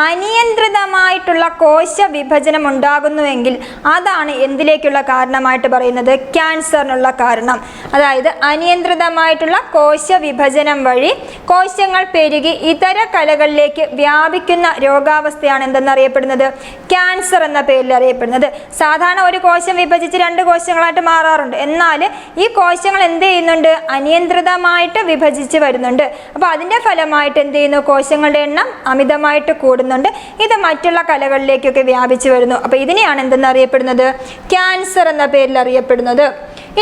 അനിയന്ത്രിതമായിട്ടുള്ള കോശ വിഭജനം ഉണ്ടാകുന്നുവെങ്കിൽ അതാണ് എന്തിലേക്കുള്ള കാരണമായിട്ട് പറയുന്നത്? ക്യാൻസറിനുള്ള കാരണം. അതായത് അനിയന്ത്രിതമായിട്ടുള്ള കോശ വിഭജനം വഴി കോശങ്ങൾ പെരുകി ഇതര കലകളിലേക്ക് വ്യാപിക്കുന്ന രോഗാവസ്ഥയാണ് എന്തെന്നറിയപ്പെടുന്നത്? ക്യാൻസർ എന്ന പേരിൽ അറിയപ്പെടുന്നത്. സാധാരണ ഒരു കോശം വിഭജിച്ച് 2 കോശങ്ങളായിട്ട് മാറാറുണ്ട്. എന്നാൽ ഈ കോശങ്ങൾ എന്ത് ചെയ്യുന്നുണ്ട്? അനിയന്ത്രിതമായിട്ട് വിഭജിച്ച് വരുന്നുണ്ട്. അപ്പോൾ അതിൻ്റെ ഫലമായിട്ട് എന്ത് ചെയ്യുന്നു? കോശങ്ങളുടെ എണ്ണം അമിതമായിട്ട് കൂടുന്നുണ്ട്. ഇത് മറ്റുള്ള കലകളിലേക്കൊക്കെ വ്യാപിച്ചു വരുന്നു. അപ്പോൾ ഇതിനെയാണ് എന്തെന്നറിയപ്പെടുന്നത്? ക്യാൻസർ എന്ന പേരിൽ അറിയപ്പെടുന്നത്.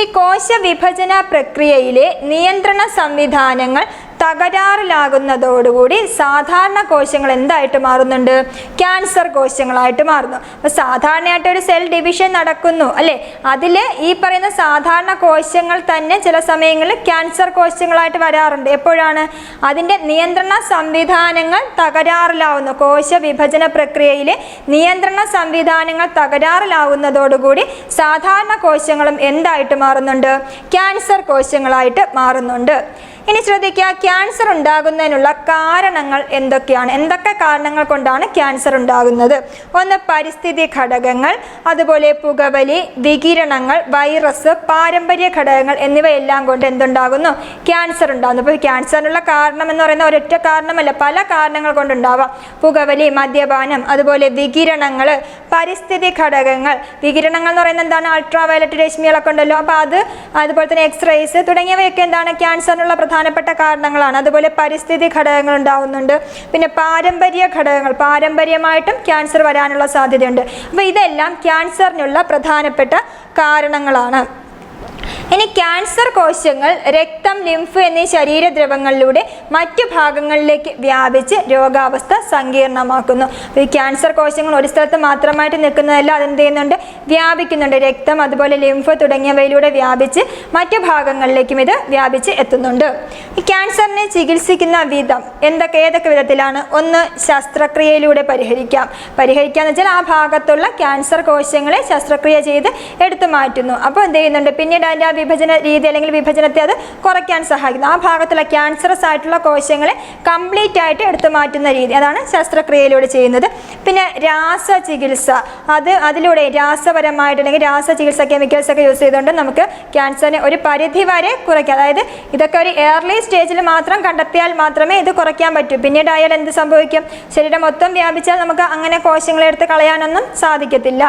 ഈ കോശ വിഭജന പ്രക്രിയയിലെ നിയന്ത്രണ സംവിധാനങ്ങൾ തകരാറിലാകുന്നതോടുകൂടി സാധാരണ കോശങ്ങൾ എന്തായിട്ട് മാറുന്നുണ്ട്? ക്യാൻസർ കോശങ്ങളായിട്ട് മാറുന്നു. അപ്പോൾ സാധാരണയായിട്ട് ഒരു സെൽ ഡിവിഷൻ നടക്കുന്നു അല്ലേ? അതിൽ ഈ പറയുന്ന സാധാരണ കോശങ്ങൾ തന്നെ ചില സമയങ്ങളിൽ ക്യാൻസർ കോശങ്ങളായിട്ട് വരാറുണ്ട്. എപ്പോഴാണ്? അതിൻ്റെ നിയന്ത്രണ സംവിധാനങ്ങൾ തകരാറിലാവുന്നു. കോശ വിഭജന പ്രക്രിയയിലെ നിയന്ത്രണ സംവിധാനങ്ങൾ തകരാറിലാവുന്നതോടുകൂടി സാധാരണ കോശങ്ങളും എന്തായിട്ട് മാറുന്നുണ്ട്? ക്യാൻസർ കോശങ്ങളായിട്ട് മാറുന്നുണ്ട്. ഇനി ശ്രദ്ധിക്കുക, ക്യാൻസർ ഉണ്ടാകുന്നതിനുള്ള കാരണങ്ങൾ എന്തൊക്കെയാണ്? എന്തൊക്കെ കാരണങ്ങൾ കൊണ്ടാണ് ക്യാൻസർ ഉണ്ടാകുന്നത്? ഒന്ന്, പരിസ്ഥിതി ഘടകങ്ങൾ, അതുപോലെ പുകവലി, വികിരണങ്ങൾ, വൈറസ്, പാരമ്പര്യ ഘടകങ്ങൾ എന്നിവയെല്ലാം കൊണ്ട് എന്തുണ്ടാകുന്നു? ക്യാൻസർ ഉണ്ടാകുന്നു. അപ്പോൾ ക്യാൻസറിനുള്ള കാരണം എന്ന് പറയുന്ന ഒരൊറ്റ കാരണമല്ല, പല കാരണങ്ങൾ കൊണ്ടുണ്ടാവാം. പുകവലി, മദ്യപാനം, അതുപോലെ വികിരണങ്ങൾ, പരിസ്ഥിതി ഘടകങ്ങൾ. വികിരണങ്ങൾ എന്ന് പറയുന്നത് എന്താണ്? അൾട്രാ വയലറ്റ് രശ്മികളൊക്കെ ഉണ്ടല്ലോ, അപ്പോൾ അതുപോലെ തന്നെ എക്സ്റേസ് തുടങ്ങിയവയൊക്കെ എന്താണ്? ക്യാൻസറിനുള്ള പ്രധാനപ്പെട്ട കാരണങ്ങളാണ്. അതുപോലെ പരിസ്ഥിതി ഘടകങ്ങൾ ഉണ്ടാവുന്നുണ്ട്. പിന്നെ പാരമ്പര്യ ഘടകങ്ങൾ, പാരമ്പര്യമായിട്ടും ക്യാൻസർ വരാനുള്ള സാധ്യതയുണ്ട്. അപ്പോൾ ഇതെല്ലാം ക്യാൻസറിനുള്ള പ്രധാനപ്പെട്ട കാരണങ്ങളാണ്. ഇനി ക്യാൻസർ കോശങ്ങൾ രക്തം, ലിംഫ് എന്നീ ശരീരദ്രവങ്ങളിലൂടെ മറ്റു ഭാഗങ്ങളിലേക്ക് വ്യാപിച്ച് രോഗാവസ്ഥ സങ്കീർണമാക്കുന്നു. ഈ ക്യാൻസർ കോശങ്ങൾ ഒരു സ്ഥലത്ത് മാത്രമായിട്ട് നിൽക്കുന്നതല്ല, അതെന്ത് ചെയ്യുന്നുണ്ട്? വ്യാപിക്കുന്നുണ്ട്. രക്തം, അതുപോലെ ലിംഫ് തുടങ്ങിയവയിലൂടെ വ്യാപിച്ച് മറ്റു ഭാഗങ്ങളിലേക്കും ഇത് വ്യാപിച്ച് എത്തുന്നുണ്ട്. ഈ ക്യാൻസറിനെ ചികിത്സിക്കുന്ന വിധം ഏതൊക്കെ വിധത്തിലാണ്? ഒന്ന്, ശസ്ത്രക്രിയയിലൂടെ പരിഹരിക്കാന്ന് വെച്ചാൽ ആ ഭാഗത്തുള്ള ക്യാൻസർ കോശങ്ങളെ ശസ്ത്രക്രിയ ചെയ്ത് എടുത്തു മാറ്റുന്നു. അപ്പോൾ എന്ത് ചെയ്യുന്നുണ്ട്? പിന്നീട് അതിൻ്റെ ആ വിഭജന രീതി അല്ലെങ്കിൽ വിഭജനത്തെ അത് കുറയ്ക്കാൻ സഹായിക്കുന്നു. ആ ഭാഗത്തുള്ള ക്യാൻസറസ് ആയിട്ടുള്ള കോശങ്ങളെ കംപ്ലീറ്റ് ആയിട്ട് എടുത്തു മാറ്റുന്ന രീതി, അതാണ് ശസ്ത്രക്രിയയിലൂടെ ചെയ്യുന്നത്. പിന്നെ രാസചികിത്സ, അതിലൂടെ രാസപരമായിട്ട് അല്ലെങ്കിൽ രാസചികിത്സ, കെമിക്കൽസ് ഒക്കെ യൂസ് ചെയ്തുകൊണ്ട് നമുക്ക് ക്യാൻസറിനെ ഒരു പരിധി വരെ കുറയ്ക്കാം. അതായത് ഇതൊക്കെ ഒരു ഏർലി സ്റ്റേജിൽ മാത്രം കണ്ടെത്തിയാൽ മാത്രമേ ഇത് കുറയ്ക്കാൻ പറ്റൂ. പിന്നീട് ആയാൽ എന്ത് സംഭവിക്കും? ശരീരം മൊത്തം വ്യാപിച്ചാൽ നമുക്ക് അങ്ങനെ കോശങ്ങളെ എടുത്ത് കളയാനൊന്നും സാധിക്കത്തില്ല.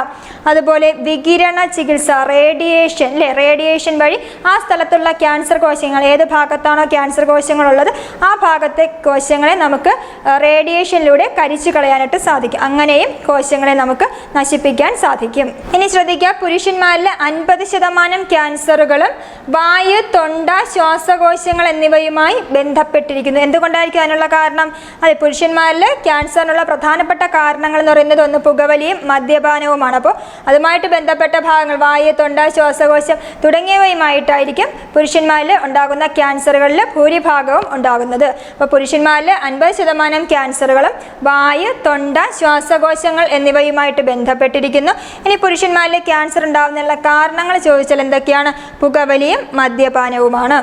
അതുപോലെ വികിരണ ചികിത്സ, റേഡിയേഷൻ റേഡിയേഷൻ വഴി ആ സ്ഥലത്തുള്ള ക്യാൻസർ കോശങ്ങൾ, ഏത് ഭാഗത്താണോ ക്യാൻസർ കോശങ്ങളുള്ളത് ആ ഭാഗത്തെ കോശങ്ങളെ നമുക്ക് റേഡിയേഷനിലൂടെ കരിച്ചു കളയാനായിട്ട് സാധിക്കും. അങ്ങനെയും കോശങ്ങളെ നമുക്ക് നശിപ്പിക്കാൻ സാധിക്കും. ഇനി ശ്രദ്ധിക്കുക, പുരുഷന്മാരിൽ 50% ക്യാൻസറുകളും വായു, തൊണ്ട, ശ്വാസകോശങ്ങൾ എന്നിവയുമായി ബന്ധപ്പെട്ടിരിക്കുന്നു. എന്തുകൊണ്ടായിരിക്കും അതിനുള്ള കാരണം? അതെ, പുരുഷന്മാരിൽ ക്യാൻസറിനുള്ള പ്രധാനപ്പെട്ട കാരണങ്ങൾ എന്ന് പറയുന്നത് ഒന്ന് പുകവലിയും മദ്യപാനവുമാണ്. അപ്പോൾ അതുമായിട്ട് ബന്ധപ്പെട്ട ഭാഗങ്ങൾ വായു, തൊണ്ട, ശ്വാസകോശം തുടങ്ങിയവയുമായിട്ടായിരിക്കും പുരുഷന്മാരിൽ ഉണ്ടാകുന്ന ക്യാൻസറുകളിൽ ഭൂരിഭാഗവും ഉണ്ടാകുന്നത്. അപ്പോൾ പുരുഷന്മാരിൽ 50% ക്യാൻസറുകളും വായു, തൊണ്ട, ശ്വാസകോശങ്ങൾ എന്നിവയുമായിട്ട് ബന്ധപ്പെട്ടിരിക്കുന്നു. ഇനി പുരുഷന്മാരിൽ ക്യാൻസർ ഉണ്ടാകുന്നതിനുള്ള കാരണങ്ങൾ ചോദിച്ചാൽ എന്തൊക്കെയാണ്? പുകവലിയും മദ്യപാനവുമാണ്.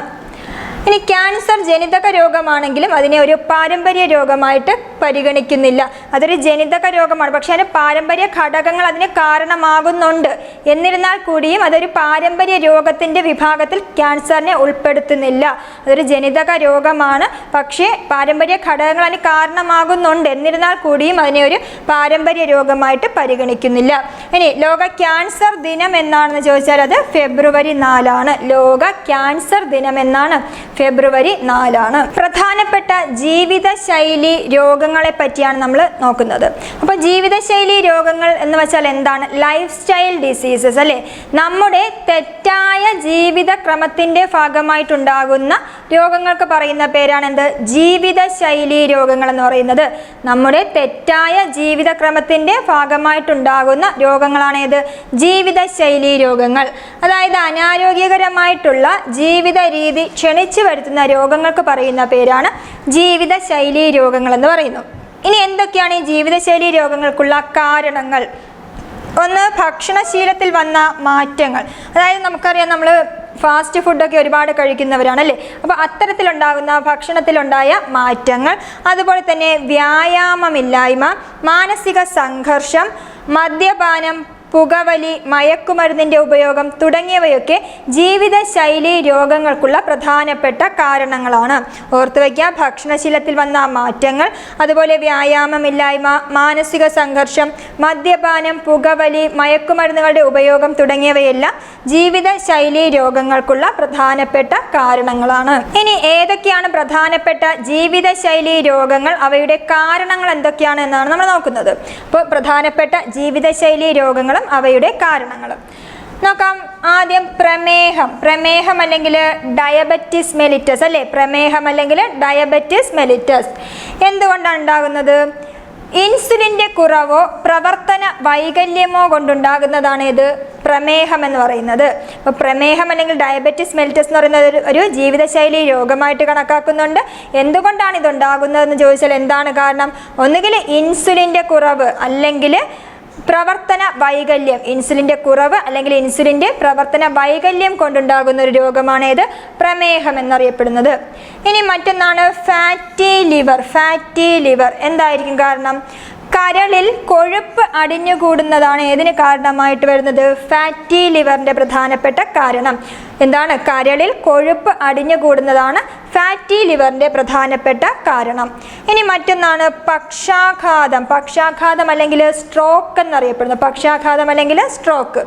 ഇനി ക്യാൻസർ ജനിതക രോഗമാണെങ്കിലും അതിനെ ഒരു പാരമ്പര്യ രോഗമായിട്ട് പരിഗണിക്കുന്നില്ല. അതൊരു ജനിതക രോഗമാണ്, പക്ഷേ അതിന് പാരമ്പര്യ ഘടകങ്ങൾ അതിന് കാരണമാകുന്നുണ്ട്. എന്നിരുന്നാൽ കൂടിയും അതൊരു പാരമ്പര്യ രോഗത്തിൻ്റെ വിഭാഗത്തിൽ ക്യാൻസറിനെ ഉൾപ്പെടുത്തുന്നില്ല. അതൊരു ജനിതക രോഗമാണ്, പക്ഷേ പാരമ്പര്യ ഘടകങ്ങൾ അതിന് കാരണമാകുന്നുണ്ട്. എന്നിരുന്നാൽ കൂടിയും അതിനെ ഒരു പാരമ്പര്യ രോഗമായിട്ട് പരിഗണിക്കുന്നില്ല. ഇനി ലോക ക്യാൻസർ ദിനം എന്നാണെന്ന് ചോദിച്ചാൽ അത് ഫെബ്രുവരി 4 ലോക ക്യാൻസർ ദിനം എന്നാണ്, ഫെബ്രുവരി 4. പ്രധാനപ്പെട്ട ജീവിതശൈലി രോഗങ്ങളെ പറ്റിയാണ് നമ്മൾ നോക്കുന്നത്. അപ്പോൾ ജീവിതശൈലി രോഗങ്ങൾ എന്ന് വെച്ചാൽ എന്താണ്? ലൈഫ് സ്റ്റൈൽ ഡിസീസസ് അല്ലേ? നമ്മുടെ തെറ്റായ ജീവിതക്രമത്തിൻ്റെ ഭാഗമായിട്ടുണ്ടാകുന്ന രോഗങ്ങൾക്ക് പറയുന്ന പേരാണ് എന്ത്? ജീവിതശൈലി രോഗങ്ങൾ എന്ന് പറയുന്നത്. നമ്മുടെ തെറ്റായ ജീവിതക്രമത്തിൻ്റെ ഭാഗമായിട്ടുണ്ടാകുന്ന രോഗങ്ങളാണ് ഏത്? ജീവിതശൈലി രോഗങ്ങൾ. അതായത് അനാരോഗ്യകരമായിട്ടുള്ള ജീവിത രീതി ക്ഷണിച്ചു വരുത്തുന്ന രോഗങ്ങൾക്ക് പറയുന്ന പേരാണ് ജീവിതശൈലി രോഗങ്ങൾ എന്ന് പറയുന്നു. ഇനി എന്തൊക്കെയാണ് ഈ ജീവിതശൈലി രോഗങ്ങൾക്കുള്ള കാരണങ്ങൾ? ഒന്ന്, ഭക്ഷണശീലത്തിൽ വന്ന മാറ്റങ്ങൾ. അതായത് നമുക്കറിയാം, നമ്മൾ ഫാസ്റ്റ് ഫുഡൊക്കെ ഒരുപാട് കഴിക്കുന്നവരാണല്ലേ. അപ്പോൾ അത്തരത്തിലുണ്ടാകുന്ന ഭക്ഷണത്തിലുണ്ടായ മാറ്റങ്ങൾ, അതുപോലെ തന്നെ വ്യായാമമില്ലായ്മ, മാനസിക സംഘർഷം, മദ്യപാനം, പുകവലി, മയക്കുമരുന്നിൻ്റെ ഉപയോഗം തുടങ്ങിയവയൊക്കെ ജീവിതശൈലി രോഗങ്ങൾക്കുള്ള പ്രധാനപ്പെട്ട കാരണങ്ങളാണ്. ഓർത്തു വയ്ക്കുക, ഭക്ഷണശീലത്തിൽ വന്ന മാറ്റങ്ങൾ, അതുപോലെ വ്യായാമമില്ലായ്മ, മാനസിക സംഘർഷം, മദ്യപാനം, പുകവലി, മയക്കുമരുന്നുകളുടെ ഉപയോഗം തുടങ്ങിയവയെല്ലാം ജീവിതശൈലി രോഗങ്ങൾക്കുള്ള പ്രധാനപ്പെട്ട കാരണങ്ങളാണ്. ഇനി ഏതൊക്കെയാണ് പ്രധാനപ്പെട്ട ജീവിതശൈലി രോഗങ്ങൾ, അവയുടെ കാരണങ്ങൾ എന്തൊക്കെയാണ് എന്നാണ് നമ്മൾ നോക്കുന്നത്. അപ്പോൾ പ്രധാനപ്പെട്ട ജീവിതശൈലി രോഗങ്ങൾ അവയുടെ കാരണങ്ങളും നോക്കാം. ആദ്യം പ്രമേഹം അല്ലെങ്കിൽ ഡയബറ്റിസ് മെലിറ്റസ് അല്ലേ? പ്രമേഹം അല്ലെങ്കിൽ ഡയബറ്റിസ് മെലിറ്റസ് എന്തുകൊണ്ടാണ് ഉണ്ടാകുന്നത്? ഇൻസുലിൻ്റെ കുറവോ പ്രവർത്തന വൈകല്യമോ കൊണ്ടുണ്ടാകുന്നതാണ് ഇത് പ്രമേഹം എന്ന് പറയുന്നത്. അപ്പോൾ പ്രമേഹം അല്ലെങ്കിൽ ഡയബറ്റിസ് മെലിറ്റസ് എന്ന് പറയുന്നത് ഒരു ജീവിതശൈലി രോഗമായിട്ട് കണക്കാക്കുന്നുണ്ട്. എന്തുകൊണ്ടാണ് ഇതുണ്ടാകുന്നതെന്ന് ചോദിച്ചാൽ എന്താണ് കാരണം? ഒന്നുകിൽ ഇൻസുലിൻ്റെ കുറവ് അല്ലെങ്കിൽ പ്രവർത്തന വൈകല്യം, ഇൻസുലിൻ്റെ കുറവ് അല്ലെങ്കിൽ ഇൻസുലിൻ്റെ പ്രവർത്തന വൈകല്യം കൊണ്ടുണ്ടാകുന്ന ഒരു രോഗമാണ് ഇത് പ്രമേഹം എന്നറിയപ്പെടുന്നത്. ഇനി മറ്റൊന്നാണ് ഫാറ്റി ലിവർ. ഫാറ്റി ലിവർ എന്തായിരിക്കും കാരണം? കരളിൽ കൊഴുപ്പ് അടിഞ്ഞുകൂടുന്നതാണ് ഏതിന് കാരണമായിട്ട് വരുന്നത്? ഫാറ്റി ലിവറിൻ്റെ പ്രധാനപ്പെട്ട കാരണം എന്താണ്? കരളിൽ കൊഴുപ്പ് അടിഞ്ഞുകൂടുന്നതാണ് ഫാറ്റി ലിവറിൻ്റെ പ്രധാനപ്പെട്ട കാരണം. ഇനി മറ്റൊന്നാണ് പക്ഷാഘാതം. പക്ഷാഘാതം അല്ലെങ്കിൽ സ്ട്രോക്ക് എന്നറിയപ്പെടുന്നത്. പക്ഷാഘാതം അല്ലെങ്കിൽ സ്ട്രോക്ക്.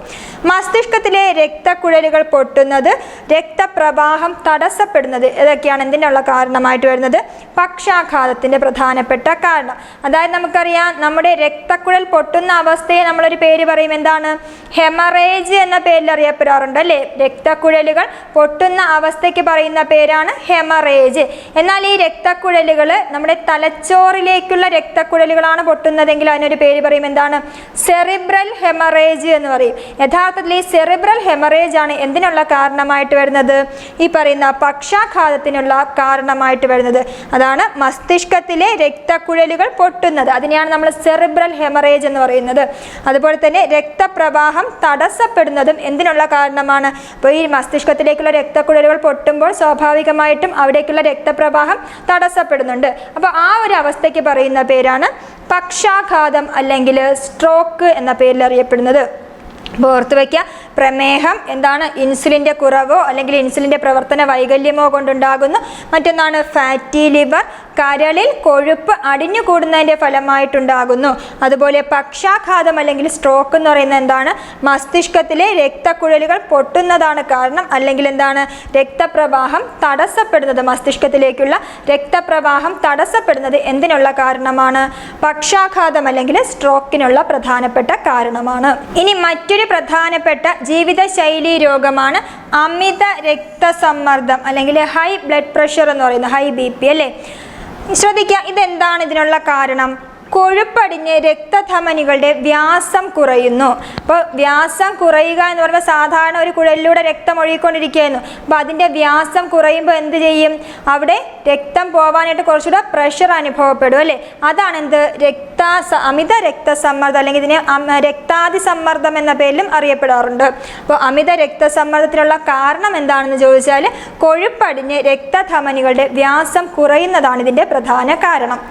മസ്തിഷ്കത്തിലെ രക്തക്കുഴലുകൾ പൊട്ടുന്നത്, രക്തപ്രവാഹം തടസ്സപ്പെടുന്നത്, ഇതൊക്കെയാണ് എന്തിനുള്ള കാരണമായിട്ട് വരുന്നത്? പക്ഷാഘാതത്തിൻ്റെ പ്രധാനപ്പെട്ട കാരണം. അതായത് നമുക്കറിയാം, നമ്മുടെ രക്തക്കുഴൽ പൊട്ടുന്ന അവസ്ഥയെ നമ്മളൊരു പേര് പറയും, എന്താണ്? ഹെമറേജ് എന്ന പേരിൽ അറിയപ്പെടാറുണ്ട് അല്ലേ? രക്തക്കുഴലുകൾ പൊട്ടുന്ന അവസ്ഥയ്ക്ക് പറയുന്ന പേരാണ് ഹെമറേജ്. എന്നാൽ ഈ രക്തക്കുഴലുകൾ നമ്മുടെ തലച്ചോറിലേക്കുള്ള രക്തക്കുഴലുകളാണ് പൊട്ടുന്നതെങ്കിൽ അതിനൊരു പേര് പറയും, എന്താണ്? സെറിബ്രൽ ഹെമറേജ് എന്ന് പറയും. യഥാർത്ഥത്തിൽ ഈ സെറിബ്രൽ ഹെമറേജ് ആണ് എന്തിനുള്ള കാരണമായിട്ട് വരുന്നത്? ഈ പറയുന്ന പക്ഷാഘാതത്തിനുള്ള കാരണമായിട്ട് വരുന്നത്. അതാണ് മസ്തിഷ്കത്തിലെ രക്തക്കുഴലുകൾ പൊട്ടുന്നത്, അതിനെയാണ് നമ്മൾ സെറിബ്രൽ ഹെമറേജ് എന്ന് പറയുന്നത്. അതുപോലെ തന്നെ രക്തപ്രവാഹം തടസ്സപ്പെടുന്നതും എന്തിനുള്ള കാരണമാണ്? അപ്പോൾ ഈ മസ്തിഷ്കത്തിലേക്കുള്ള രക്തക്കുഴലുകൾ പൊട്ടുമ്പോൾ സ്വാഭാവികമായിട്ടും അവിടേക്കുള്ള രക്തപ്രവാഹം തടസ്സപ്പെടുന്നുണ്ട്. അപ്പോൾ ആ ഒരു അവസ്ഥയ്ക്ക് പറയുന്ന പേരാണ് പക്ഷാഘാതം അല്ലെങ്കിൽ സ്ട്രോക്ക് എന്ന പേരിൽ അറിയപ്പെടുന്നത്. അപ്പോൾ ഓർത്ത് വയ്ക്കുക, പ്രമേഹം എന്താണ്? ഇൻസുലിൻ്റെ കുറവോ അല്ലെങ്കിൽ ഇൻസുലിൻ്റെ പ്രവർത്തന വൈകല്യമോ കൊണ്ടുണ്ടാകുന്നു. മറ്റൊന്നാണ് ഫാറ്റി ലിവർ, കരളിൽ കൊഴുപ്പ് അടിഞ്ഞുകൂടുന്നതിൻ്റെ ഫലമായിട്ടുണ്ടാകുന്നു. അതുപോലെ പക്ഷാഘാതം അല്ലെങ്കിൽ സ്ട്രോക്ക് എന്ന് പറയുന്നത് എന്താണ്? മസ്തിഷ്കത്തിലെ രക്തക്കുഴലുകൾ പൊട്ടുന്നതാണ് കാരണം, അല്ലെങ്കിൽ എന്താണ്? രക്തപ്രവാഹം തടസ്സപ്പെടുന്നത്, മസ്തിഷ്കത്തിലേക്കുള്ള രക്തപ്രവാഹം തടസ്സപ്പെടുന്നത് എന്തിനുള്ള കാരണമാണ്? പക്ഷാഘാതം അല്ലെങ്കിൽ സ്ട്രോക്കിനുള്ള പ്രധാനപ്പെട്ട കാരണമാണ്. ഇനി മറ്റൊരു പ്രധാനപ്പെട്ട ജീവിതശൈലി രോഗമാണ് അമിത രക്തസമ്മർദ്ദം അല്ലെങ്കിൽ ഹൈ ബ്ലഡ് പ്രഷർ എന്ന് പറയുന്നത്, ഹൈ BP അല്ലേ? ശ്രദ്ധിക്കുക, ഇതെന്താണ് ഇതിനുള്ള കാരണം? കൊഴുപ്പടിഞ്ഞ് രക്തധമനികളുടെ വ്യാസം കുറയുന്നു. അപ്പോൾ വ്യാസം കുറയുക എന്ന് പറയുമ്പോൾ സാധാരണ ഒരു കുഴലിലൂടെ രക്തം ഒഴുകിക്കൊണ്ടിരിക്കുകയായിരുന്നു. അപ്പോൾ അതിൻ്റെ വ്യാസം കുറയുമ്പോൾ എന്ത് ചെയ്യും? അവിടെ രക്തം പോകാനായിട്ട് കുറച്ചുകൂടെ പ്രഷർ അനുഭവപ്പെടും അല്ലേ? അതാണ് എന്ത്? അമിത രക്തസമ്മർദ്ദം, അല്ലെങ്കിൽ ഇതിനെ രക്താതിസമ്മർദ്ദം എന്ന പേരിലും അറിയപ്പെടാറുണ്ട്. അപ്പോൾ അമിത രക്തസമ്മർദ്ദത്തിനുള്ള കാരണം എന്താണെന്ന് ചോദിച്ചാൽ കൊഴുപ്പടിഞ്ഞ് രക്തധമനികളുടെ വ്യാസം കുറയുന്നതാണ് ഇതിൻ്റെ പ്രധാന കാരണം.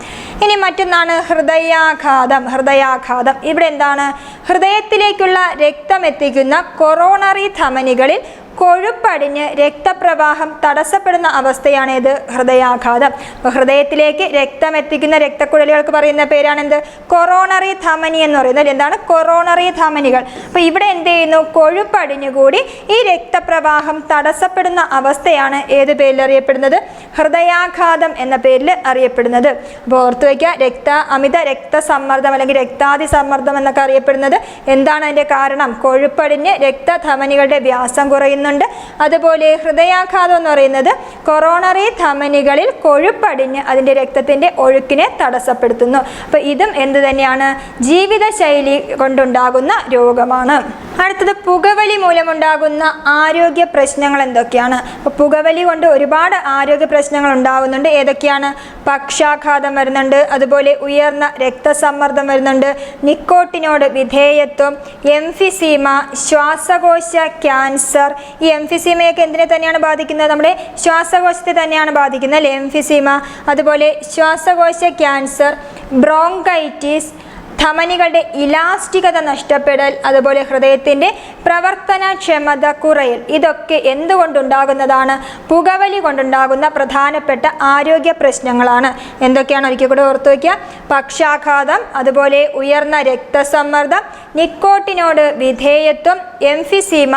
ഇനി മറ്റൊന്നാണ് ഹൃദയാഘാതം. ഹൃദയാഘാതം ഇവിടെ എന്താണ്? ഹൃദയത്തിലേക്കുള്ള രക്തം എത്തിക്കുന്ന കൊറോണറി ധമനികളിൽ കൊഴുപ്പടിഞ്ഞ് രക്തപ്രവാഹം തടസ്സപ്പെടുന്ന അവസ്ഥയാണ് ഇത് ഹൃദയാഘാതം. അപ്പോൾ ഹൃദയത്തിലേക്ക് രക്തം എത്തിക്കുന്ന രക്തക്കുഴലുകൾക്ക് പറയുന്ന പേരാണെന്ത്? കൊറോണറി ധമനി എന്ന് പറയുന്നത്. എന്താണ് കൊറോണറി ധമനികൾ? അപ്പോൾ ഇവിടെ എന്ത് ചെയ്യുന്നു? കൊഴുപ്പടിഞ്ഞുകൂടി ഈ രക്തപ്രവാഹം തടസ്സപ്പെടുന്ന അവസ്ഥയാണ് ഏത് പേരിൽ അറിയപ്പെടുന്നത്? ഹൃദയാഘാതം എന്ന പേരിൽ അറിയപ്പെടുന്നത്. അപ്പോൾ ഓർത്തു വയ്ക്കുക, അമിത രക്തസമ്മർദ്ദം അല്ലെങ്കിൽ രക്താതിസമ്മർദ്ദം എന്നൊക്കെ അറിയപ്പെടുന്നത് എന്താണ്? അതിൻ്റെ കാരണം കൊഴുപ്പടിഞ്ഞ് രക്തധമനികളുടെ വ്യാസം കുറയുന്നു. അതുപോലെ ഹൃദയാഘാതം എന്ന് പറയുന്നത് കൊറോണറി ധമനികളിൽ കൊഴുപ്പടിഞ്ഞ് അതിൻ്റെ രക്തത്തിൻ്റെ ഒഴുക്കിനെ തടസ്സപ്പെടുത്തുന്നു. അപ്പോൾ ഇതും എന്ത് തന്നെയാണ്? ജീവിതശൈലി കൊണ്ടുണ്ടാകുന്ന രോഗമാണ്. അടുത്തത് പുകവലി മൂലമുണ്ടാകുന്ന ആരോഗ്യ പ്രശ്നങ്ങൾ എന്തൊക്കെയാണ്? അപ്പോൾ പുകവലി കൊണ്ട് ഒരുപാട് ആരോഗ്യ പ്രശ്നങ്ങൾ ഉണ്ടാകുന്നുണ്ട്. ഏതൊക്കെയാണ്? പക്ഷാഘാതം വരുന്നുണ്ട്, അതുപോലെ ഉയർന്ന രക്തസമ്മർദ്ദം വരുന്നുണ്ട്, നിക്കോട്ടിനോട് വിധേയത്വം, എംഫിസീമ, ശ്വാസകോശ ക്യാൻസർ. ഈ എംഫിസീമയൊക്കെ എന്തിനെ തന്നെയാണ് ബാധിക്കുന്നത്? നമ്മുടെ ശ്വാസകോശത്തെ തന്നെയാണ് ബാധിക്കുന്നത് അല്ലേ? എംഫിസീമ, അതുപോലെ ശ്വാസകോശ ക്യാൻസർ, ബ്രോങ്കൈറ്റിസ്, ധമനികളുടെ ഇലാസ്റ്റികത നഷ്ടപ്പെടൽ, അതുപോലെ ഹൃദയത്തിൻ്റെ പ്രവർത്തനക്ഷമത കുറയൽ. ഇതൊക്കെ എന്തുകൊണ്ടുണ്ടാകുന്നതാണ്? പുകവലി കൊണ്ടുണ്ടാകുന്ന പ്രധാനപ്പെട്ട ആരോഗ്യ പ്രശ്നങ്ങളാണ്. എന്തൊക്കെയാണ്? ഒരിക്കൽ കൂടെ ഓർത്തു വയ്ക്കുക. പക്ഷാഘാതം, അതുപോലെ ഉയർന്ന രക്തസമ്മർദ്ദം, നിക്കോട്ടിനോട് വിധേയത്വം, എംഫിസീമ,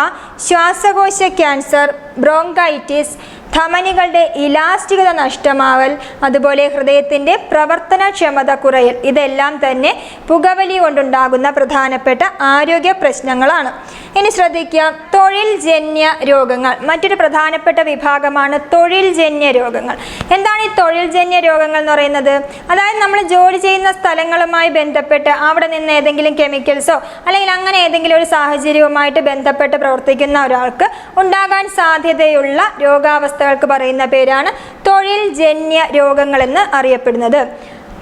ശ്വാസകോശ ക്യാൻസർ, ബ്രോങ്കൈറ്റിസ്, ധമനികളുടെ ഇലാസ്റ്റികത നഷ്ടമാവൽ, അതുപോലെ ഹൃദയത്തിൻ്റെ പ്രവർത്തനക്ഷമത കുറയൽ. ഇതെല്ലാം തന്നെ പുകവലി കൊണ്ടുണ്ടാകുന്ന പ്രധാനപ്പെട്ട ആരോഗ്യ പ്രശ്നങ്ങളാണ്. ഇനി ശ്രദ്ധിക്കുക, തൊഴിൽ ജന്യ രോഗങ്ങൾ. മറ്റൊരു പ്രധാനപ്പെട്ട വിഭാഗമാണ് തൊഴിൽ ജന്യ രോഗങ്ങൾ. എന്താണ് ഈ തൊഴിൽ ജന്യ രോഗങ്ങൾ എന്ന് പറയുന്നത്? അതായത് നമ്മൾ ജോലി ചെയ്യുന്ന സ്ഥലങ്ങളുമായി ബന്ധപ്പെട്ട് അവിടെ നിന്ന് ഏതെങ്കിലും കെമിക്കൽസോ അല്ലെങ്കിൽ അങ്ങനെ ഏതെങ്കിലും ഒരു സാഹചര്യവുമായിട്ട് ബന്ധപ്പെട്ട് പ്രവർത്തിക്കുന്ന ഒരാൾക്ക് ഉണ്ടാകാൻ സാധ്യതയുള്ള രോഗാവസ്ഥകൾക്ക് പറയുന്ന പേരാണ് തൊഴിൽ ജന്യ രോഗങ്ങൾ എന്ന് അറിയപ്പെടുന്നത്.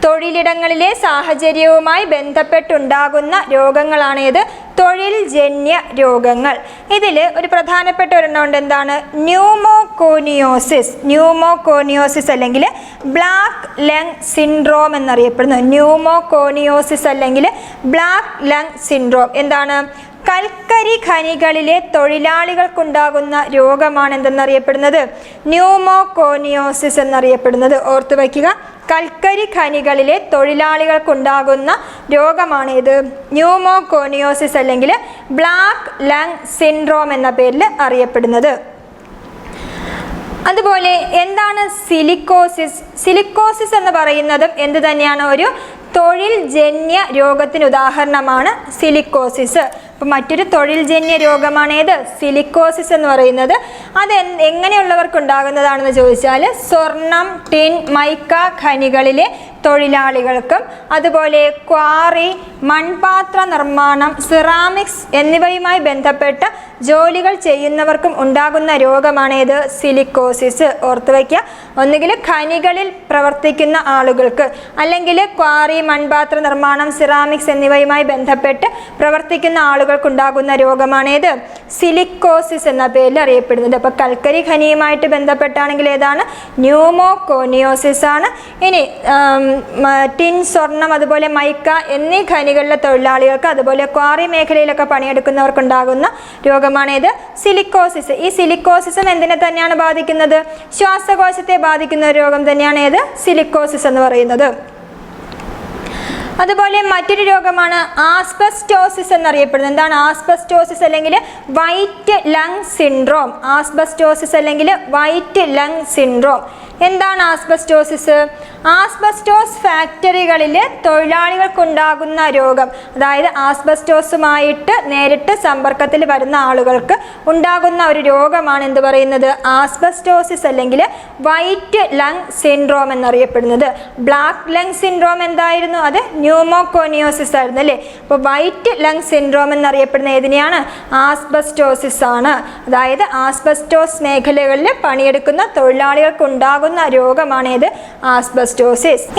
തൊഴിലിടങ്ങളിലെ സാഹചര്യവുമായി ബന്ധപ്പെട്ടുണ്ടാകുന്ന രോഗങ്ങളാണ് ഏത്? തൊഴിൽ ജന്യ രോഗങ്ങൾ. ഇതിൽ ഒരു പ്രധാനപ്പെട്ട ഒരെണ്ണം ഉണ്ട്, എന്താണ്? ന്യൂമോകോണിയോസിസ്. ന്യൂമോകോണിയോസിസ് അല്ലെങ്കിൽ ബ്ലാക്ക് ലങ് സിൻഡ്രോം എന്നറിയപ്പെടുന്നു. ന്യൂമോകോണിയോസിസ് അല്ലെങ്കിൽ ബ്ലാക്ക് ലങ് സിൻഡ്രോം എന്താണ്? കൽക്കരി ഖനികളിലെ തൊഴിലാളികൾക്കുണ്ടാകുന്ന രോഗമാണ് എന്തെന്നറിയപ്പെടുന്നത്? ന്യൂമോകോണിയോസിസ് എന്നറിയപ്പെടുന്നത്. ഓർത്തു വയ്ക്കുക, കൽക്കരി ഖനികളിലെ തൊഴിലാളികൾക്കുണ്ടാകുന്ന രോഗമാണ് ഇത് ന്യൂമോകോണിയോസിസ് അല്ലെങ്കിൽ ബ്ലാക്ക് ലങ് സിൻഡ്രോം എന്ന പേരിൽ അറിയപ്പെടുന്നത്. അതുപോലെ എന്താണ് സിലിക്കോസിസ്? സിലിക്കോസിസ് എന്ന് പറയുന്നതും എന്ത് തന്നെയാണ്? ഒരു തൊഴിൽ ജന്യ രോഗത്തിന് ഉദാഹരണമാണ് സിലിക്കോസിസ്. അപ്പം മറ്റൊരു തൊഴിൽ ജന്യ രോഗമാണ് ഏത്? സിലിക്കോസിസ് എന്ന് പറയുന്നത്. അത് എങ്ങനെയുള്ളവർക്ക് ഉണ്ടാകുന്നതാണെന്ന് ചോദിച്ചാൽ സ്വർണം, ടിൻ, മൈക്ക ഖനികളിലെ തൊഴിലാളികൾക്കും അതുപോലെ ക്വാറി, മൺപാത്ര നിർമ്മാണം, സിറാമിക്സ് എന്നിവയുമായി ബന്ധപ്പെട്ട ജോലികൾ ചെയ്യുന്നവർക്കും ഉണ്ടാകുന്ന രോഗമാണ് ഏത്? സിലിക്കോസിസ്. ഓർത്തു വയ്ക്കുക, ഒന്നുകിൽ ഖനികളിൽ പ്രവർത്തിക്കുന്ന ആളുകൾക്ക് അല്ലെങ്കിൽ ക്വാറി, മൺപാത്ര നിർമ്മാണം, സിറാമിക്സ് എന്നിവയുമായി ബന്ധപ്പെട്ട് പ്രവർത്തിക്കുന്ന ആളുകൾക്കുണ്ടാകുന്ന രോഗമാണ് ഏത്? സിലിക്കോസിസ് എന്ന പേരിൽ അറിയപ്പെടുന്നത്. അപ്പോൾ കൽക്കരി ഖനിയുമായിട്ട് ബന്ധപ്പെട്ടാണെങ്കിൽ ഏതാണ്? ന്യൂമോകോണിയോസിസ് ആണ്. ഇനി ടിൻ, സ്വർണം, അതുപോലെ മൈക്ക എന്നീ ഖനികളിലെ തൊഴിലാളികൾക്ക് അതുപോലെ ക്വാറി മേഖലയിലൊക്കെ പണിയെടുക്കുന്നവർക്കുണ്ടാകുന്ന രോഗമാണ് ഏത്? സിലിക്കോസിസ്. ഈ സിലിക്കോസിസും എന്തിനെ തന്നെയാണ് ബാധിക്കുന്നത്? ശ്വാസകോശത്തെ ബാധിക്കുന്ന ഒരു രോഗം തന്നെയാണ് ഏത്? സിലിക്കോസിസ് എന്ന് പറയുന്നത്. അതുപോലെ മറ്റൊരു രോഗമാണ് ആസ്ബസ്റ്റോസിസ് എന്നറിയപ്പെടുന്നത്. എന്താണ് ആസ്ബസ്റ്റോസിസ് അല്ലെങ്കിൽ വൈറ്റ് ലങ് സിൻഡ്രോം? ആസ്ബസ്റ്റോസിസ് അല്ലെങ്കിൽ വൈറ്റ് ലങ് സിൻഡ്രോം എന്താണ് ആസ്ബസ്റ്റോസിസ്? ആസ്ബസ്റ്റോസ് ഫാക്ടറികളിൽ തൊഴിലാളികൾക്കുണ്ടാകുന്ന രോഗം, അതായത് ആസ്ബസ്റ്റോസുമായിട്ട് നേരിട്ട് സമ്പർക്കത്തിൽ വരുന്ന ആളുകൾക്ക് ഉണ്ടാകുന്ന ഒരു രോഗമാണ് എന്ത് പറയുന്നത്? ആസ്ബസ്റ്റോസിസ് അല്ലെങ്കിൽ വൈറ്റ് ലങ് സിൻഡ്രോം എന്നറിയപ്പെടുന്നത്. ബ്ലാക്ക് ലങ് സിൻഡ്രോം എന്തായിരുന്നു? അത് ന്യൂമോകോണിയോസിസ് ആയിരുന്നു അല്ലേ? അപ്പോൾ വൈറ്റ് ലങ് സിൻഡ്രോം എന്നറിയപ്പെടുന്ന ഏതിനെയാണ്? ആസ്ബസ്റ്റോസിസ് ആണ്. അതായത് ആസ്ബസ്റ്റോസ് മേഖലകളിൽ പണിയെടുക്കുന്ന തൊഴിലാളികൾക്കുണ്ടാകുന്ന രോഗമാണ് ഏത്? ആസ്ബസ്റ്റോസിസ്.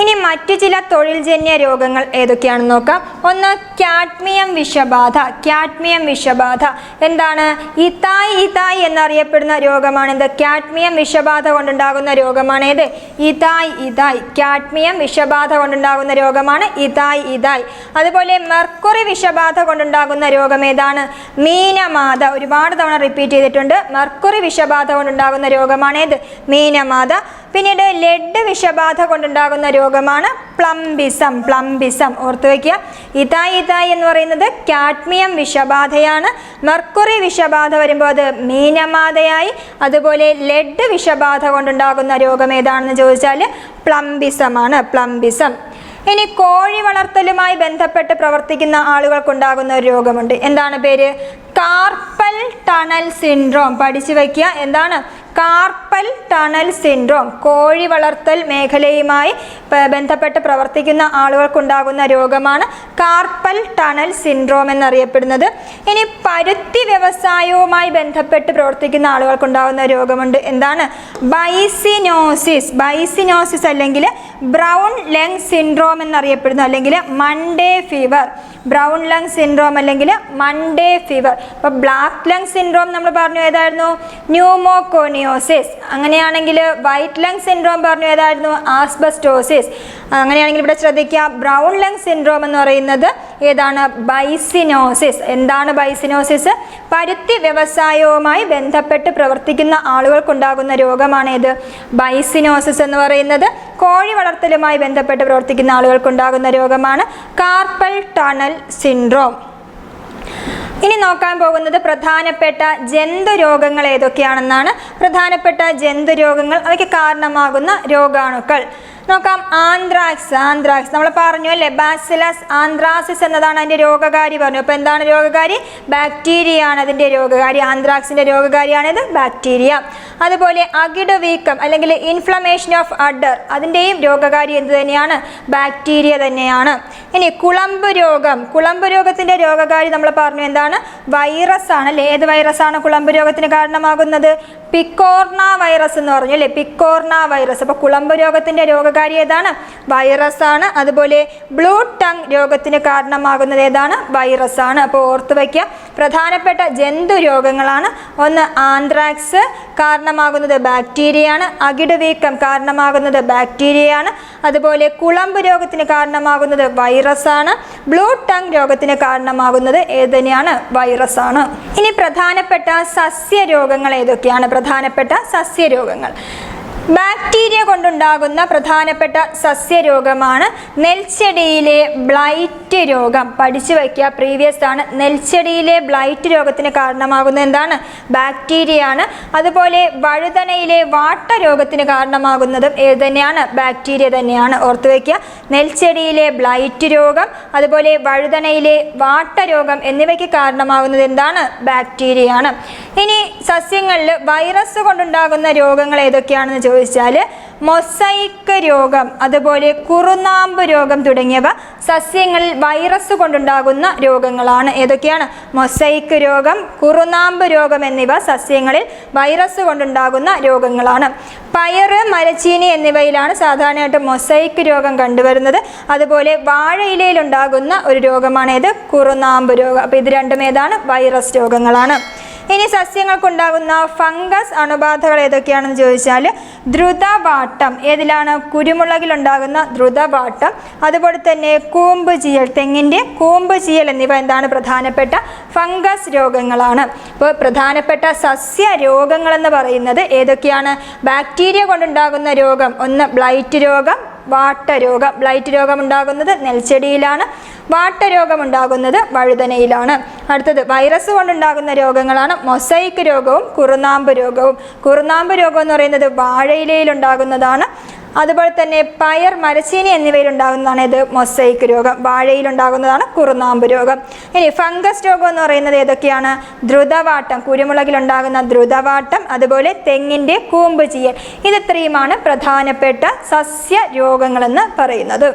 ഇനി മറ്റു ചില തൊഴിൽജന്യ രോഗങ്ങൾ ഏതൊക്കെയാണെന്ന് നോക്കാം. ഒന്ന് കാഡ്മിയം വിഷബാധ. കാഡ്മിയം വിഷബാധ എന്താണ്? ഇതായ് എന്നറിയപ്പെടുന്ന രോഗമാണ് എന്ത്? കാഡ്മിയം വിഷബാധ കൊണ്ടുണ്ടാകുന്ന രോഗമാണ് ഏത്? ഇതായ്. കാഡ്മിയം വിഷബാധ കൊണ്ടുണ്ടാകുന്ന രോഗമാണ് ഇതായ്. അതുപോലെ മെർക്കുറി വിഷബാധ കൊണ്ടുണ്ടാകുന്ന രോഗം ഏതാണ്? മീനമാത. ഒരുപാട് തവണ റിപ്പീറ്റ് ചെയ്തിട്ടുണ്ട്. മെർക്കുറി വിഷബാധ കൊണ്ടുണ്ടാകുന്ന രോഗമാണ് ഏത്? മീനമാത. പിന്നീട് ലെഡ് വിഷബാധ കൊണ്ടുണ്ടാകുന്ന രോഗമാണ് പ്ലംബിസം. ഓർത്തു വയ്ക്കുക, ഇതായ് എന്ന് പറയുന്നത് കാഡ്മിയം വിഷബാധയാണ്. മെർക്കുറി വിഷബാധ വരുമ്പോൾ അത് മീനമാതയായി. അതുപോലെ ലെഡ് വിഷബാധ കൊണ്ടുണ്ടാകുന്ന രോഗം ഏതാണെന്ന് ചോദിച്ചാൽ പ്ലംബിസമാണ്. പ്ലംബിസം. ഇനി കോഴി വളർത്തലുമായി ബന്ധപ്പെട്ട് പ്രവർത്തിക്കുന്ന ആളുകൾക്കുണ്ടാകുന്ന ഒരു രോഗമുണ്ട്. എന്താണ് പേര്? Carpal tunnel syndrome. പഠിച്ചു വയ്ക്കുക. എന്താണ് കാർപ്പൽ ടണൽ സിൻഡ്രോം? കോഴി വളർത്തൽ മേഖലയുമായി ബന്ധപ്പെട്ട് പ്രവർത്തിക്കുന്ന ആളുകൾക്കുണ്ടാകുന്ന രോഗമാണ് കാർപ്പൽ ടണൽ സിൻഡ്രോം എന്നറിയപ്പെടുന്നത്. ഇനി പരുത്തി വ്യവസായവുമായി ബന്ധപ്പെട്ട് പ്രവർത്തിക്കുന്ന ആളുകൾക്കുണ്ടാകുന്ന രോഗമുണ്ട്. എന്താണ്? ബൈസിനോസിസ് അല്ലെങ്കിൽ ബ്രൗൺ ലങ് സിൻഡ്രോം എന്നറിയപ്പെടുന്നു, അല്ലെങ്കിൽ Monday fever. Brown lung syndrome അല്ലെങ്കിൽ മൺഡേ ഫീവർ. അപ്പോൾ ബ്ലാക്ക് ലങ് സിൻഡ്രോം നമ്മൾ പറഞ്ഞു ഏതായിരുന്നു? ന്യൂമോകോണിയോസിസ്. അങ്ങനെയാണെങ്കിൽ വൈറ്റ് ലങ് സിൻഡ്രോം പറഞ്ഞു ഏതായിരുന്നു? ആസ്ബസ്റ്റോസിസ്. അങ്ങനെയാണെങ്കിൽ ഇവിടെ ശ്രദ്ധിക്കുക, ബ്രൗൺ ലങ് സിൻഡ്രോം എന്ന് പറയുന്നത് ഏതാണ്? ബൈസിനോസിസ്. എന്താണ് ബൈസിനോസിസ്? പരുത്തി വ്യവസായവുമായി ബന്ധപ്പെട്ട് പ്രവർത്തിക്കുന്ന ആളുകൾക്കുണ്ടാകുന്ന രോഗമാണ് ഏത്? ബൈസിനോസിസ് എന്ന് പറയുന്നത്. കോഴി വളർത്തലുമായി ബന്ധപ്പെട്ട് പ്രവർത്തിക്കുന്ന ആളുകൾക്കുണ്ടാകുന്ന രോഗമാണ് കാർപ്പൽ ടണൽ സിൻഡ്രോം. ഇനി നോക്കാൻ പോകുന്നത് പ്രധാനപ്പെട്ട ജന്തുരോഗങ്ങൾ ഏതൊക്കെയാണെന്നാണ്. പ്രധാനപ്പെട്ട ജന്തുരോഗങ്ങൾ, അവയ്ക്ക് കാരണമാകുന്ന രോഗാണുക്കൾ നോക്കാം. ആന്ത്രാക്സ് നമ്മൾ പറഞ്ഞു അല്ലേ? ബാസിലസ് ആന്ത്രാസിസ് എന്നതാണ് അതിൻ്റെ രോഗകാരി പറഞ്ഞു. അപ്പോൾ എന്താണ് രോഗകാരി? ബാക്ടീരിയ ആണ് അതിൻ്റെ രോഗകാരി. ആന്ത്രാക്സിൻ്റെ രോഗകാരിയാണിത് ബാക്ടീരിയ. അതുപോലെ അകിട് വീക്കം അല്ലെങ്കിൽ ഇൻഫ്ലമേഷൻ ഓഫ് അഡർ, അതിൻ്റെയും രോഗകാരി എന്ത് തന്നെയാണ്? ബാക്ടീരിയ തന്നെയാണ്. ഇനി കുളമ്പ് രോഗത്തിൻ്റെ രോഗകാരി നമ്മൾ പറഞ്ഞു എന്താണ്? വൈറസ് ആണ് അല്ലേ? ഏത് വൈറസാണ് കുളമ്പ് രോഗത്തിന് കാരണമാകുന്നത്? പിക്കോർണ വൈറസ് എന്ന് പറഞ്ഞു അല്ലേ? പിക്കോർണ വൈറസ്. അപ്പോൾ കുളമ്പ് രോഗത്തിൻ്റെ രോഗകാരി രോഗകാരി ഏതാണ്? വൈറസ് ആണ്. അതുപോലെ ബ്ലൂ ടങ് രോഗത്തിന് കാരണമാകുന്നത് ഏതാണ്? വൈറസ് ആണ്. അപ്പോൾ ഓർത്തു വയ്ക്കുക, പ്രധാനപ്പെട്ട ജന്തു രോഗങ്ങളാണ്. ഒന്ന് ആന്ത്രാക്സ്, കാരണമാകുന്നത് ബാക്ടീരിയയാണ്. അകിട് വീക്കം കാരണമാകുന്നത് ബാക്ടീരിയയാണ്. അതുപോലെ കുളമ്പ് രോഗത്തിന് കാരണമാകുന്നത് വൈറസ് ആണ്. ബ്ലൂ ടങ് രോഗത്തിന് കാരണമാകുന്നത് ഏത് തന്നെയാണ്? വൈറസ് ആണ്. ഇനി പ്രധാനപ്പെട്ട സസ്യരോഗങ്ങൾ ഏതൊക്കെയാണ്? പ്രധാനപ്പെട്ട സസ്യരോഗങ്ങൾ, ബാക്ടീരിയ കൊണ്ടുണ്ടാകുന്ന പ്രധാനപ്പെട്ട സസ്യരോഗമാണ് നെൽച്ചെടിയിലെ ബ്ലൈറ്റ് രോഗം. പഠിച്ചു വയ്ക്കുക, പ്രീവിയസ് ആണ്. നെൽച്ചെടിയിലെ ബ്ലൈറ്റ് രോഗത്തിന് കാരണമാകുന്നത് എന്താണ്? ബാക്ടീരിയയാണ്. അതുപോലെ വഴുതനയിലെ വാട്ട രോഗത്തിന് കാരണമാകുന്നതും ഏത് തന്നെയാണ്? ബാക്ടീരിയ തന്നെയാണ്. ഓർത്തു വയ്ക്കുക, നെൽച്ചെടിയിലെ ബ്ലൈറ്റ് രോഗം, അതുപോലെ വഴുതനയിലെ വാട്ട രോഗം എന്നിവയ്ക്ക് കാരണമാകുന്നത് എന്താണ്? ബാക്ടീരിയയാണ്. ഇനി സസ്യങ്ങളിൽ വൈറസ് കൊണ്ടുണ്ടാകുന്ന രോഗങ്ങൾ ഏതൊക്കെയാണെന്ന് ചോദിച്ചാൽ മൊസൈക്ക് രോഗം, അതുപോലെ കുറുനാമ്പ് രോഗം തുടങ്ങിയവ സസ്യങ്ങളിൽ വൈറസ് കൊണ്ടുണ്ടാകുന്ന രോഗങ്ങളാണ്. ഏതൊക്കെയാണ്? മൊസൈക്ക് രോഗം, കുറുനാമ്പ് രോഗം എന്നിവ സസ്യങ്ങളിൽ വൈറസ് കൊണ്ടുണ്ടാകുന്ന രോഗങ്ങളാണ്. പയറ്, മരച്ചീനി എന്നിവയിലാണ് സാധാരണയായിട്ട് മൊസൈക്ക് രോഗം കണ്ടുവരുന്നത്. അതുപോലെ വാഴയിലയിൽ ഉണ്ടാകുന്ന ഒരു രോഗമാണ് ഏത്? കുറുനാമ്പ് രോഗം. അപ്പോൾ ഇത് രണ്ടും ഏതാണ്? വൈറസ് രോഗങ്ങളാണ്. ഇനി സസ്യങ്ങൾക്കുണ്ടാകുന്ന ഫംഗസ് അണുബാധകൾ ഏതൊക്കെയാണെന്ന് ചോദിച്ചാൽ ദ്രുതവാട്ടം, ഏതിലാണ്? കുരുമുളകിലുണ്ടാകുന്ന ദ്രുതവാട്ടം, അതുപോലെ തന്നെ കൂമ്പ് ചീയൽ, തെങ്ങിൻ്റെ കൂമ്പ് ചീയൽ എന്നിവ എന്താണ്? പ്രധാനപ്പെട്ട ഫംഗസ് രോഗങ്ങളാണ്. അപ്പോൾ പ്രധാനപ്പെട്ട സസ്യ രോഗങ്ങളെന്ന് പറയുന്നത് ഏതൊക്കെയാണ്? ബാക്ടീരിയ കൊണ്ടുണ്ടാകുന്ന രോഗം, ഒന്ന് ബ്ലൈറ്റ് രോഗം, വാട്ട രോഗം. ബ്ലൈറ്റ് രോഗം ഉണ്ടാകുന്നത് നെൽച്ചെടിയിലാണ്. വാട്ട രോഗം ഉണ്ടാകുന്നത് വഴുതനയിലാണ്. അടുത്തത് വൈറസ് കൊണ്ടുണ്ടാകുന്ന രോഗങ്ങളാണ് മൊസൈക്ക് രോഗവും കുറുനാമ്പ് രോഗവും. കുറുനാമ്പ് രോഗം എന്ന് പറയുന്നത് വാഴയിലയിൽ ഉണ്ടാകുന്നതാണ്. അതുപോലെ തന്നെ പയർ, മരച്ചീനി എന്നിവയിൽ ഉണ്ടാകുന്നതാണ് ഇത് മൊസൈക്ക് രോഗം. വാഴയിൽ ഉണ്ടാകുന്നതാണ് കുറുനാമ്പ് രോഗം. ഇനി ഫംഗസ് രോഗം എന്ന് പറയുന്നത് ഏതൊക്കെയാണ്? ദ്രുതവാട്ടം, കുരുമുളകിലുണ്ടാകുന്ന ദ്രുതവാട്ടം, അതുപോലെ തെങ്ങിൻ്റെ കൂമ്പ് ചീയൽ. ഇത് ഇത്രയുമാണ് പ്രധാനപ്പെട്ട സസ്യ രോഗങ്ങളെന്ന് പറയുന്നത്.